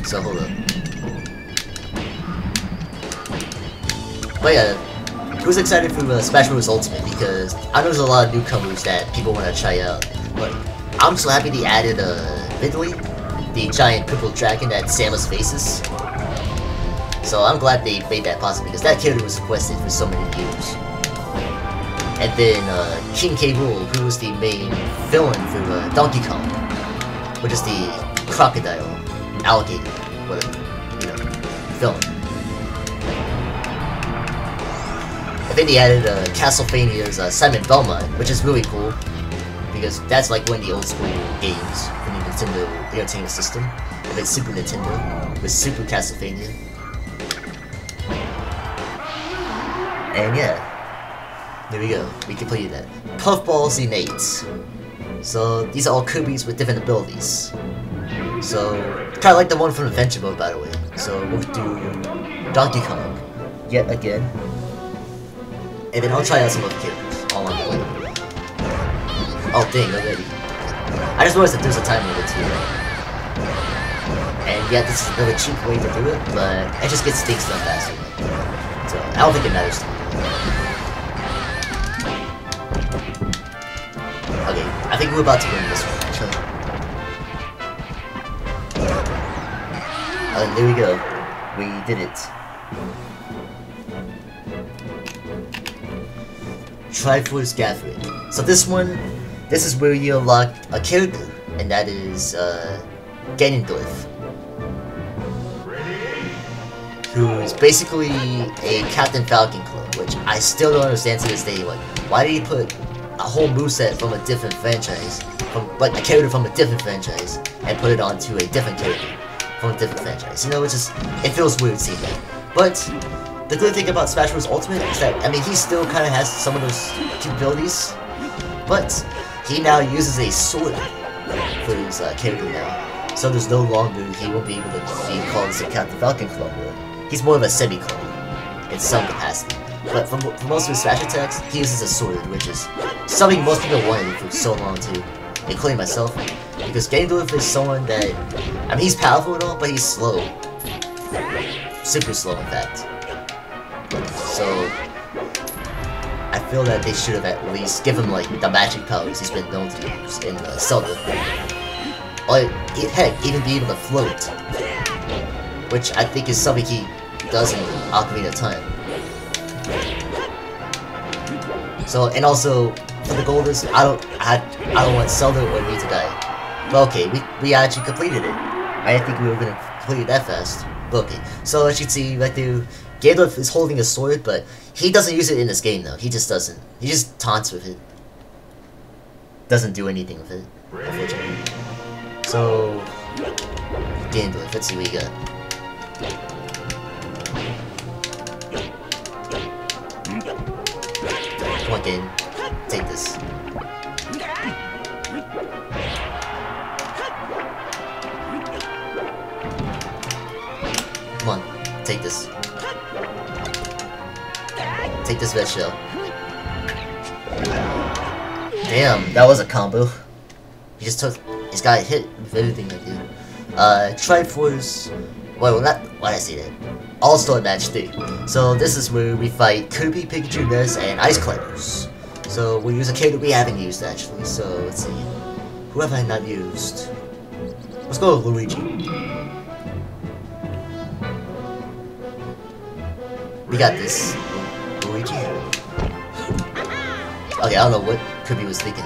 So hold up. But yeah, who's excited for Smash Bros. Ultimate? Because I know there's a lot of newcomers that people want to try out. But I'm so happy they added Ridley, the giant purple dragon that Samus faces. So I'm glad they made that possible because that character was requested for so many years. And then King K. Rool, who was the main villain for Donkey Kong, which is the crocodile, alligator, whatever, villain. And then they added Castlevania's Simon Belmont, which is really cool. Because that's like one of the old school games from the Nintendo Entertainment System. And then Super Nintendo with Super Castlevania. And yeah, there we go. We completed that. Puffballs innate. So these are all Kirby's with different abilities. So kind of like the one from Adventure Mode, by the way. So we'll do Donkey Kong yet again. And then I'll try out some other characters all on the way. Oh dang, already. I just noticed that there's a time limit too. And yeah, this is another cheap way to do it, but it just gets things done faster. So I don't think it matters to me. Okay, I think we're about to win this one. And there we go. We did it. Triforce Gathering. So this is where you unlock a character, and that is Ganondorf, who's basically a Captain Falcon clone, which I still don't understand to this day. Like, why did he put a whole moveset from a different franchise, like a character from a different franchise, and put it onto a different character from a different franchise? You know, it feels weird seeing that. But the good thing about Smash Bros. Ultimate is that, I mean, he still kind of has some of those capabilities, but he now uses a sword for his character now. So there's no longer, he won't be able to be called as a Captain Falcon clone. He's more of a semi-clone in some capacity. But for most of his smash attacks, he uses a sword, which is something most people wanted for so long too, including myself. Because Ganondorf is someone that, I mean, he's powerful and all, but he's slow. Super slow, in fact. So, I feel that they should have at least given him, like, the magic powers he's been known to use in Zelda. Or, heck, even be able to float. Which I think is something he does in Ocarina of Time. So, and also, for the goal is, I don't want Zelda or me to die. But okay, we actually completed it. I didn't think we were gonna complete it that fast. But okay, so as you can see right there, Ganondorf is holding a sword, but he doesn't use it in this game though. He just doesn't. He just taunts with it. Doesn't do anything with it, unfortunately. So, Ganondorf, let's see what you got. Come on, game. Take this. Come on, take this. Take this red shell. Damn, that was a combo. He just took. He's got hit with everything I do. Triforce. Well, not. Why did I say that? All-Star Match 3. So this is where we fight Kirby, Pikachu, Ness, and Ice Climbers. So we use a character we haven't used actually. So let's see. Who have I not used? Let's go with Luigi. We got this. Luigi. Okay, I don't know what Kirby was thinking.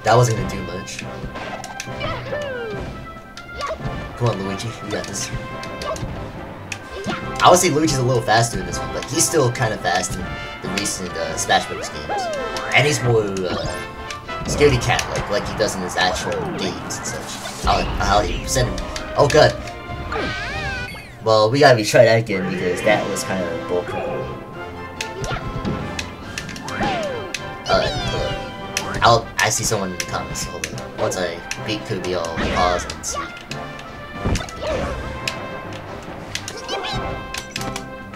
That wasn't gonna do much. Come on, Luigi. We got this. I would say Luigi's a little faster in this one, but he's still kind of fast in the recent Smash Bros. Games. And he's more scaredy cat like he does in his actual games and such. How he send him. Oh god. Well, we gotta retry that again because that was kind of bullcrap. I see someone in the comments. Hold on. Once I beat Kirby, I'll pause and see.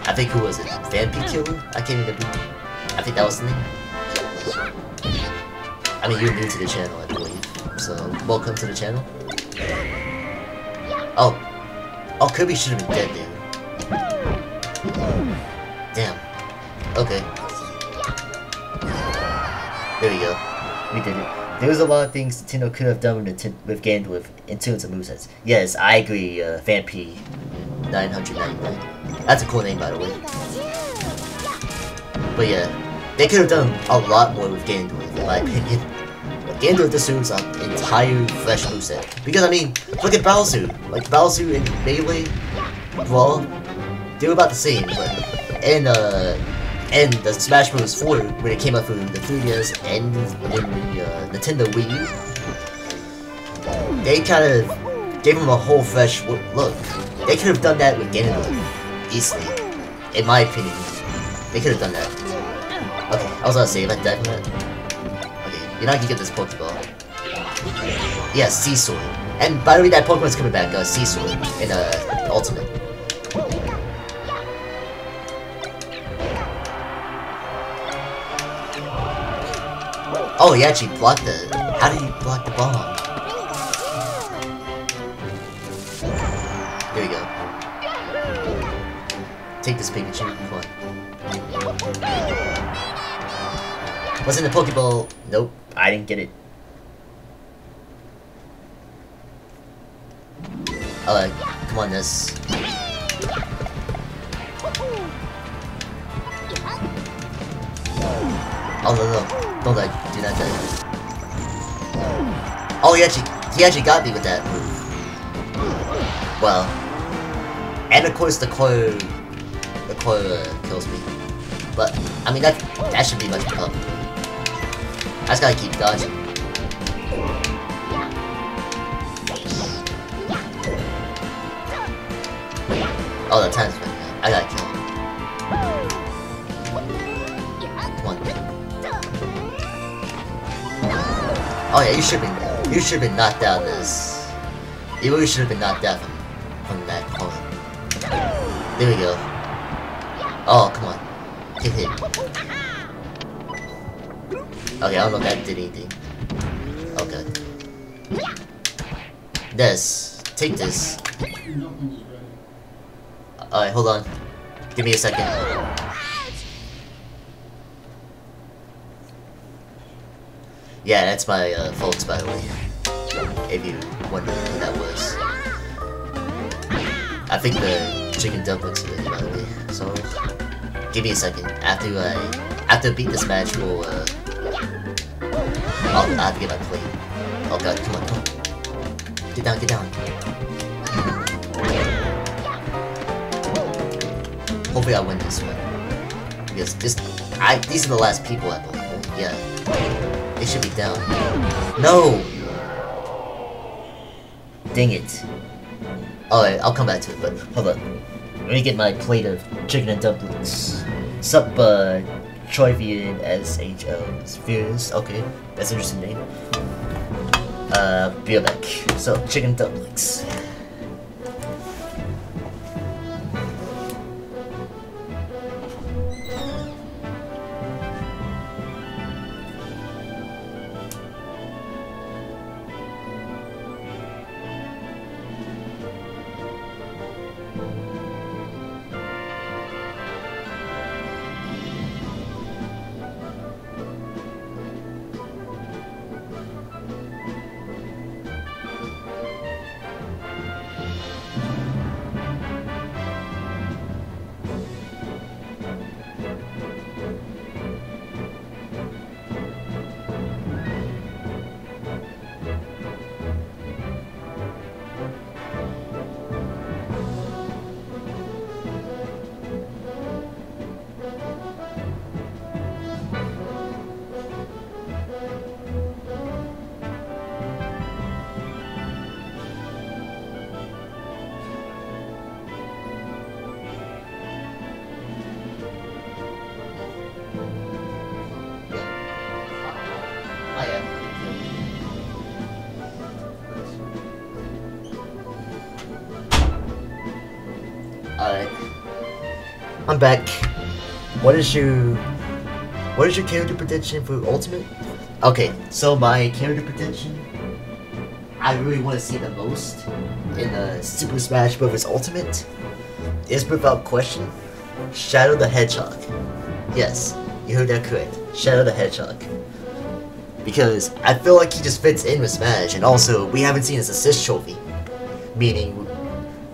I think who was it? Vampy Killer? I can't even remember. I think that was the name. I mean, you're new to the channel, I believe. So, welcome to the channel. Oh. Oh, Kirby should have been dead, dude. Damn. Okay. There we go. We did it. There was a lot of things Nintendo could have done with Ganondorf in terms of movesets. Yes, I agree, Vampy 999. That's a cool name, by the way. But yeah, they could have done a lot more with Ganondorf, in my opinion. Ganondorf deserves an entire fresh moveset. Because, I mean, look at Bowser. Like, Bowser and Melee, Brawl, they were about the same. But, and the Smash Bros. 4, when it came out for the 3DS and the Nintendo Wii U, they kind of gave them a whole fresh look. They could have done that with Ganondorf easily, in my opinion. They could have done that. Okay, I was gonna say, if I died from that. Okay, you're not gonna get this Pokeball. Yeah, Sea Sword. And by the way, that Pokemon's coming back, Sea Sword, in Ultimate. Oh, he actually blocked the... How did he block the bomb? There we go. Take this Pikachu. Come on. What's in the Pokeball? Nope, I didn't get it. Alright, come on, this. Oh no, don't die. Do not die. Oh, he actually got me with that move. Well, and of course the coil kills me. But I mean that should be much better. I just gotta keep dodging. Oh, the time's running out. I gotta kill him. Come on. Oh yeah, you should have been knocked out this. You really should have been knocked out from that point. There we go. Oh, come on. Hit him. Okay, I don't know if that did anything. Okay. This. Take this. Alright, hold on. Give me a second. Yeah, that's my folks, by the way. If you wonder who that was. I think the chicken dumplings are ready, by the way. So, give me a second. After I beat this match, we'll I'll have to get my plate. Oh god, come on. Get down, get down. Hopefully I win this one. Because these are the last people I believe. Yeah. They should be down. No! Dang it. Alright, I'll come back to it, but hold on. Let me get my plate of chicken and dumplings. Sup, Troivian SHL. Spheres. Okay, that's an interesting name. Be right back. So, chicken dumplings. Alright. I'm back. What is your character prediction for Ultimate? Okay, so my character prediction I really want to see the most in Super Smash Bros. Ultimate is without question Shadow the Hedgehog. Yes, you heard that correct. Shadow the Hedgehog. Because I feel like he just fits in with Smash, and also we haven't seen his assist trophy. Meaning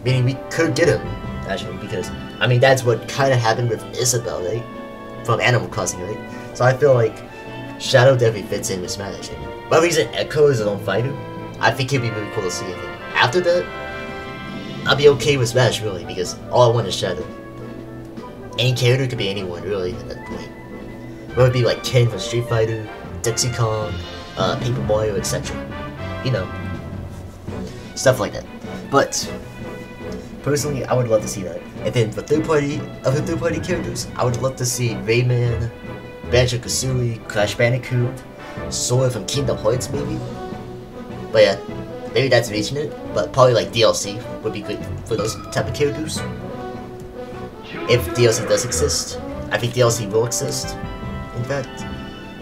we could get him, actually, because I mean that's what kinda happened with Isabelle, right? From Animal Crossing, right? So I feel like Shadow definitely fits in with Smash. And whether he's an Echo as his own fighter, I think it'd be really cool to see him. After that, I'll be okay with Smash really, because all I want is Shadow. Any character could be anyone really at that point. Whether it be like Ken from Street Fighter, Dixie Kong, Paper Mario, etc. You know, stuff like that. But personally, I would love to see that. And then for third party characters, I would love to see Rayman, Banjo-Kazooie, Crash Bandicoot, Sora from Kingdom Hearts maybe. But yeah, maybe that's reaching it. But probably like DLC would be good for those type of characters. If DLC does exist, I think DLC will exist. In fact,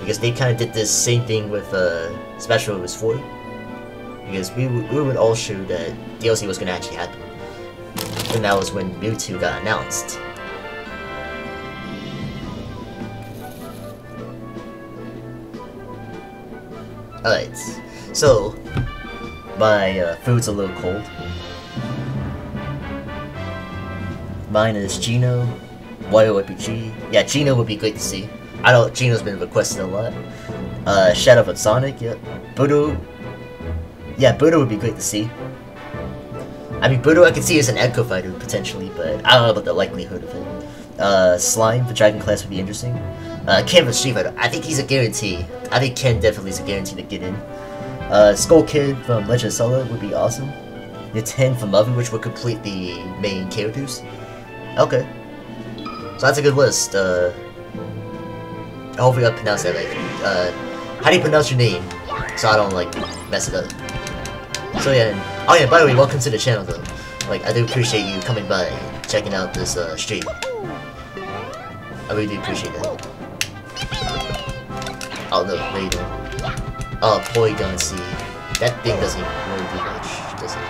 because they kind of did this same thing with Smash Bros. 4. Because we were all sure that DLC was gonna actually happen. And that was when Mewtwo got announced. Alright, so my food's a little cold. Mine is Gino, Wario RPG. Yeah, Gino would be great to see. I know Gino's been requested a lot. Shadow of Sonic, yep. Budo. Yeah, Budo would be great to see. I mean, Budo I could see as an Echo Fighter, potentially, but I don't know about the likelihood of it. Slime for Dragon Class would be interesting. Ken for Street Fighter, I think he's a guarantee. I think Ken definitely is a guarantee to get in. Skull Kid from Legend of Zelda would be awesome. The 10 from Loving, which would complete the main characters. Okay. So that's a good list. Hopefully I pronounced that right. How do you pronounce your name? So I don't, like, mess it up. So yeah, oh yeah, by the way, welcome to the channel though. Like, I do appreciate you coming by and checking out this stream. I really do appreciate that. Oh no, there you go. Oh, Polygon C. That thing doesn't really do much, does it?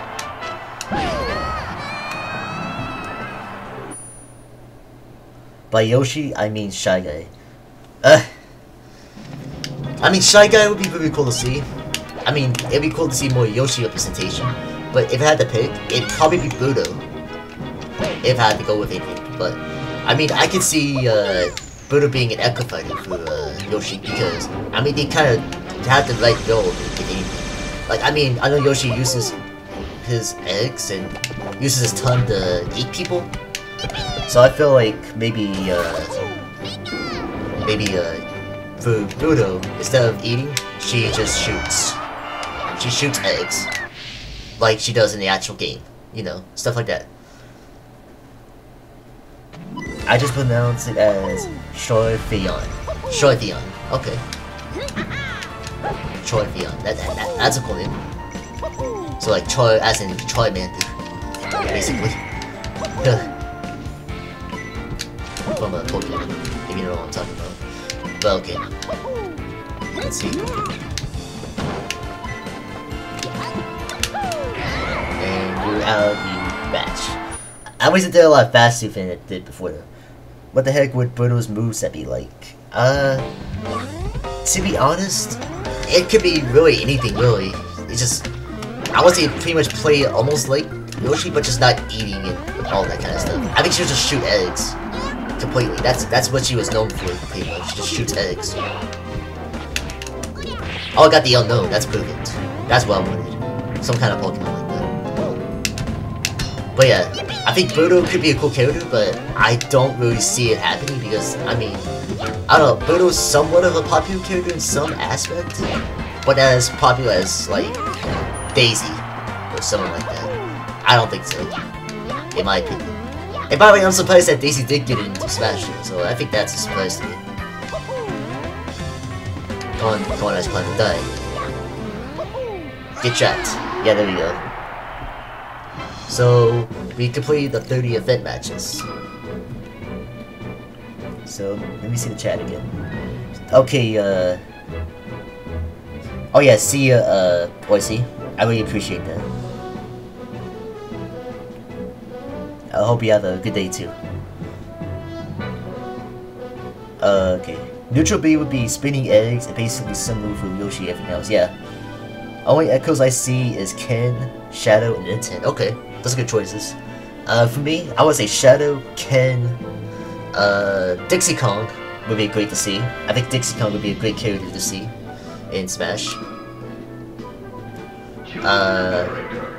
By Yoshi, I mean Shy Guy. I mean, Shy Guy would be really cool to see. I mean, it'd be cool to see more Yoshi representation. But if I had to pick, it'd probably be Budo. If I had to go with anything. But, I mean, I could see Budo being an Echo Fighter for Yoshi because, I mean, they kind of have the right role in anything. Like, I mean, I know Yoshi uses his eggs and uses his tongue to eat people. So I feel like maybe for Budo, instead of eating, she just shoots. She shoots eggs. Like she does in the actual game. You know, stuff like that. I just pronounce it as Shoytheon. Shoytheon. Okay. Shoytheon. That's a cool name. So like Troy as in Troy Mandy. Basically. From a Pokemon, if you know what I'm talking about. But okay. Let's see. And we're out of the match. I wish it did a lot faster than it did before though. What the heck would Budo's moveset be like? To be honest, it could be really anything really. It's just, I would say pretty much play almost like Yoshi, but just not eating and all that kind of stuff. I think she would just shoot eggs. Completely. That's what she was known for, pretty much. Just shoots eggs. Oh, I got the unknown. That's perfect. That's what I wanted. Some kind of Pokemon like that. But yeah, I think Budo could be a cool character, but I don't really see it happening because, I mean, I don't know, Budo's somewhat of a popular character in some aspect, but not as popular as, like, Daisy or someone like that. I don't think so, in my opinion. And by the way, I'm surprised that Daisy did get into Smash too, so I think that's a surprise to me. Come on, I just plan to die. Get trapped. Yeah, there we go. So, we completed the 30 event matches. So, let me see the chat again. Okay, oh yeah, see ya, Boise. I really appreciate that. I hope you have a good day too. Okay. Neutral B would be spinning eggs and basically similar for Yoshi and everything else, yeah. Only echoes I see is Ken, Shadow, and Intent. Okay, those are good choices. For me, I would say Shadow, Ken, Dixie Kong would be great to see. I think Dixie Kong would be a great character to see in Smash.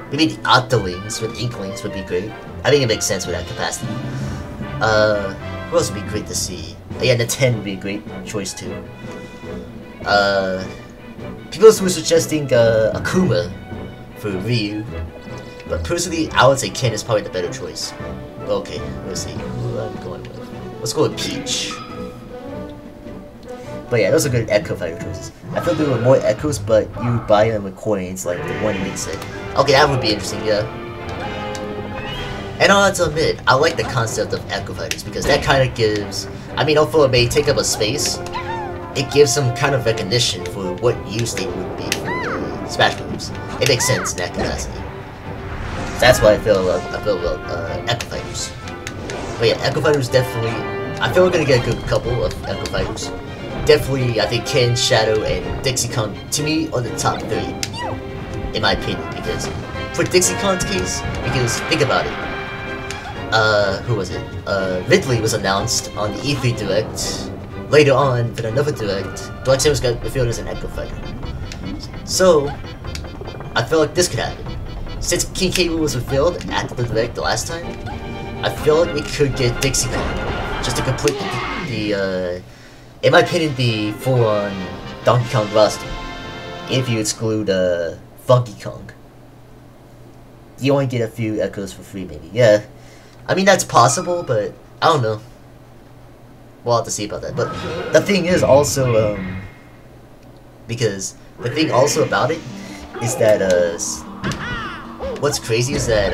Maybe the Octolings with Inklings would be great. I think it makes sense with that capacity. What else would be great to see? Yeah, the 10 would be a great choice too. People were suggesting Akuma for Ryu, but personally, I would say Ken is probably the better choice. Okay, let's see who I'm going with. Let's go with Peach. But yeah, those are good Echo Fighter choices. I feel there were more Echoes, but you buy them with coins, like the one Link said. Okay, that would be interesting, yeah. And I'll have to admit, I like the concept of Echo Fighters, because that kind of gives... I mean, although it may take up a space, it gives some kind of recognition for what use they would be for Smash moves. It makes sense in that capacity. That's why I feel about Echo Fighters. But yeah, Echo Fighters definitely... I feel we're gonna get a good couple of Echo Fighters. Definitely, I think Ken, Shadow, and Dixie Kong, to me, are the top 3. In my opinion, because... For Dixie Kong's case, because, think about it. Who was it? Ridley was announced on the E3 Direct later on in another direct, Dark Samus got revealed as an Echo Fighter. So, I feel like this could happen. Since King K. Rool was revealed after the direct the last time, I feel like we could get Dixie Kong, just to complete the in my opinion, the full-on Donkey Kong roster. If you exclude, Funky Kong. You only get a few echoes for free, maybe. Yeah. I mean, that's possible, but I don't know. We'll have to see about that. But the thing is also, because the thing also about it is that, what's crazy is that,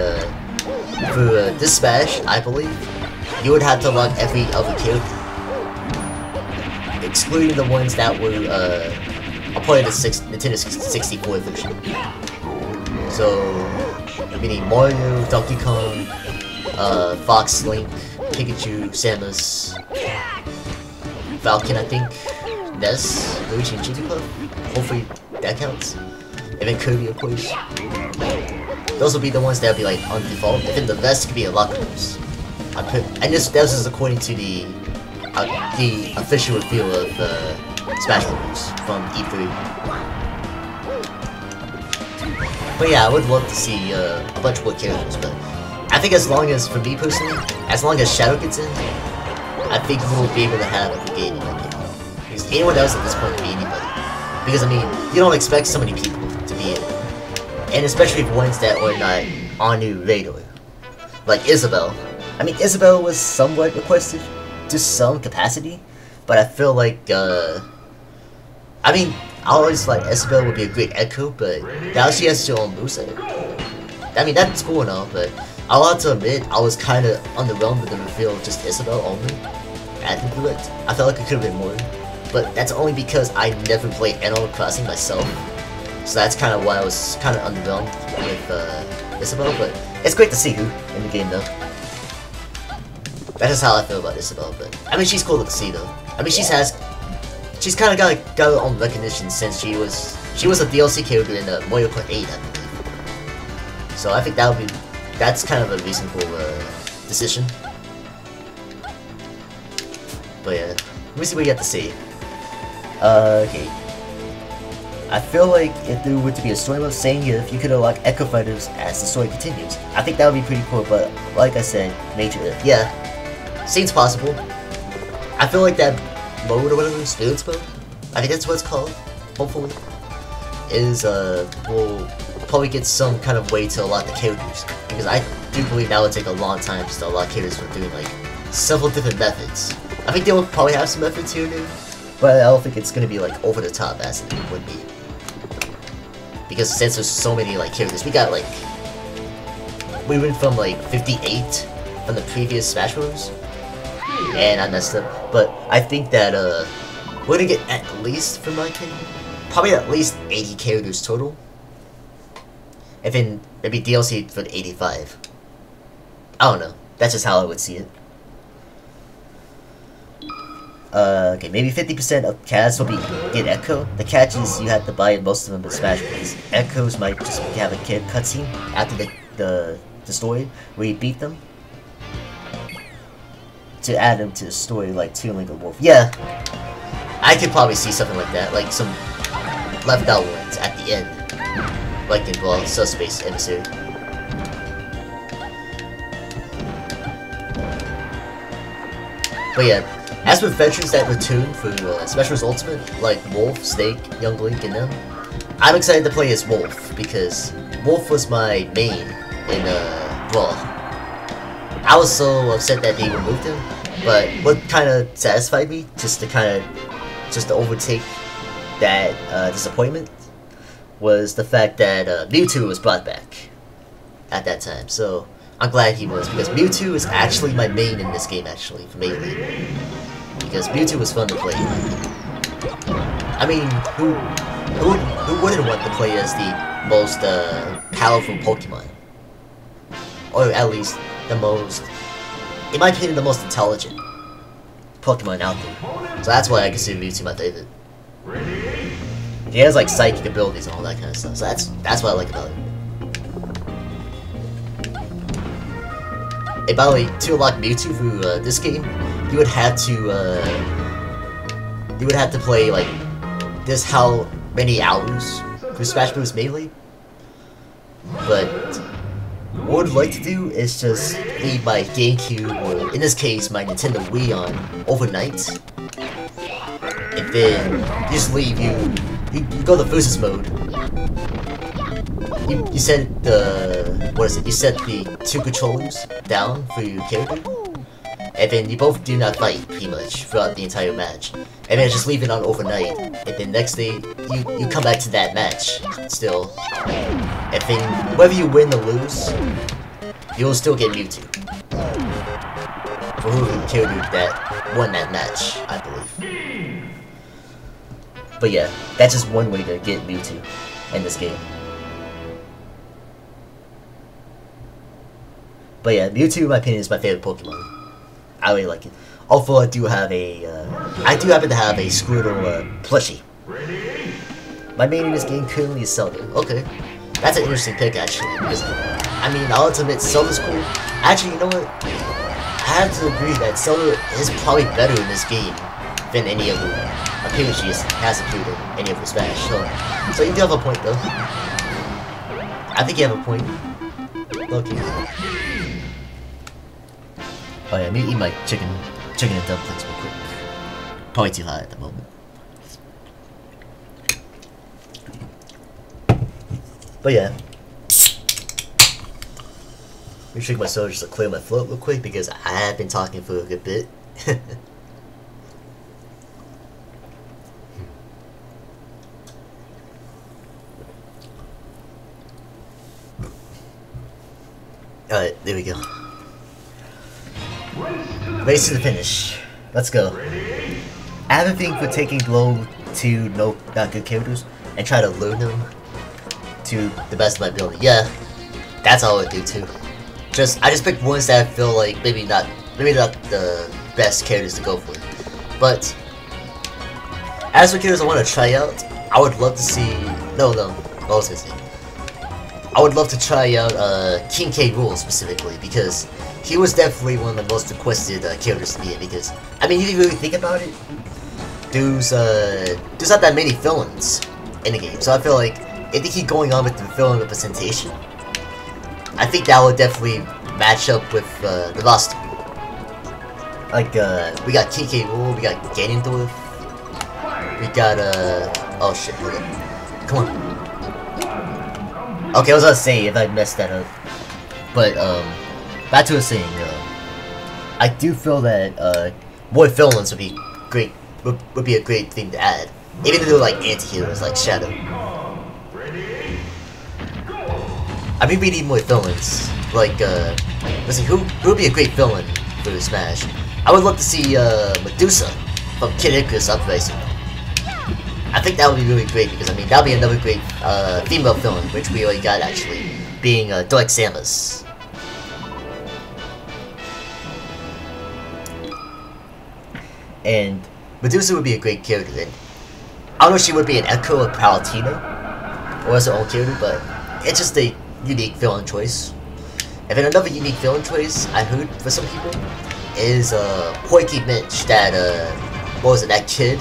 for this Smash, I believe, you would have to unlock every other character. Excluding the ones that were, a part of the Nintendo 64 version. So, meaning Mario, Donkey Kong, Fox, Link, Pikachu, Samus, Falcon, I think, Ness, Luigi, and Jigglypuff. Hopefully that counts. And then Kirby, of course. Those will be the ones that will be like on default. And then the rest could be unlockables. And this is according to the official reveal of Smash Bros. From E3. But yeah, I would love to see a bunch more characters, but I think as long as, for me personally, as long as Shadow gets in, I think we'll be able to have a game in my opinion. Because anyone else at this point would be anybody. Because I mean, you don't expect so many people to be in it. And especially for ones that are not on your radar. Like Isabelle. I mean, Isabelle was somewhat requested to some capacity, but I feel like, I mean, I always like Isabelle would be a great echo, but now she has her own moveset. I mean, that's cool and all, but I'll have to admit, I was kind of underwhelmed with the reveal of just Isabelle only at the direct. I felt like it could have been more, but that's only because I never played Animal Crossing myself, so that's kind of why I was kind of underwhelmed with Isabelle, but it's great to see her in the game though. That's just how I feel about Isabelle, but I mean, she's cool to see though. I mean, she's kind of got her own recognition since she was a DLC character in Mario Kart 8, I believe. So I think that's kind of a reasonable decision. But yeah, let me see what you have to say. Okay. I feel like if there were to be a story mode saying if you could unlock Echo Fighters as the story continues, I think that would be pretty cool. But like I said, major if. Yeah, seems possible. I feel like that mode or whatever, Spirits mode, I think that's what it's called, hopefully, is, we'll probably get some kind of way to unlock the characters, because I do believe that would take a long time just to unlock characters from doing, like, several different methods. I think they will probably have some methods here and there, but I don't think it's gonna be, like, over the top as it would be. Because since there's so many, like, characters, we got, like, we went from, like, 58 from the previous Smash Bros. And I messed up, but I think that, we're gonna get at least, for my opinion, probably at least 80 characters total. And then maybe DLC for the 85. I don't know. That's just how I would see it. Okay, maybe 50% of cats will get Echo. The catch is you have to buy most of them in Smash Bros. Echoes might just have a cutscene after the story where you beat them, to add them to the story, like Toon Link or Wolf. Yeah, I could probably see something like that, like some left out ones at the end, like in Subspace Emissary. But yeah, as for veterans that return for Smash Bros. Ultimate, like Wolf, Snake, Young Link, and them, I'm excited to play as Wolf, because Wolf was my main in Brawl. I was so upset that they removed him, but what kind of satisfied me, just to overtake that disappointment, was the fact that Mewtwo was brought back at that time. So I'm glad he was, because Mewtwo is actually my main in this game, actually, for mainly. Because Mewtwo was fun to play. I mean, who wouldn't want to play as the most powerful Pokemon? Or at least the most, in my opinion, the most intelligent Pokemon out there. So that's why I consider Mewtwo my favorite. He has like psychic abilities and all that kind of stuff. So that's what I like about him. And by the way, to unlock Mewtwo through this game, you would have to you would have to play like this how many hours for Smash Bros. Melee. But what I'd like to do is just leave my GameCube, or in this case my Nintendo Wii, on overnight, and then just leave you go to versus mode. You set the you set the 2 controllers down for your character, and then you both do not fight pretty much throughout the entire match, and then just leave it on overnight, and then next day you come back to that match still, and then whether you win or lose, you'll still get Mewtwo for who the character that won that match, I believe. But yeah, that's just one way to get Mewtwo in this game. But yeah, Mewtwo, in my opinion, is my favorite Pokemon. I really like it. Although I do have a, I do happen to have a Squirtle plushie. My main in this game currently is Zelda. Okay, that's an interesting pick actually. Because I mean, I'll admit Zelda's cool. Actually, you know what? I have to agree that Zelda is probably better in this game than any other appearance she has appeared in any of her Smash. So you do have a point though. I think you have a point. Okay. Oh yeah, let me eat my chicken and dumplings real quick. Probably too hot at the moment. But yeah. Let me drink my soda just to clear my throat real quick because I have been talking for a good bit. Alright, there we go. Race to the finish. Let's go. I have a thing for taking low to not good characters and try to learn them to the best of my ability. Yeah, that's all I do too. I just pick ones that I feel like maybe not the best characters to go for. But as for characters I want to try out, I would love to see. No, what was I gonna say? I would love to try out King K. Rool specifically, because he was definitely one of the most requested characters to be in, because, I mean, if you really think about it, there's not that many villains in the game, so I feel like if they keep going on with the villain representation, I think that would definitely match up with the roster. Like, we got King K. Rool, we got Ganondorf, we got, oh shit, hold on. Come on. Okay, I was gonna say if I messed that up, but back to what I was saying. I do feel that more villains would be great. Would be a great thing to add, even though they're like anti-heroes like Shadow. I mean, we need more villains. Like, let's see, who would be a great villain for Smash? I would love to see Medusa from Kid Icarus Uprising. I think that would be really great because, I mean, that would be another great female villain, which we already got actually, being Dark Samus. And Medusa would be a great character, and I don't know if she would be an echo of Palutena, or as her own character, but it's just a unique villain choice. And then another unique villain choice I heard for some people is Porky Minch, that, what was it, that kid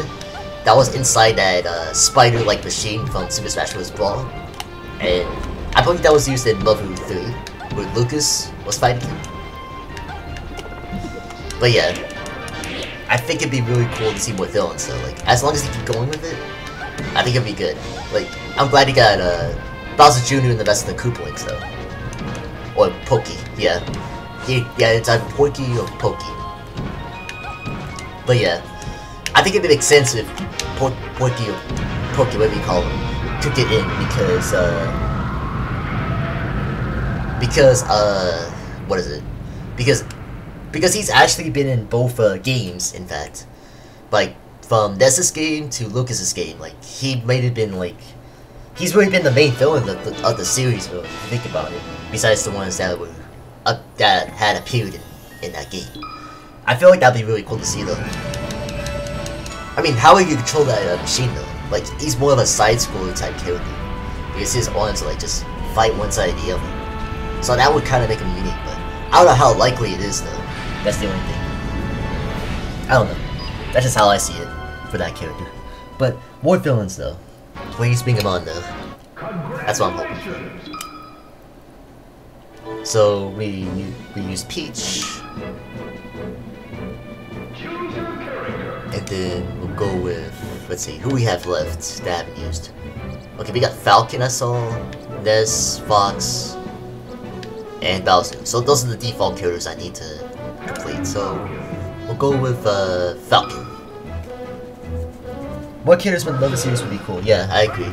that was inside that spider-like machine from Super Smash Bros. Brawl. And I believe that was used in Level 3, where Lucas was fighting him. But yeah, I think it'd be really cool to see more villains though. Like, as long as they keep going with it, I think it'd be good. Like, I'm glad he got Bowser Jr. and the rest of the Koopalings though. Or Pokey, yeah. Yeah, it's either Porky or Pokey. But yeah, I think it would make sense if Porky or Pokey, whatever you call him, could get in because what is it? Because he's actually been in both games, in fact. Like, from Ness's game to Lucas's game, like, he might have been, like, he's really been the main villain of the series, really, if you think about it. Besides the ones that were, that had appeared in that game. I feel like that'd be really cool to see, though. I mean, how would you control that machine, though? Like, he's more of a side-scroller type character. Because his arms, like, just fight one side or the other. So that would kind of make him unique, but I don't know how likely it is, though. That's the only thing. I don't know. That's just how I see it, for that character. But more villains though. Please bring them on though. That's what I'm hoping. So we use Peach. And then we'll go with, let's see, who we have left that I haven't used. Okay, we got Falcon I saw, Ness, Fox, and Bowser. So those are the default characters I need to complete. So we'll go with Falcon. More characters from the series would be cool. Yeah, I agree.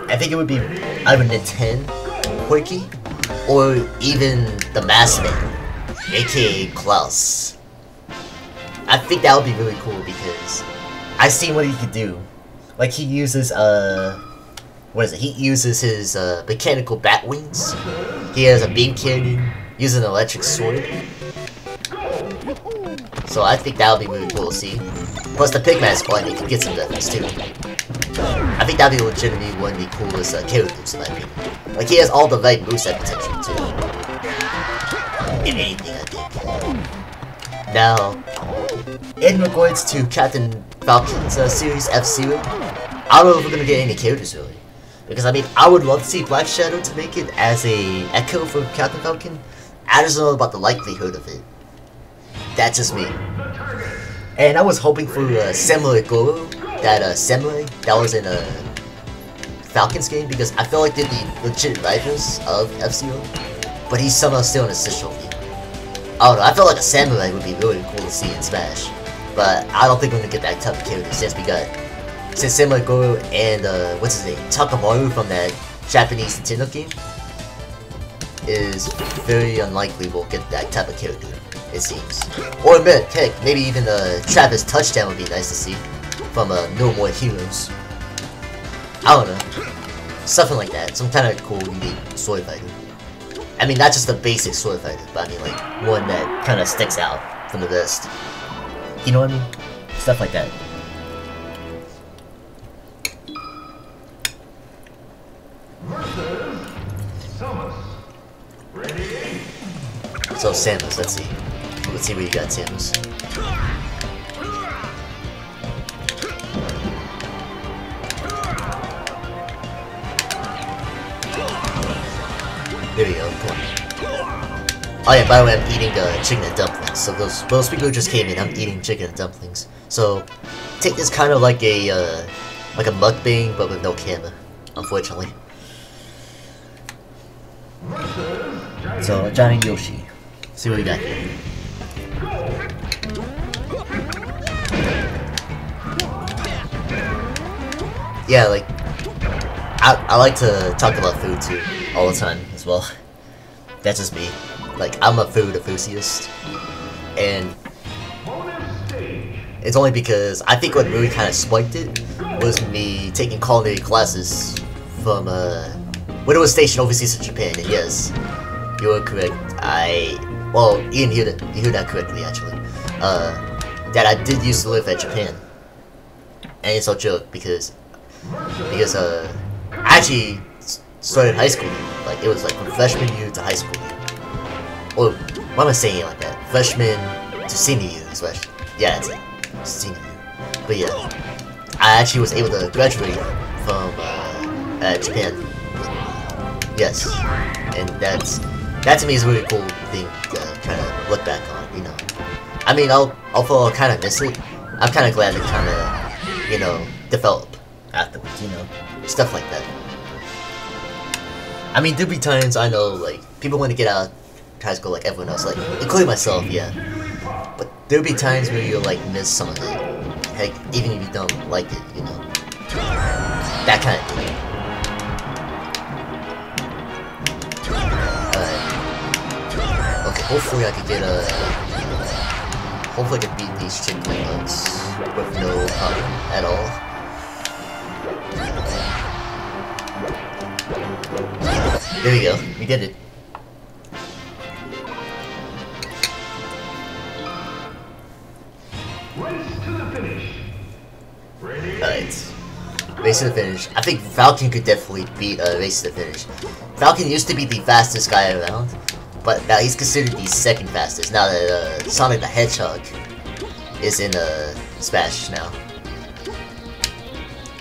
I think it would be either Nintendo, Quirky, or even the Masked Man, aka Klaus. I think that would be really cool because I've seen what he could do. Like he uses what is it? He uses his mechanical bat wings. He has a beam cannon, uses an electric sword. So I think that would be really cool to see. Plus the Pigman squad, he could get some weapons too. I think that'd be legitimately one of the coolest characters in my opinion. Like he has all the right moveset potential too. In anything, I think. Now, in regards to Captain Falcon's series F-Zero, I don't know if we're gonna get any characters really. Because I mean, I would love to see Black Shadow to make it as a echo for Captain Falcon. I just don't know about the likelihood of it. That's just me. And I was hoping for Samurai Goro, that Samurai that was in Falcon's game, because I feel like they're the legit rivals of F-Zero, but he's somehow still in a social view. I don't know, I feel like a Samurai would be really cool to see in Smash, but I don't think we're gonna get that type of character since Samurai Goro and what's his name, Takamaru from that Japanese Nintendo game is very unlikely we'll get that type of character, it seems. Or heck, maybe even Travis Touchdown would be nice to see from No More Heroes. I don't know, something like that, some kind of cool, unique sword fighter. I mean, not just a basic sword fighter, but I mean like one that kind of sticks out from the rest. You know what I mean? Stuff like that. So Samus, let's see what you got, Samus. There we go, cool. Oh yeah, by the way, I'm eating chicken and dumplings. So those people who just came in, I'm eating chicken and dumplings. So take this kind of like a mukbang, but with no camera, unfortunately. So Johnny Yoshi, see what we got here. Yeah, like I like to talk about food too all the time as well. That's just me. Like I'm a food enthusiast, and it's only because I think what really kind of spiked it was me taking culinary classes from when it was stationed overseas in Japan. And yes, you were correct. Well, you didn't hear that correctly actually. That I did used to live at Japan, and it's no joke because I actually started high school. Like it was like from freshman year to high school year. Or why am I saying it like that? Freshman to senior year, especially. Yeah, that's it. Senior year. But yeah, I actually was able to graduate from Japan. Yes, and that to me is a really cool thing to kind of look back on. You know, I mean, I'll kind of miss it. I'm kind of glad to kind of, you know, develop afterwards. You know, stuff like that. I mean, there'll be times I know like people want to get out high school like everyone else, like including myself, yeah. But there'll be times where you'll like miss some of it. Heck, even if you don't like it, you know. That kind of thing. Okay, hopefully I can get hopefully I can beat these chicken nuts with no problem at all. There we go, we did it. Alright, race to the finish. I think Falcon could definitely beat race to the finish. Falcon used to be the fastest guy around, but now he's considered the second fastest now that Sonic the Hedgehog is in Smash now.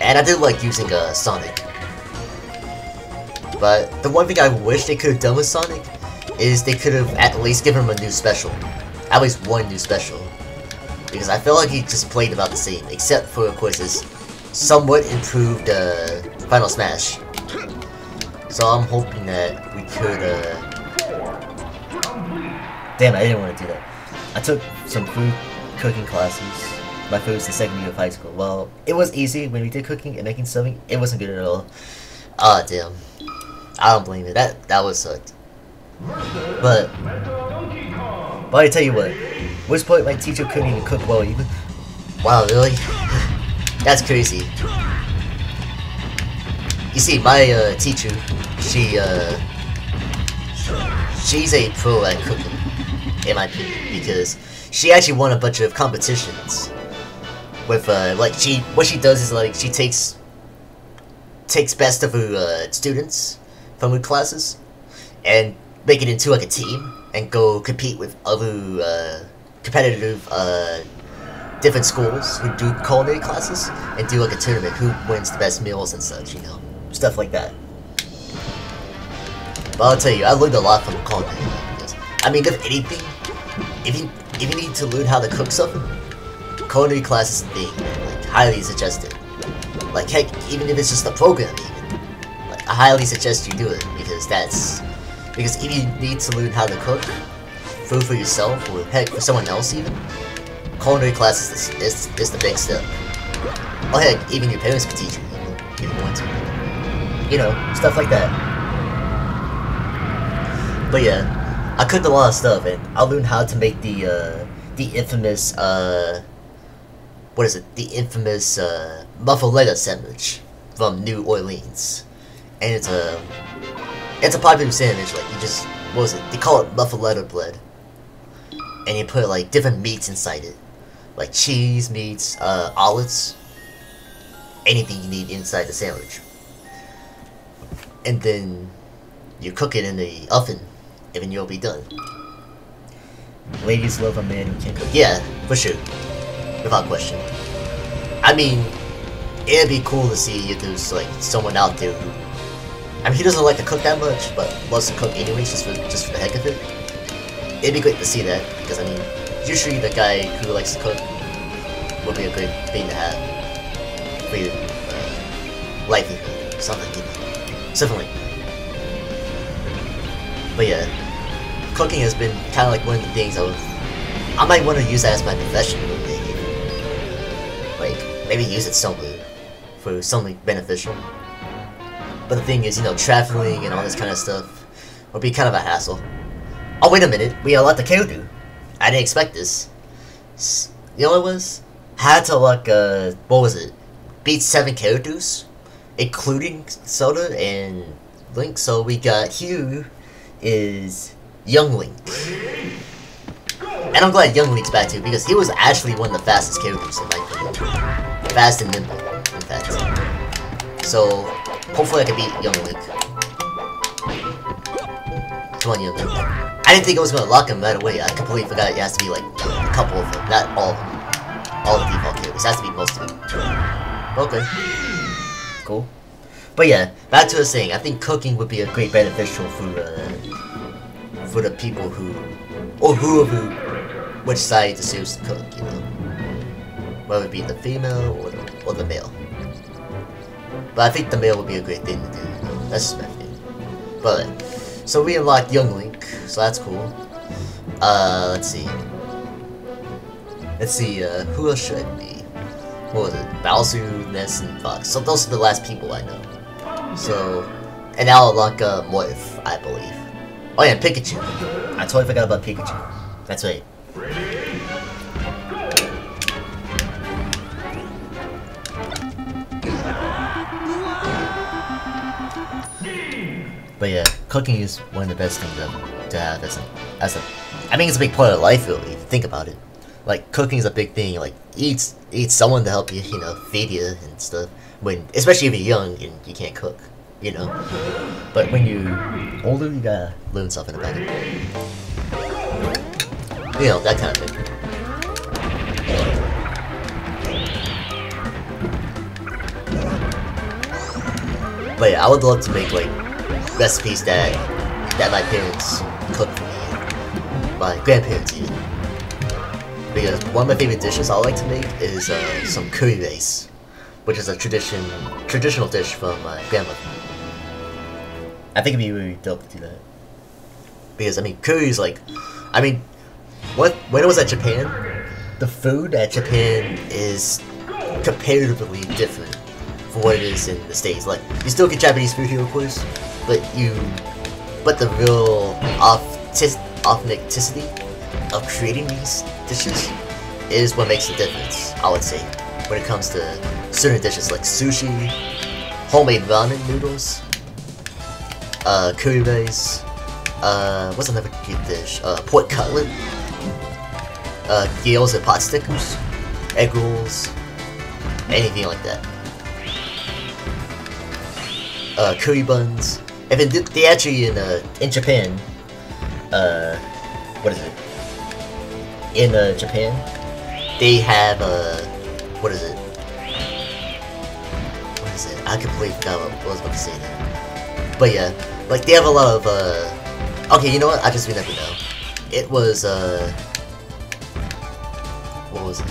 And I did like using Sonic. But the one thing I wish they could have done with Sonic is they could have at least given him a new special. At least one new special. Because I feel like he just played about the same, except for, of course, his somewhat improved Final Smash. So I'm hoping that we could, Damn, I didn't want to do that. I took some food cooking classes. My food was the second year of high school. Well, it was easy when we did cooking and making something. It wasn't good at all. Ah, damn. I don't blame it. That was sucked. But I tell you what, which point my teacher couldn't even cook well even. Wow, really? That's crazy. You see, my teacher, she's a pro at cooking, in my opinion, because she actually won a bunch of competitions. With like what she does is like she takes best of her students from her classes and make it into like a team and go compete with other competitive different schools who do culinary classes and do like a tournament who wins the best meals and such, you know, stuff like that. But I'll tell you, I learned a lot from culinary because, I mean, if anything, if you need to learn how to cook something, culinary class is the thing, man. Like, highly suggested. Like, heck, even if it's just a program, even, like, I highly suggest you do it because if you need to learn how to cook food for yourself or heck for someone else even, culinary class is the big step. Or heck, even your parents could teach you, if you want to. You know, stuff like that. But yeah, I cooked a lot of stuff and I learned how to make the infamous what is it? The infamous muffaletta sandwich from New Orleans, and it's a popular sandwich. Like you just what was it? They call it muffaletta bread, and you put like different meats inside it, like cheese, meats, olives, anything you need inside the sandwich, and then you cook it in the oven, and then you'll be done. Ladies love a man who can cook. Yeah, for sure. Without question. I mean, it'd be cool to see if there's like someone out there who, I mean, he doesn't like to cook that much, but loves to cook anyways, just for the heck of it. It'd be great to see that because I mean, usually the guy who likes to cook would be a great thing to have for your livelihood or something, you know, something like that. But yeah, cooking has been kind of like one of the things I might want to use that as my profession. Like, maybe use it somewhere for something beneficial. But the thing is, you know, traveling and all this kind of stuff would be kind of a hassle. Oh, wait a minute, we got a lot to do. I didn't expect this. You know what it was? Had to like, what was it? Beat 7 characters, including Zelda and Link. So we got here is Young Link. And I'm glad Young Link's back too, because he was actually one of the fastest characters in my opinion. Fast and nimble, in fact. So, hopefully I can beat Young Link. Come on, Young Link. I didn't think I was going to lock him right away. I completely forgot it has to be like a couple of them, not all of them. All the default characters, it has to be most of them. Okay. Cool. But yeah, back to the saying, I think cooking would be a great beneficial for the people who, or whoever, which side decides to cook, you know, whether it be the female or the male. But I think the male would be a great thing to do, you know? That's just my thing. But so we unlocked Young Link, so that's cool. Let's see, who else should it be? What was it? Bowser, Ness, and Fox. So those are the last people I know. So, and now I'll unlock Morph, I believe. Oh yeah, Pikachu. I totally forgot about Pikachu. That's right. But yeah, cooking is one of the best things to have as a. I mean, it's a big part of life, really. If you think about it, like cooking is a big thing. Like, eat someone to help you, you know, feed you and stuff. Especially if you're young and you can't cook, you know. But when you're older, you gotta learn something about it. You know, that kind of thing. But yeah, I would love to make like recipes that my parents cooked for me, my grandparents even. Because one of my favorite dishes I like to make is some curry rice, which is a traditional dish from my grandmother. I think it'd be really dope to do that. Because I mean, curry is like, I mean, when I was at Japan, the food at Japan is comparatively different from what it is in the States. Like, you still get Japanese food here, of course, but the real authenticity of creating these dishes is what makes the difference, I would say, when it comes to certain dishes like sushi, homemade ramen noodles, curry rice, what's another good dish? Pork cutlet, gyoza pot stickers, egg rolls, anything like that. Curry buns. And then they actually in Japan, what is it? In Japan, they have what is it? What is it? I completely forgot what I was about to say there. But yeah, like they have a lot of okay, you know what? I just remember now. It was what was it?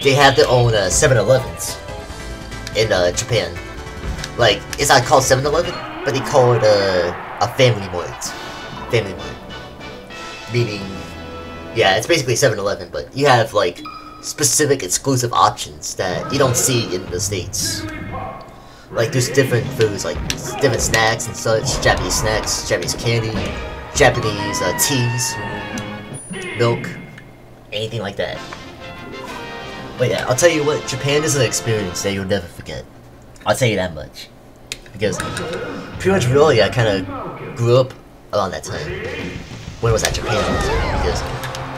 They have their own 7-Elevens in Japan. Like, it's not called 7-Eleven, but they call it a Family Mart. Family Mart. Meaning, yeah, it's basically 7-Eleven, but you have, like, specific exclusive options that you don't see in the States. Like, there's different foods, like, different snacks and such, Japanese snacks, Japanese candy, Japanese teas, milk, anything like that. But yeah, I'll tell you what, Japan is an experience that you'll never forget. I'll tell you that much. Because pretty much really I kind of grew up around that time when I was at Japan. Because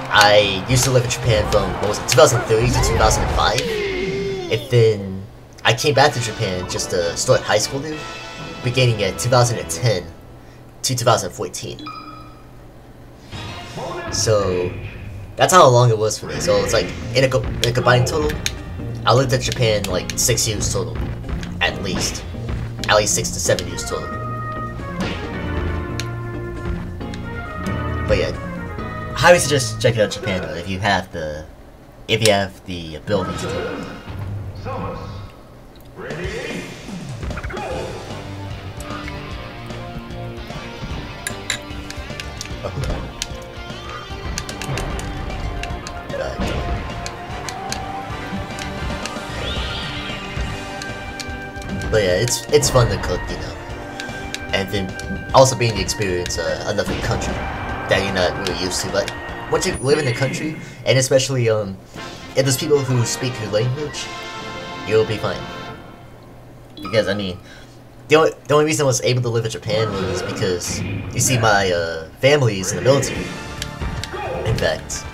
I used to live in Japan from, what was it, 2003 to 2005. And then I came back to Japan just to start high school there, beginning at 2010 to 2014. So that's how long it was for me. So it's like, in a combined total, I lived in Japan like 6 years total. At least 6 to 7 years total. But yeah, I highly suggest checking out Japan though, if you have the ability to do it. Ready? Go! But yeah, it's fun to cook, you know. And then also being the experience another country that you're not really used to. But once you live in the country, and especially if there's people who speak your language, you'll be fine. Because I mean, the only reason I was able to live in Japan was because you see my family is in the military. In fact,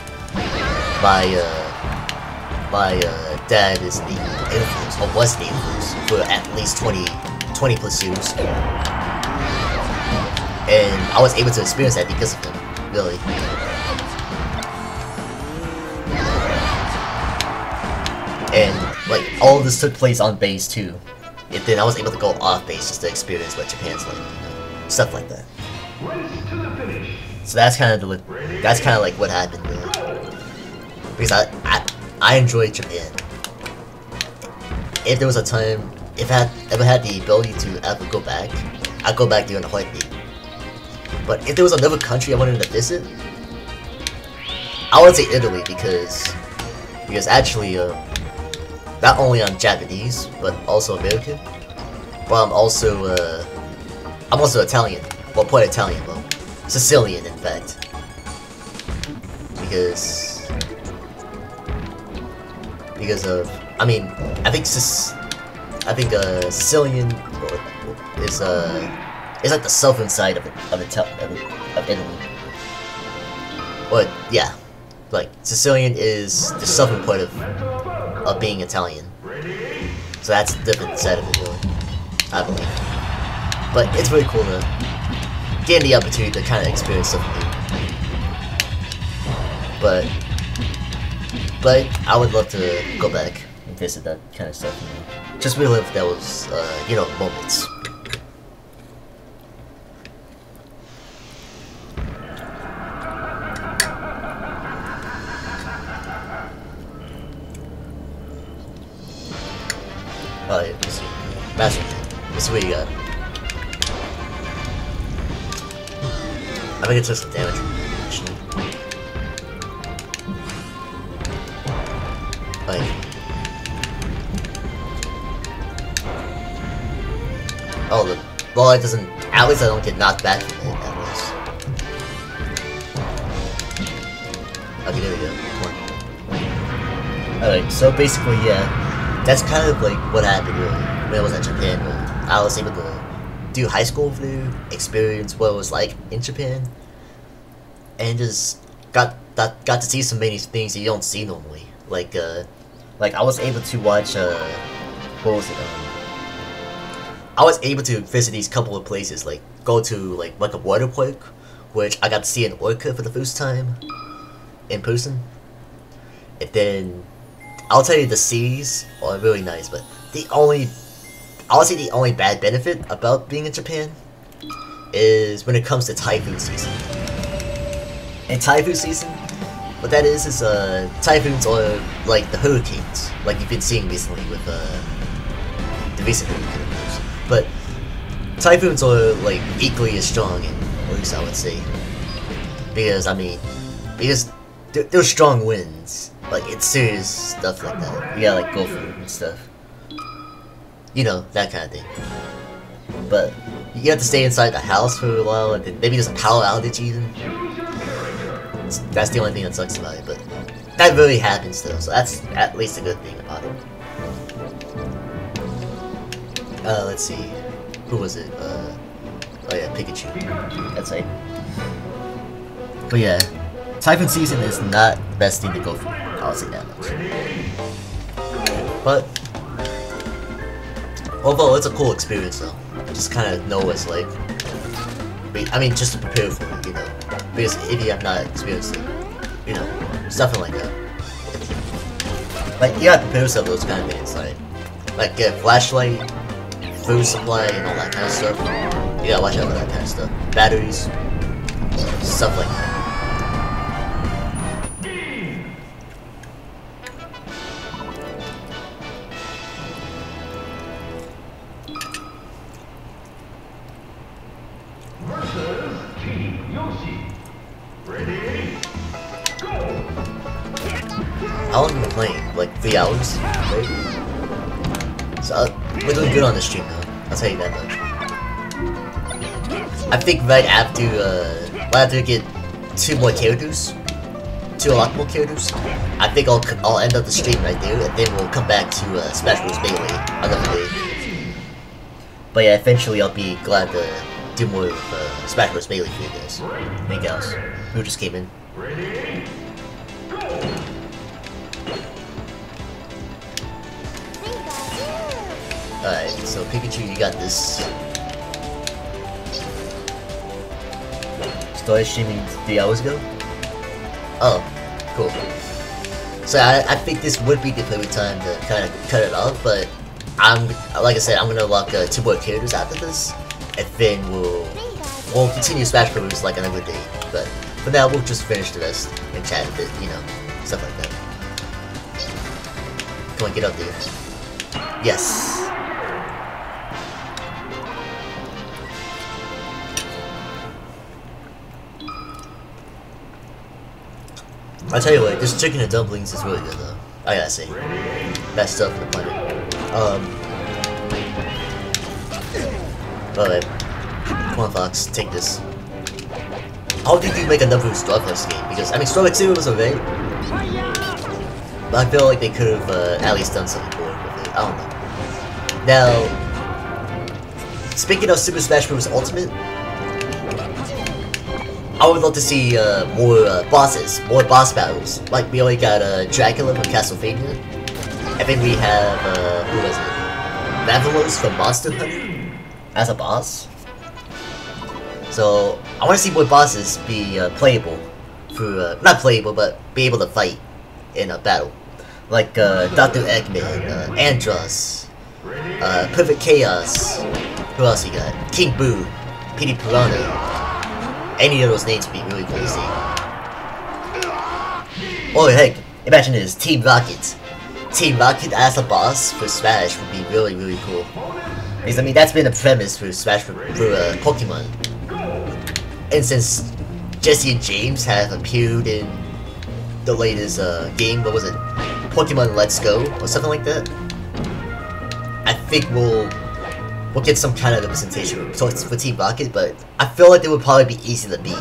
my dad is the Air Force, or was the Air Force, for at least 20 plus years. And I was able to experience that because of him, really. And, like, all of this took place on base, too. And then I was able to go off base just to experience what Japan's like, you know, stuff like that. Race to the finish. So that's kind of like what happened, really. Because I enjoyed Japan. If there was a time, if I ever had the ability to ever go back, I'd go back there in a heartbeat. But if there was another country I wanted to visit, I would say Italy because actually, not only I'm Japanese but also American, but I'm also Italian. Well, part Italian, well, Sicilian in fact. Because of, I mean, I think Sicilian is like the southern side of Italy. But yeah, like Sicilian is the southern part of being Italian. So that's a different side of it, really, I believe. But it's really cool to get the opportunity to kind of experience something new. But I would love to go back and visit that kind of stuff, you know. just relive those, you know, moments. Alright, let's see. Master, let's see what you got. I think it took some damage, actually. Like, oh, well, it doesn't. At least I don't get knocked back from it. At least. Okay, there we go. Come on. Alright, so basically, yeah, that's kind of like what happened really when I was in Japan. I was able to do high school through, experience what it was like in Japan, and just got to see so many things that you don't see normally. Like I was able to watch what was it? I was able to visit these couple of places, like go to like a water park, which I got to see an orca for the first time in person. And then I'll tell you, the seas are really nice, but I would say the only bad benefit about being in Japan is when it comes to typhoon season. In typhoon season, what that is typhoons are like the hurricanes, like you've been seeing recently with the recent hurricanes. But typhoons are like equally as strong, at least I would say, because because there's strong winds, like it's serious stuff like that. You gotta like go through and stuff. You know, that kind of thing. But you have to stay inside the house for a while, and then maybe there's a power outage even. That's the only thing that sucks about it, but that really happens though, so that's at least a good thing about it. Let's see. Who was it? Oh yeah, Pikachu. That's right. But yeah, typhoon season is not the best thing to go through, I'll say that much. But overall, it's a cool experience though. Just kind of know what it's like. I mean, just to prepare for it, you know. Because if you have not experienced it, you know, stuff like that. Like, you gotta prepare yourself for those kind of things, like get a flashlight, food supply, and all that kind of stuff. You gotta watch out for that kind of stuff. Batteries, stuff like that. How long have you been playing? Like 3 hours, right? So we're doing good on the stream though. I'll tell you that much. I think right after I get 2 more characters, 2 unlockable characters, I think I'll end up the stream right there, and then we'll come back to Smash Bros. Melee another day. But yeah, eventually I'll be glad to do more of Smash Bros. Melee for you guys. Anything else? Who just came in? Alright, so Pikachu, you got this. Started streaming 3 hours ago? Oh, cool. So I think this would be the perfect time to kind of cut it off, but like I said, I'm gonna unlock 2 more characters after this, and then we'll continue Smash Bros. Like another day. But for now, we'll just finish the rest and chat a bit, you know, stuff like that. Come on, get up there. Yes. I'll tell you what, this chicken and dumplings is really good though. I gotta say. Best stuff on the planet. Alright. Come on, Fox, take this. How did you make another Starflex game? Because, I mean, Starflex 0 was okay. But I feel like they could have at least done something more with it. I don't know. Now, speaking of Super Smash Bros. Ultimate, I would love to see more bosses, more boss battles. Like, we already got Dracula from Castlevania. And then we have, who was it? Mavalos from Monster Hunter as a boss. So, I want to see more bosses be playable. For, not playable, but be able to fight in a battle. Like Dr. Eggman, Andros, Perfect Chaos. Who else you got? King Boo, Petey Piranha. Any of those names would be really cool to see. Oh heck, imagine this, Team Rocket. Team Rocket as a boss for Smash would be really, really cool. Because I mean, that's been the premise for Smash for Pokemon. And since Jesse and James have appeared in the latest game, what was it? Pokemon Let's Go or something like that. I think we'll get some kind of representation for Team Rocket, but I feel like they would probably be easy to beat.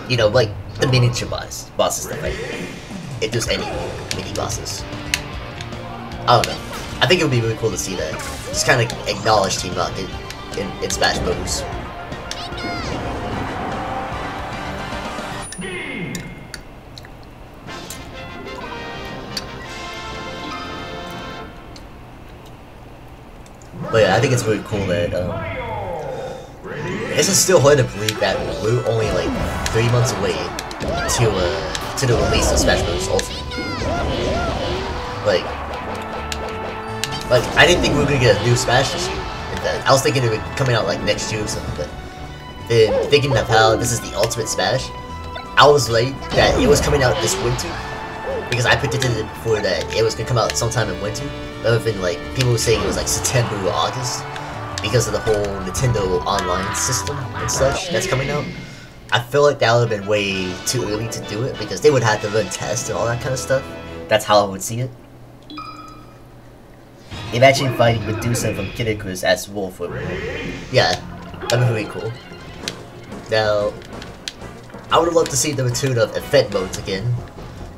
You know, like the miniature bosses stuff, right? If there's any mini bosses. I don't know. I think it would be really cool to see that. Just kind of acknowledge Team Rocket in Smash Bros. But yeah, I think it's really cool that, it's just still hard to believe that we're only like 3 months away to the release of Smash Bros. Ultimate. Like, I didn't think we were gonna get a new Smash this year. In fact, I was thinking it would be coming out like next year or something, but then thinking of how this is the Ultimate Smash, I was right that it was coming out this winter. Because I predicted it before that it was gonna come out sometime in winter. Rather than like people were saying it was like September or August because of the whole Nintendo Online system and such that's coming out. I feel like that would have been way too early to do it because they would have to run tests and all that kind of stuff. That's how I would see it. Imagine fighting Medusa from Kid Icarus as Wolf. Yeah, that'd be really cool. Now, I would love to see the return of event modes again.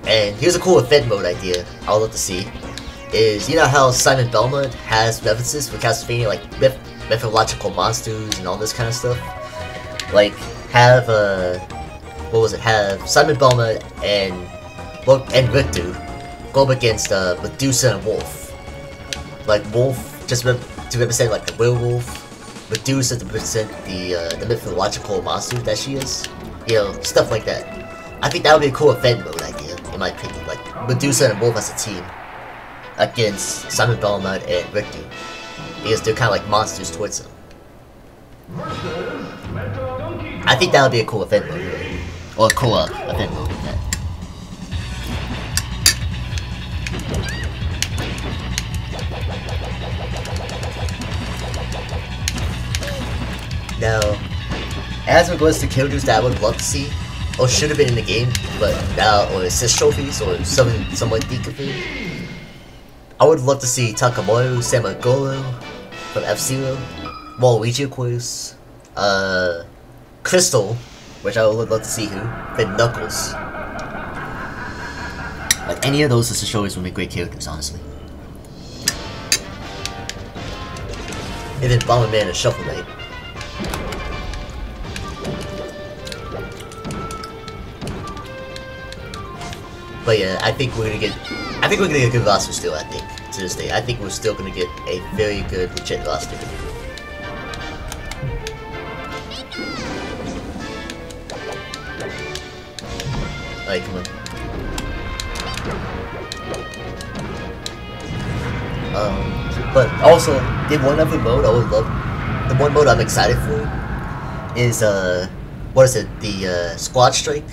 And here's a cool event mode idea I would love to see. Is, you know how Simon Belmont has references for Castlevania, like mythological monsters and all this kind of stuff? Like, have, have Simon Belmont and Richter go up against Medusa and Wolf. Like, Wolf just to represent like the werewolf, Medusa to represent the mythological monster that she is. You know, stuff like that. I think that would be a cool event mode idea, in my opinion. Like, Medusa and Wolf as a team against Simon Belmont and Richter, because they're kind of like monsters towards them. I think that would be a cool event mode, really. Or a cool event mode. Now, as regards to characters that I would love to see, or should have been in the game, but now, or assist trophies, or somewhat deconfigured, I would love to see Takamaru Samagoro from F-Zero, Waluigi of course, Crystal, which I would love to see who, and Knuckles. Like, any of those assist trophies would be great characters, honestly. And then Bomberman and Shovel Knight. But yeah, I think we're gonna get a good roster still, I think, to this day. I think we're still gonna get a very good, legit roster. Alright, come on. But also, the one other mode I would love, the one mode I'm excited for is, what is it, the, Squad Strike?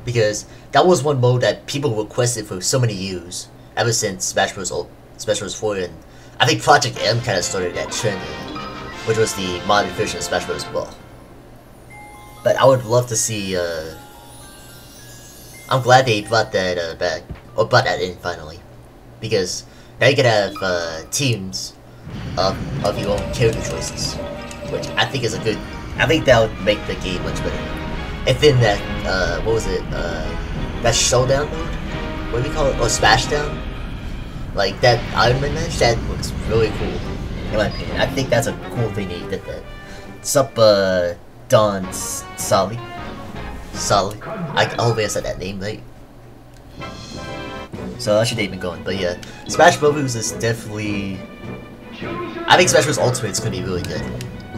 Because that was one mode that people requested for so many years, ever since Smash Bros. 4, and I think Project M kind of started that trend, which was the modern version of Smash Bros. Well. But I would love to see, I'm glad they brought that back, or brought that in finally, because now you can have teams of your own character choices, which I think is a good, I think that would make the game much better. And then that, what was it, that Showdown mode? What do we call it? Or Smashdown? Like, that Iron Man match? That looks really cool, in my opinion. I think that's a cool thing they did that. What's up, Don Solly? I hope I said that name right. So, that should have been going. But yeah, Smash Bros. Is definitely... I think Smash Bros. Ultimate is going to be really good,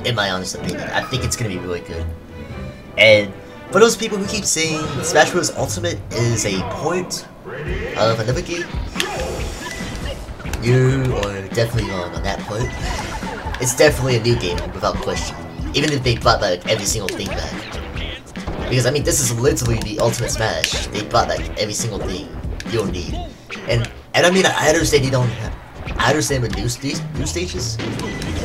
in my honest opinion. I think it's going to be really good. And for those people who keep saying Smash Bros. Ultimate is a port of another game, You are definitely wrong on that part. It's definitely a new game without question. Even if they brought like every single thing back. Because I mean, this is literally the ultimate Smash. They brought like every single thing you'll need. And I mean, I understand you don't have. I understand with new stages.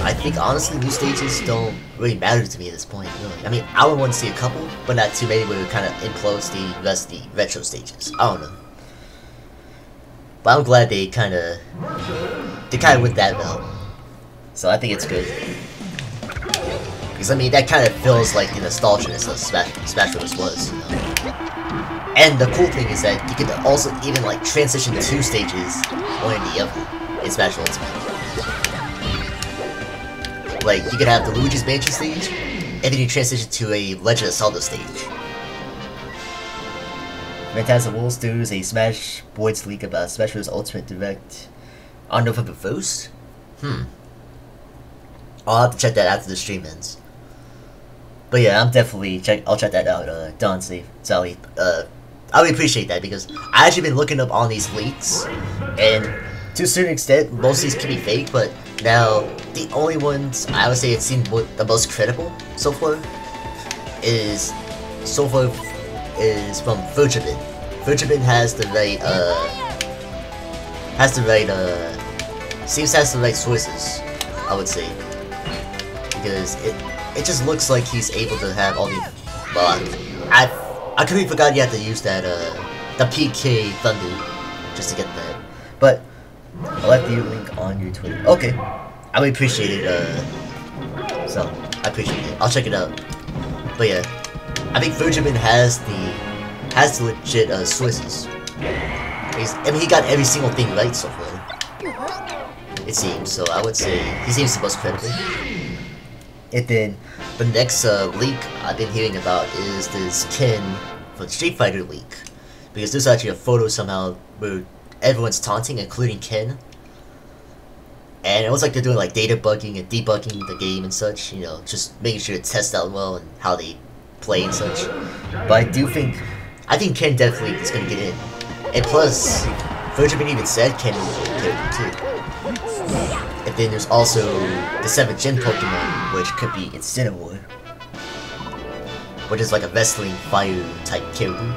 I think honestly, new stages don't really matter to me at this point. Really. I mean, I would want to see a couple, but not too many where it kind of implodes the rest of the retro stages. I don't know. But I'm glad they kind of went that route. So I think it's good. Because I mean, that kind of feels like the nostalgia-ness of Smash Bros. Was. You know? And the cool thing is that you can also even like transition 2 stages one in the other in Smash Ultimate. Like you could have the Luigi's Mansion stage, and then you transition to a Legend of Zelda stage. PhantasmWolvez does a Smash Boys leak about Smash Bros. Ultimate Direct on November 1st. I'll have to check that after the stream ends. But yeah, I'm definitely I'll check that out. Don, Sally. I would appreciate that because I actually been looking up on these leaks, and to a certain extent, most of these can be fake. But now the only ones I would say it seemed the most credible so far is from Virgibin. Virgibin has the right seems to have the right sources, I would say, because it just looks like he's able to have all the. I completely forgot you had to use that the PK Thunder just to get that. But I left the link on your Twitter. Okay, I would appreciate it. So I appreciate it. I'll check it out. But yeah, I think Virgibin has the legit sources. I mean, he got every single thing right so far. It seems. So I would say he seems the most credible. And then the next leak I've been hearing about is this Ken from Street Fighter leak. Because there's actually a photo somehow where everyone's taunting, including Ken. And it looks like they're doing like data bugging and debugging the game and such, you know, just making sure it tests out well and how they play and such. But I think Ken definitely is going to get in. And plus, Virgin even said Ken will get in too. And then there's also the 7th Gen Pokemon, which could be Incineroar, which is like a wrestling fire type character.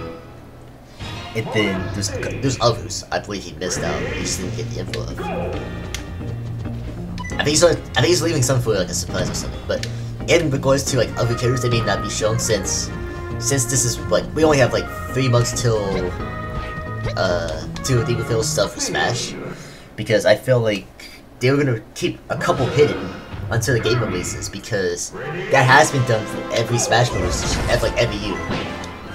And then there's others I believe he missed out. He just didn't get the info of. I think he's leaving some for like a surprise or something. But in regards to like other characters, they may not be shown since this is like we only have like 3 months till to reveal stuff for Smash, because I feel like they were gonna keep a couple hidden until the game releases, because that has been done for every Smash Bros. Every year.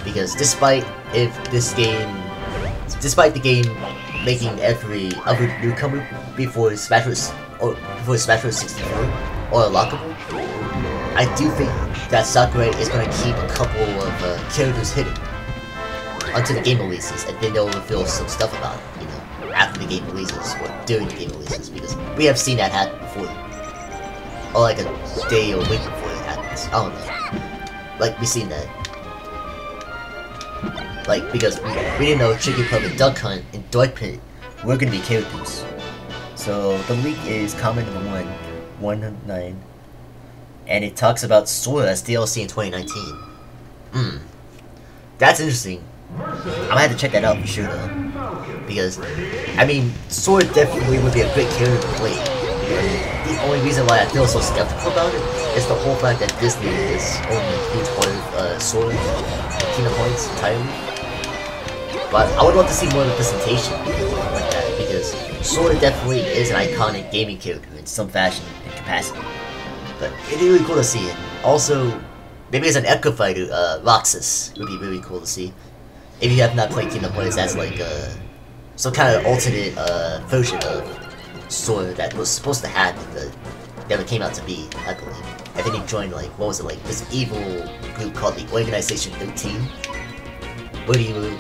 Because despite the game making every other newcomer before Smash Bros. 64 or unlockable, I do think that Sakurai is gonna keep a couple of characters hidden until the game releases, and then they'll reveal some stuff about it, you know, after the game releases or during the game releases, because we have seen that happen before, or like a day or a week before it happens. I don't know, like we've seen that, like because we didn't know Chicken Pub and Duck Hunt and Dark Pit were gonna be characters. So the leak is comment number 119, and it talks about Sora as DLC in 2019. That's interesting. I'm gonna have to check that out for sure though, because I mean Sora definitely would be a great character to play. The only reason why I feel so skeptical about it is the whole fact that Disney is owning a huge part of Sora and Kingdom Hearts entirely. But I would love to see more representation like that, because Sora definitely is an iconic gaming character in some fashion and capacity. But it'd be really cool to see it. Also, maybe as an Echo Fighter, Roxas would be really cool to see. If you have not played Kingdom Hearts, that's like some kind of alternate version of Sora that was supposed to happen, but never came out to be, I believe. And then he joined like, what was it, like this evil group called the Organization 13, where he wear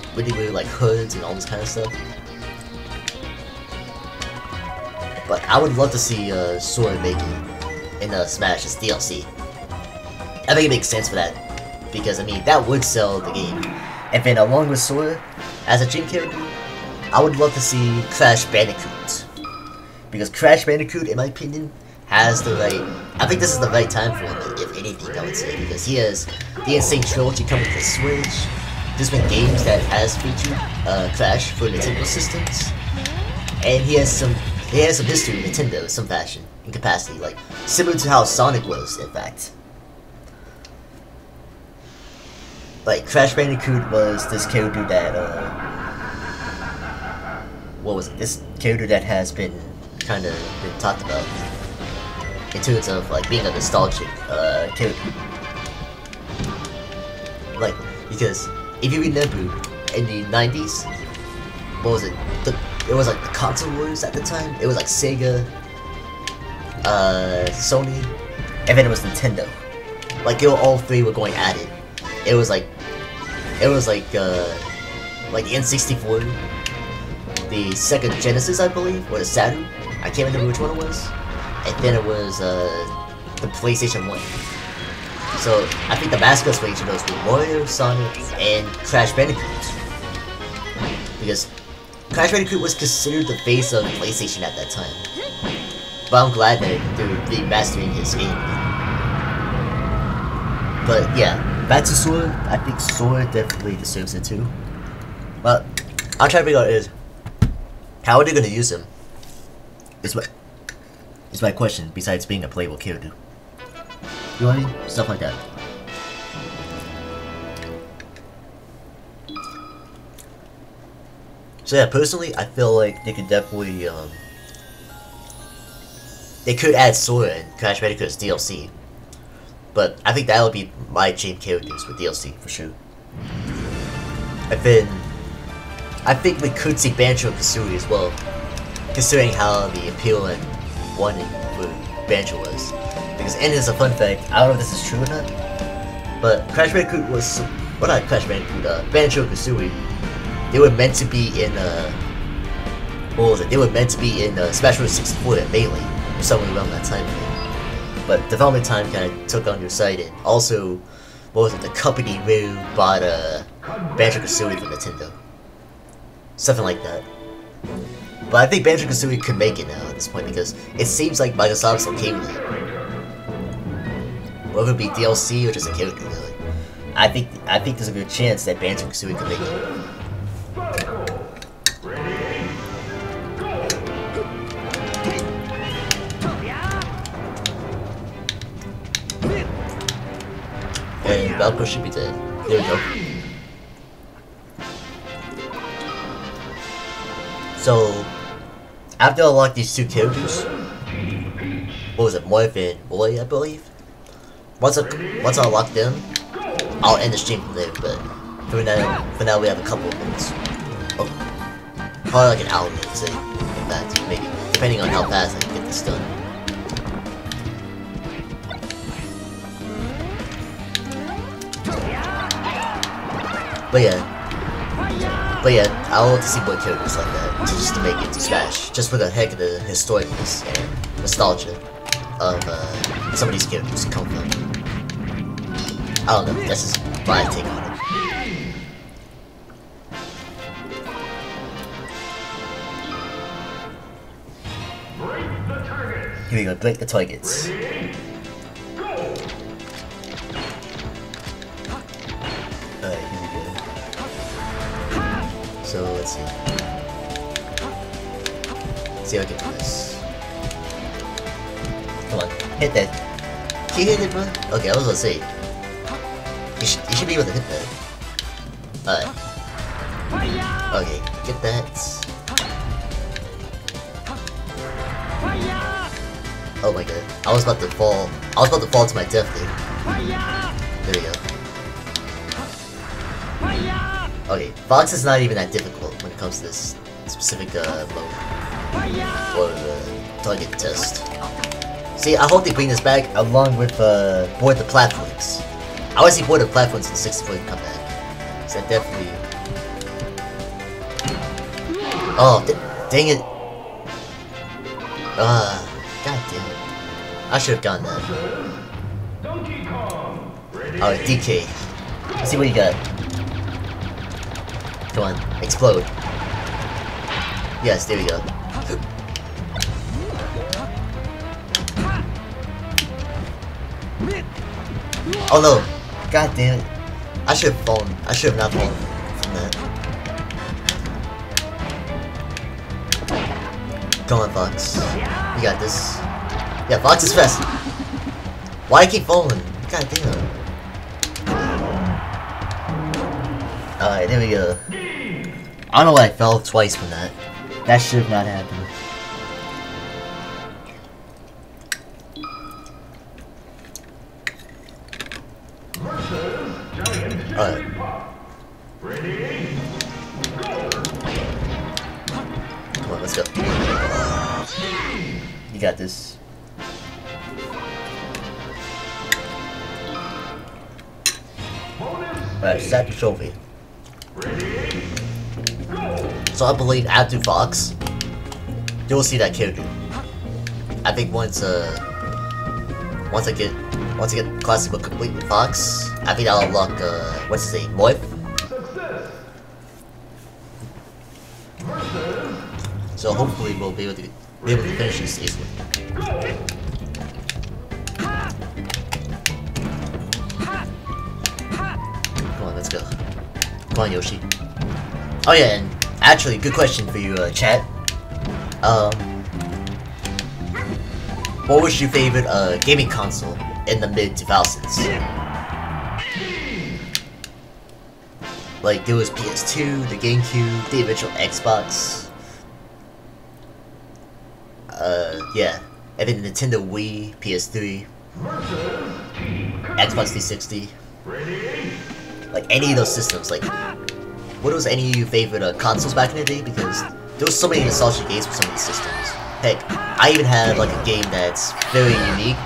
like hoods and all this kind of stuff. But I would love to see Sora make it in Smash as DLC. I think it makes sense for that, because I mean that would sell the game. And then along with Sora as a gym character, I would love to see Crash Bandicoot, because Crash Bandicoot, in my opinion, has the right. I think this is the right time for him, if anything, I would say, because he has the Insane Trilogy coming to the Switch. There's been games that has featured Crash for Nintendo systems, and he has some history with Nintendo in some fashion, in capacity, like similar to how Sonic was, in fact. Like Crash Bandicoot was this character that what was it? This character that has been kind of been talked about in terms of like being a nostalgic character. Like, because if you remember in the 90s, what was it? It was like the console wars at the time. It was like Sega, Sony, and then it was Nintendo. Like all three were going at it. It was like the N64, the Sega Genesis, I believe, or the Saturn. I can't remember which one it was. And then it was the PlayStation 1. So I think the mascots for each of those were Mario, Sonic, and Crash Bandicoot. Because Crash Bandicoot was considered the face of PlayStation at that time. But I'm glad that they're remastering his game. But yeah, back to Sora. I think Sora definitely deserves it too. But I'm trying to figure out is how are they gonna use him? It's my question. Besides being a playable character, you know what I mean? Stuff like that. So yeah, personally, I feel like they could definitely they could add Sora and Crash Bandicoot as DLC. But I think that'll be my chain characters with DLC for sure. And then I think we could see Banjo-Kazooie as well, considering how the appeal and wanting for Banjo was. Because, and it's a fun fact, I don't know if this is true or not, but Crash Bandicoot was, well not Crash Bandicoot, Banjo-Kazooie, they were meant to be in, what was it? They were meant to be in Smash Bros. 64 and Melee, or somewhere around that time frame. But development time kind of took on your side, and also, what was it, the company Rare bought Banjo-Kazooie from Nintendo. Something like that. But I think Banjo-Kazooie could make it now at this point, because it seems like Microsoft's okay with it. Whether it be DLC or just a character, really. I think there's a good chance that Banjo-Kazooie could make it. And Valkyrie should be dead. There we go. So, after I unlock these two characters, what was it, Morph and Boy, I believe? Once I unlock them, I'll end the stream from there, but for now we have a couple of minutes. Oh, probably like an hour, I'd say, in fact, maybe, depending on how fast I can get this done. But yeah, I want to see more characters like that, just to make it to Smash, just for the heck of the historicness and nostalgia of some of these characters come from. I don't know, that's just my take on it. Here we go, break the targets. So let's see. See how I can do this. Come on, hit that. Can you hit it, bro? Okay, I was gonna say. You should be able to hit that. Alright. Okay, get that. Oh my god. I was about to fall. I was about to fall to my death there. There we go. Okay, Fox is not even that difficult when it comes to this specific mode. Or target test. See, I hope they bring this back along with Board the Platforms. I want to see Board the Platforms in 64 come back. So that definitely... Oh, dang it. God damn it. I should have gotten that. Alright, DK. Let's see what you got. Come on, explode. Yes, there we go. Oh no! God damn it! I should have fallen. I should have not fallen from that. Come on, Fox. You got this. Yeah, Fox is fast. Why do I keep falling? God damn. Alright, there we go. I don't know why I fell twice from that. That should have not happened. Alright. Come on, let's go. You got this. Alright, set the trophy. So I believe after Fox, you'll see that character. I think once I get classic complete with Fox, I think I'll unlock what's his name, Morph. So hopefully we'll be able to finish this easily. Come on, let's go. Come on, Yoshi. Oh yeah, and actually, good question for you, chat. What was your favorite gaming console in the mid-2000s? Like, there was PS2, the GameCube, the original Xbox. Yeah. And then Nintendo Wii, PS3, Xbox 360. Like, any of those systems, like, what was any of your favorite consoles back in the day? Because there was so many nostalgic games for some of these systems. Heck, I even have like a game that's very unique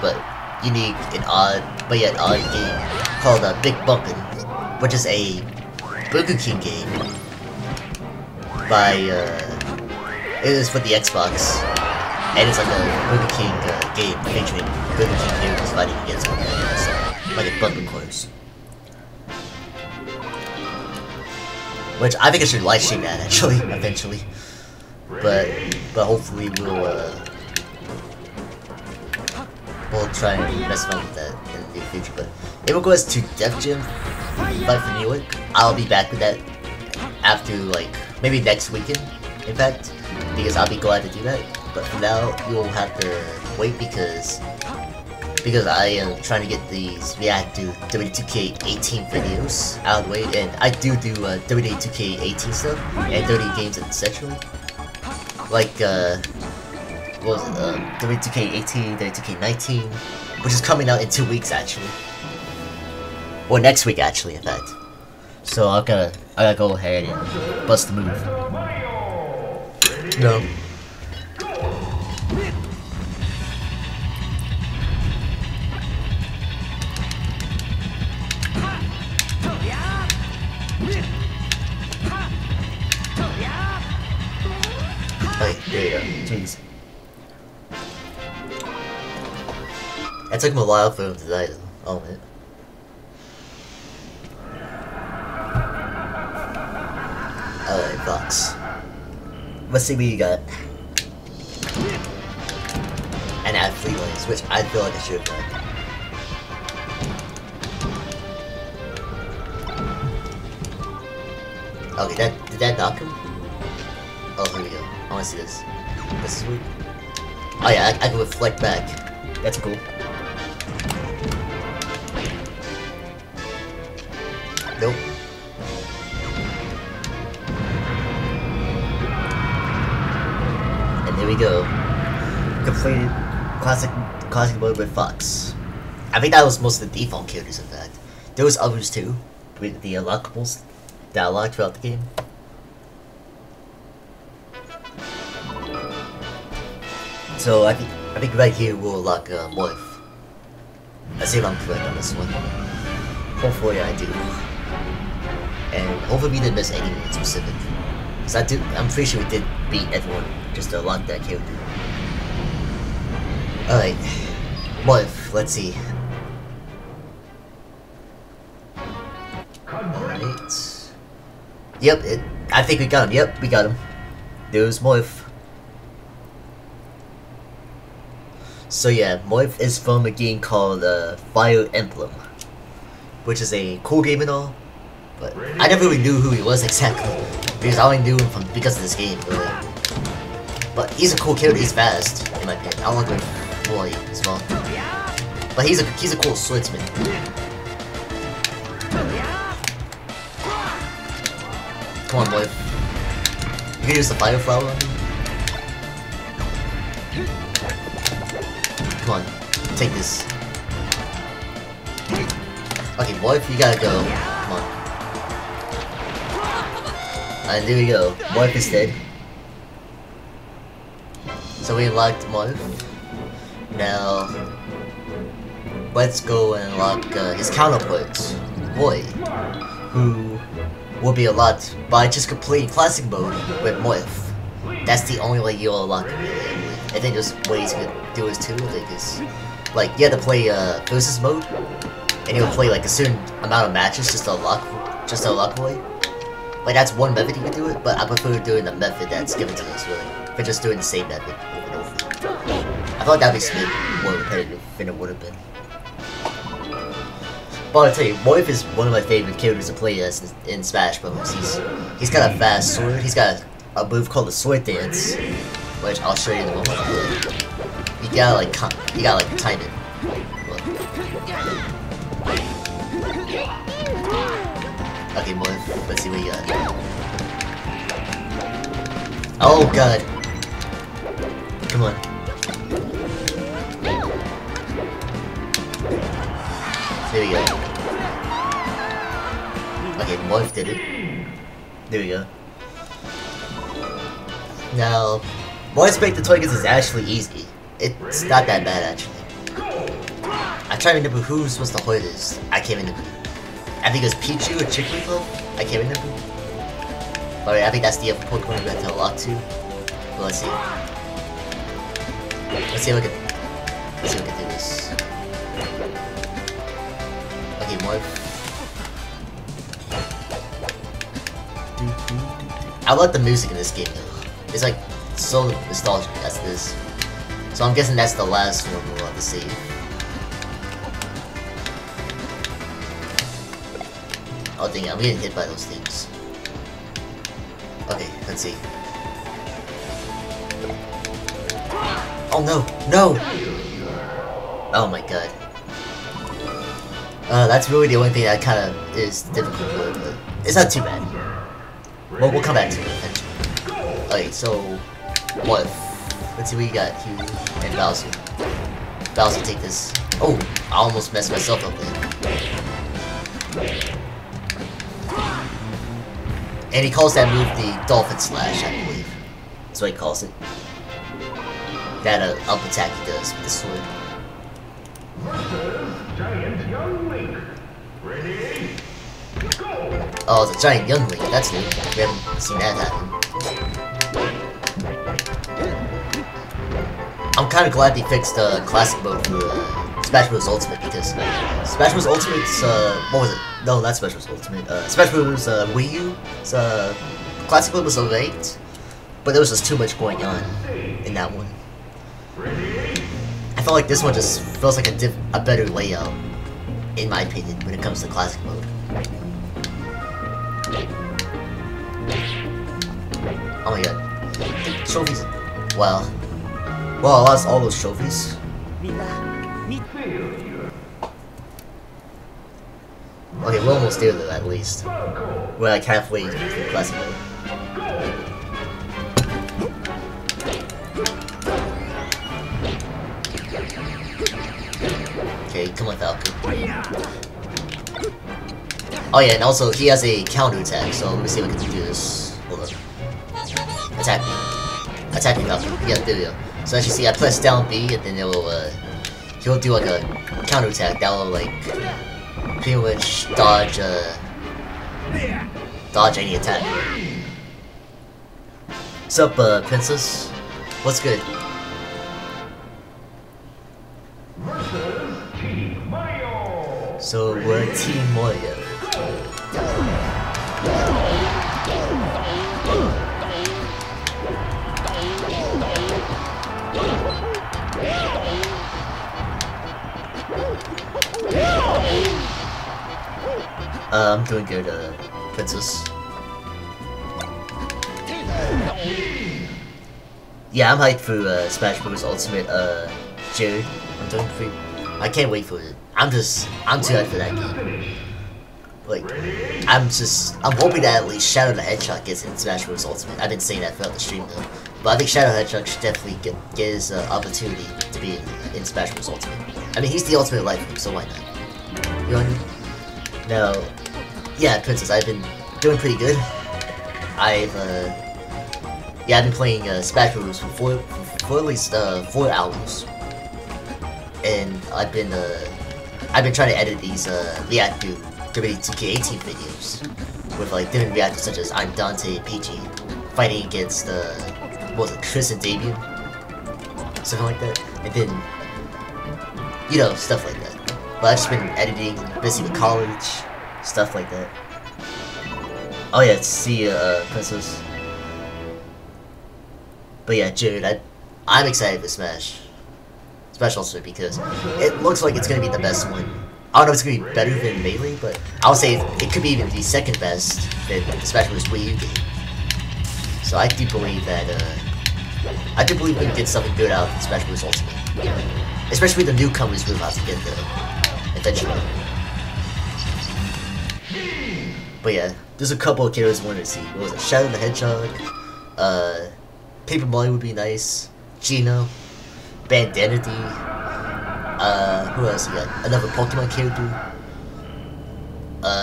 and odd, but yet odd game called Big Bumpin', which is a Burger King game by it is for the Xbox, and it's like a Burger King game featuring Burger King characters fighting against one another, so like a bumping course. Which I think I should live stream that actually, eventually. But hopefully we'll try and mess around with that in the near future. But in regards to Def Jam Fight for New York, I'll be back with that after like maybe next weekend, in fact, because I'll be glad to do that. But for now, you'll have to wait because I am trying to get these react to WD2K18 videos out of the way, and I do WD2K18 stuff and 30 games etc. Like what was it? WD2K18, WD2K19, which is coming out in 2 weeks actually, or next week actually, in fact. So I gotta go ahead and bust the move. No. Wait, there you go. Jeez. It took him a while for him to die though. Oh man. Alright, Fox. Let's see what you got. And add free lanes, which I feel like I should have done. Okay, did that knock him? Oh, here we go. I wanna see this. This is sweet. Oh yeah, I can reflect back. That's cool. Nope. And there we go. Completed classic mode with Fox. I think that was most of the default characters, in fact. There was others too, with the unlockables that I unlocked throughout the game. So I think right here we'll unlock Morph. Let's see if I'm correct on this one. Hopefully I do. And hopefully we didn't miss anyone in specific. Cause I'm pretty sure we did beat everyone just to unlock that character. Alright. Morph, let's see. Alright. Yep, I think we got him. Yep, we got him. There's Morph. So yeah, Morph is from a game called Fire Emblem. which is a cool game and all, but I never really knew who he was exactly, because I only knew him because of this game, really. But he's a cool character, he's fast, in my opinion. I don't like boy as well. But he's a cool swordsman. Come on, boy. You can use the fire flower on me? Come on, take this. Okay, boy, you gotta go. Come on. And there we go. Morph is dead. So we unlocked Morph. Now, let's go and unlock his counterparts, Boy, who will be unlocked by just completing classic mode with Morph. That's the only way you'll unlock him. I think there's ways you can do this too. I think is like you have to play versus mode, and you'll play like a certain amount of matches just to unlock Boy. Like that's one method you can do it, but I prefer doing the method that's given to us really, for just doing the same method over and over. I thought that'd be more repetitive than it would have been. But I'll tell you, Morph is one of my favorite characters to play as in Smash Bros. He's got a fast sword. He's got a move called the Sword Dance, which I'll show you in a moment. You gotta like time it. Okay, Morph. Let's see what you got. Oh god. Come on. There we go. Okay, Morph did it. There we go. Now, Morph's break the targets is actually easy. It's not that bad actually. I'm trying to remember who's supposed to hold this. I can't remember. I think it was Pichu or Chikoriko? I can't remember. But I think that's the other Pokemon we have to unlock to. But let's see. Let's see if we can do this. Okay, Morph. I love the music in this game though. It's like so nostalgic as this. So I'm guessing that's the last one we'll have to save. Oh dang it, I'm getting hit by those things. Okay, let's see. Oh no, no! Oh my god. That's really the only thing that kind of is difficult, but it's not too bad. Well, we'll come back to it eventually. Okay, so what? Let's see what you got, Hugh and Bowser. Bowser, take this. Oh, I almost messed myself up there. And he calls that move the Dolphin Slash, I believe. That's what he calls it. That up attack he does with the sword. Giant young Link. Ready? Go! Oh, it's a giant young Link. That's new. We haven't seen that happen. I'm kind of glad they fixed classic mode for Smash Bros. Ultimate because Smash Bros. Ultimate's what was it? No, not Smash Bros. Ultimate. Smash Bros. Wii U. Classic mode was alright, but there was just too much going on in that one. I felt like this one just feels like a better layout, in my opinion, when it comes to classic mode. Oh my god. Trophies. Wow. Well, I lost all those trophies. Okay, we're almost there though, at least. We're like halfway through classic mode. Okay, come on, Falcon. Oh yeah, and also he has a counter attack, so let me see if I can do this. Hold on. Attack me. Attack me, Falcon. Yeah, there we go. So as you see, I press down B, and then he'll do like a counter attack that will like pretty much dodge any attack. What's up, Princess? What's good? So we're Team Mario. I'm doing good, Princess. Yeah, I'm hyped for Smash Bros. Ultimate, Jared. I'm doing pretty. I can't wait for it. I'm too hyped for that game. Like, I'm hoping that at least Shadow the Hedgehog gets in Smash Bros. Ultimate. I've been saying that throughout the stream though. But I think Shadow the Hedgehog should definitely get his opportunity to be in Smash Bros. Ultimate. I mean, he's the ultimate life, so why not? You know what I mean? Now, yeah, Princess, I've been doing pretty good. I've been playing Smash Bros. for at least 4 hours, and I've been trying to edit these react to WWE 2K18 videos with like different reactors such as I'm Dante and PG fighting against what was it, Chris and Damien, something like that, and then you know, stuff like that. But I've just been editing, busy with college, stuff like that. Oh yeah, see you, Princess. But yeah, Jared, I'm excited for Smash Ultimate because it looks like it's gonna be the best one. I don't know if it's gonna be better than Melee, but I'll say it could be even the second best than the Smash Bros. Wii U game. So I do believe that we can get something good out of Smash Bros. Ultimate, especially the newcomers we're about to get there eventually. But yeah, there's a couple of characters I wanted to see. What was it? Shadow the Hedgehog. Paper Mario would be nice. Gino. Bandanity. Who else we got? Another Pokemon character.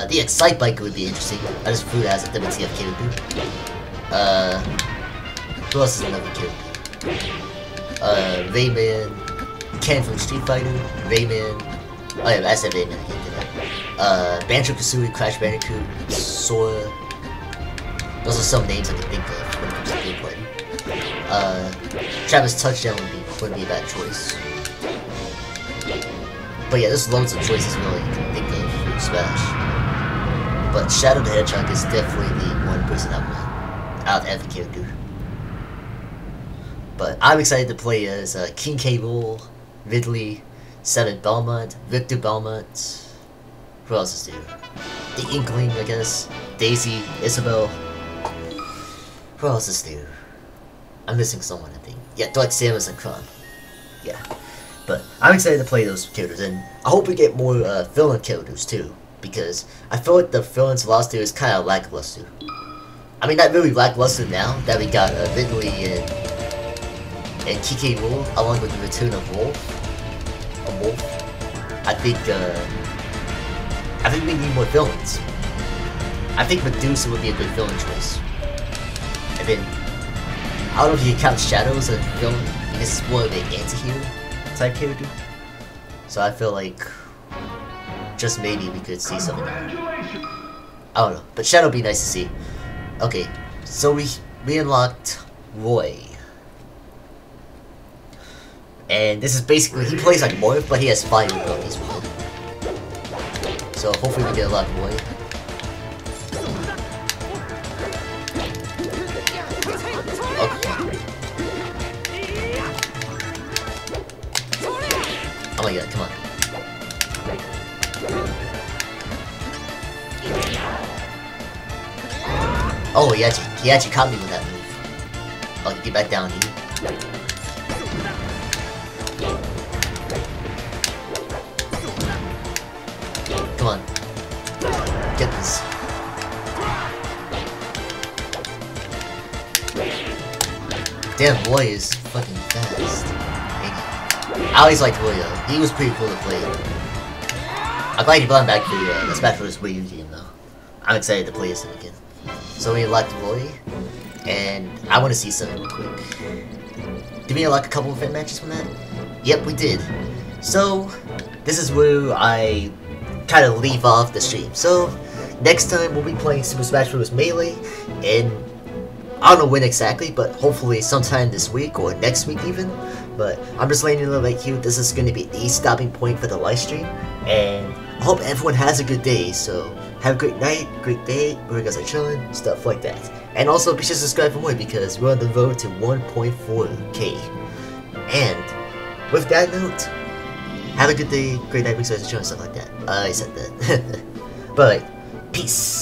The Excite Biker would be interesting. I just flew it as a WTF character. Who else is another character? Rayman. Ken from Street Fighter. Rayman. Oh yeah, I said Rayman, I can't do that. Banjo-Kazooie, Crash Bandicoot, Sora. Those are some names I can think of when it comes to gameplay. Travis Touchdown wouldn't be a bad choice. But yeah, there's loads of choices really you can think of for Smash. But Shadow the Hedgehog is definitely the one person I want out of every character. But I'm excited to play as King K. Rool, Ridley, Seven Belmont, Victor Belmont. Who else is there? The Inkling, I guess. Daisy, Isabel. Who else is there? I'm missing someone, I think. Yeah, Dark Samus and Kron. Yeah. But I'm excited to play those characters, and I hope we get more villain characters too, because I feel like the villains roster is kind of lackluster. I mean, not really lackluster now that we got Ridley and King K. Rool, along with the return of Wolf. I think we need more villains. I think Medusa would be a good villain choice. And then, I don't know if you can count Shadow as a villain, because it's more of an anti-hero type character. So I feel like, just maybe we could see something. I don't know, but Shadow would be nice to see. Okay, so we unlocked Roy. And this is basically, he plays like Morph, but he has fire abilities with him. So hopefully we get a lot of Roy. Okay. Oh my god, come on. Oh, he actually caught me with that move. Oh, get back down here. Come on. Get this. Damn, Roy is fucking fast. I always liked Roy though. He was pretty cool to play. I'm glad he brought him back to the Smash Bros. Wii U game though. I'm excited to play this again. So we unlocked Roy, and I want to see something real quick. Did we unlock a couple of event matches from that? Yep, we did. So, this is where I kind of leave off the stream. So, next time we'll be playing Super Smash Bros. Melee, and I don't know when exactly, but hopefully sometime this week or next week even. But I'm just letting you know right here, this is going to be the stopping point for the live stream, and I hope everyone has a good day. So, have a great night, great day, where you guys are chilling, stuff like that. And also be sure to subscribe for more because we're on the road to 1.4K. And with that note, have a good day, great night, where you guys are chilling, stuff like that. I said that. But Peace.